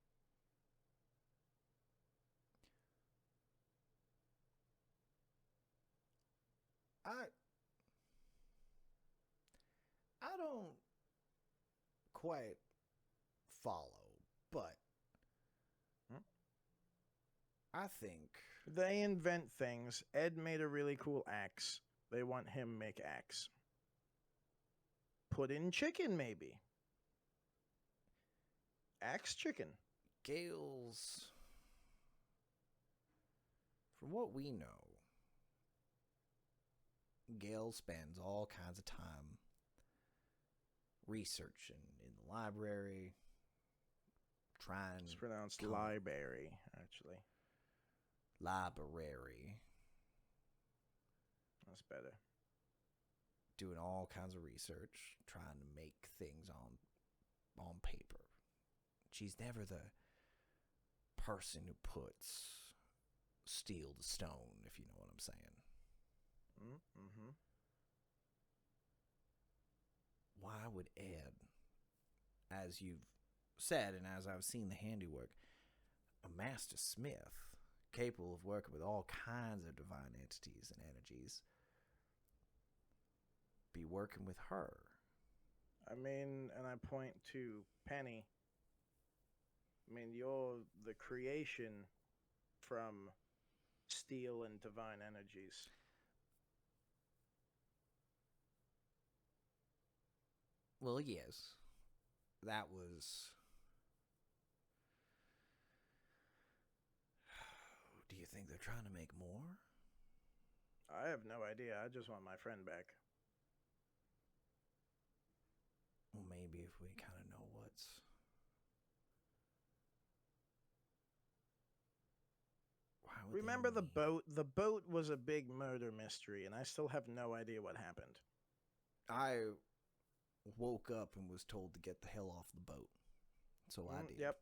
Speaker 1: I don't quite follow, but I think
Speaker 4: they invent things. Ed made a really cool axe. They want him make axe. Put in chicken, maybe. Axe chicken.
Speaker 1: Gale's, from what we know, Gale spends all kinds of time researching in the library, trying.
Speaker 4: It's pronounced library, actually.
Speaker 1: Library.
Speaker 4: That's better.
Speaker 1: Doing all kinds of research, trying to make things on paper. She's never the person who puts steel to stone, if you know what I'm saying.
Speaker 4: Mm-hmm.
Speaker 1: Why would Ed, as you've said and as I've seen the handiwork, a master smith capable of working with all kinds of divine entities and energies, be working with her?
Speaker 4: I mean, and I point to Penny. I mean, you're the creation from steel and divine energies.
Speaker 1: Well, yes. That was... Do you think they're trying to make more?
Speaker 4: I have no idea. I just want my friend back.
Speaker 1: Well, maybe if we kind of know what's...
Speaker 4: Remember the boat? The boat was a big murder mystery, and I still have no idea what happened.
Speaker 1: I woke up and was told to get the hell off the boat. So I did.
Speaker 4: Yep.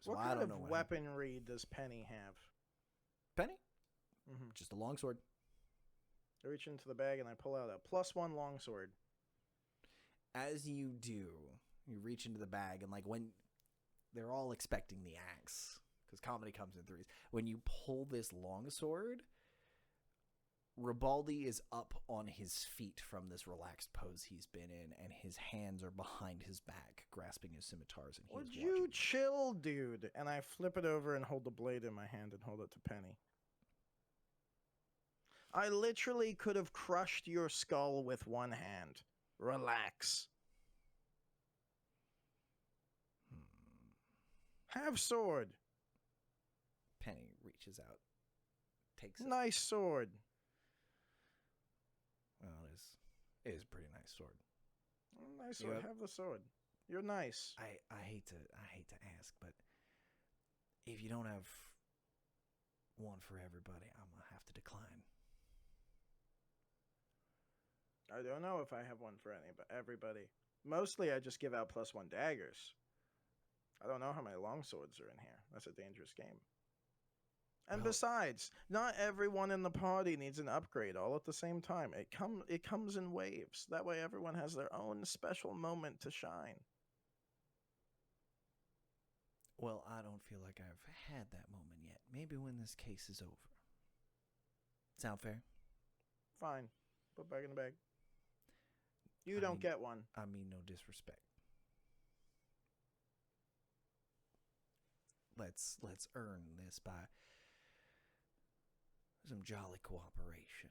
Speaker 1: So
Speaker 4: what kind of weaponry does Penny have?
Speaker 1: Penny?
Speaker 4: Mm-hmm.
Speaker 1: Just a longsword.
Speaker 4: I reach into the bag and I pull out a +1 longsword.
Speaker 1: as you do, you reach into the bag, and like when they're all expecting the axe, because comedy comes in threes. When you pull this longsword, Ribaldi is up on his feet from this relaxed pose he's been in, and his hands are behind his back, grasping his scimitars, and
Speaker 4: Would
Speaker 1: he's
Speaker 4: you
Speaker 1: watching.
Speaker 4: chill, dude? And I flip it over and hold the blade in my hand and hold it to Penny. I literally could have crushed your skull with one hand. Relax. Have sword.
Speaker 1: Penny reaches out, takes it.
Speaker 4: Nice sword.
Speaker 1: Well, it is a pretty nice sword.
Speaker 4: Nice sword.
Speaker 1: Yep.
Speaker 4: Have the sword. You're nice.
Speaker 1: I hate to ask, but if you don't have one for everybody, I'm gonna have to decline.
Speaker 4: I don't know if I have one for everybody. Mostly I just give out +1 daggers. I don't know how many longswords are in here. That's a dangerous game. And
Speaker 1: Well-
Speaker 4: besides, not everyone in the party needs an upgrade all at the same time. It comes in waves. That way everyone has their own special moment to shine.
Speaker 1: Well, I don't feel like I've had that moment yet. Maybe when this case is over. Sound fair?
Speaker 4: Fine. Put back in the bag. You
Speaker 1: I
Speaker 4: don't
Speaker 1: mean-
Speaker 4: get one.
Speaker 1: I mean no disrespect. Let's earn this by some jolly cooperation.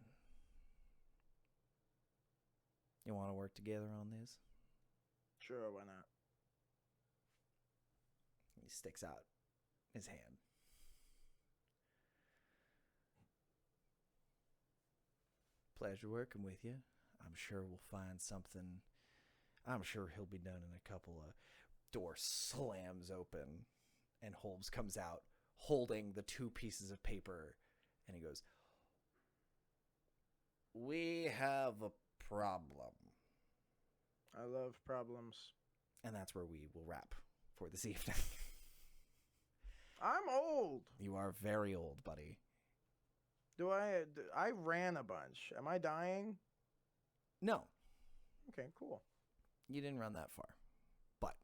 Speaker 1: You want to work together on this?
Speaker 4: Sure, why not?
Speaker 1: He sticks out his hand. Pleasure working with you. I'm sure we'll find something. I'm sure he'll be done in a couple of... Door slams open, and Holmes comes out holding the 2 pieces of paper, and he goes, "We have a problem."
Speaker 4: I love problems.
Speaker 1: And that's where we will wrap for this evening.
Speaker 4: I'm old.
Speaker 1: You are very old, buddy.
Speaker 4: I ran a bunch. Am I dying?
Speaker 1: No,
Speaker 4: Okay, cool.
Speaker 1: you didn't run that far. But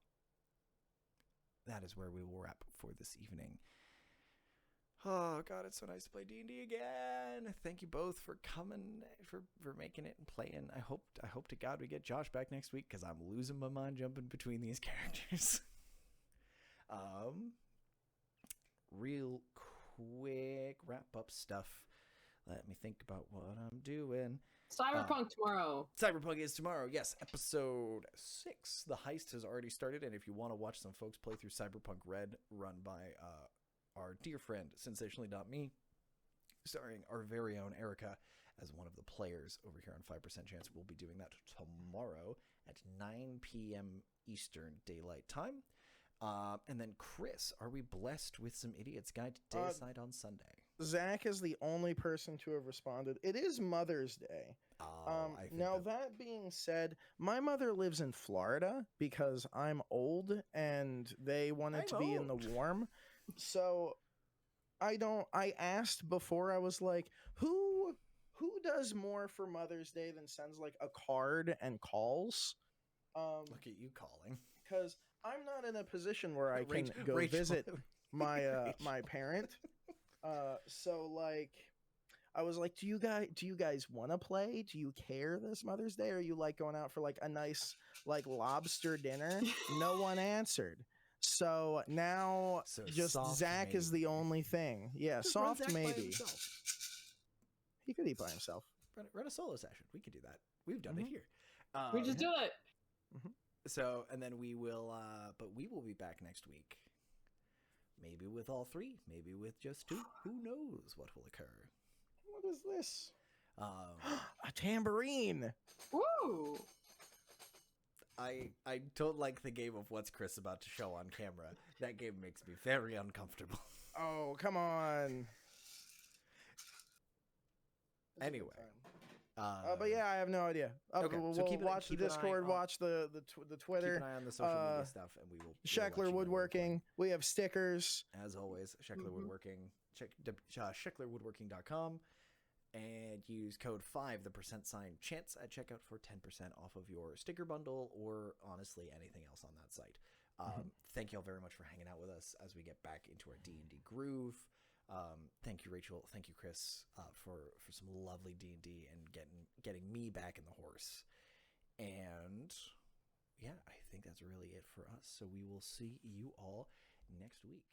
Speaker 1: that is where we will wrap for this evening. Oh, God, it's so nice to play D&D again. Thank you both for coming, for making it and playing. I hope to God we get Josh back next week, because I'm losing my mind jumping between these characters. Real quick wrap-up stuff. Let me think about what I'm doing.
Speaker 2: Cyberpunk tomorrow.
Speaker 1: Cyberpunk is tomorrow. Yes, episode 6. The heist has already started, and if you want to watch some folks play through Cyberpunk Red, run by our dear friend, Sensationally.me, starring our very own Erica as one of the players over here on 5% Chance, we'll be doing that tomorrow at 9 p.m. Eastern Daylight Time. And then, Chris, are we blessed with some Idiot's Guide to Dayside on Sunday?
Speaker 4: Zach is the only person to have responded. It is Mother's Day.
Speaker 1: I think
Speaker 4: Now, that being said, my mother lives in Florida because I'm old and they wanted to be in the warm. So I asked before, I was like, who does more for Mother's Day than sends like a card and calls?
Speaker 1: Look at you calling.
Speaker 4: Because I'm not in a position where I can
Speaker 1: Rachel-
Speaker 4: go
Speaker 1: Rachel-
Speaker 4: visit my
Speaker 1: Rachel.
Speaker 4: my parent. So like, I was like, do you guys want to play? Do you care this Mother's Day? Or are you like going out for like a nice like lobster dinner? No one answered. So now
Speaker 1: So
Speaker 4: just
Speaker 1: soft
Speaker 4: Zach is
Speaker 1: maybe.
Speaker 4: the only thing. Yeah,
Speaker 1: Just run
Speaker 4: soft
Speaker 1: Zach by
Speaker 4: maybe.
Speaker 1: himself.
Speaker 4: He could eat by himself.
Speaker 1: Run a solo session. We could do that. We've done it here.
Speaker 2: We just do it.
Speaker 1: So, and then we will, but we will be back next week. Maybe with all 3, maybe with just 2. Who knows what will occur?
Speaker 4: What is this?
Speaker 1: Um,
Speaker 4: A tambourine.
Speaker 2: Woo!
Speaker 1: I don't like the game of what's Chris about to show on camera. That game makes me very uncomfortable.
Speaker 4: Oh, come on. It's a good
Speaker 1: Anyway.
Speaker 4: time. But yeah, I have no idea.
Speaker 1: Okay,
Speaker 4: We'll
Speaker 1: so keep
Speaker 4: watch the
Speaker 1: keep an eye
Speaker 4: Discord,
Speaker 1: on-
Speaker 4: watch the
Speaker 1: keep
Speaker 4: Twitter.
Speaker 1: an eye on the social media stuff, and we will.
Speaker 4: Sheckler
Speaker 1: let you know when we're
Speaker 4: Woodworking. We have stickers.
Speaker 1: playing. As always, Sheckler Woodworking. Check ShecklerWoodworking.com. and use code 5, the % chance at checkout for 10% off of your sticker bundle or honestly anything else on that site. Thank you all very much for hanging out with us as we get back into our D&D groove. Thank you, Rachel. Thank you, Chris, for some lovely D&D and getting me back in the horse. And yeah, I think that's really it for us. So we will see you all next week.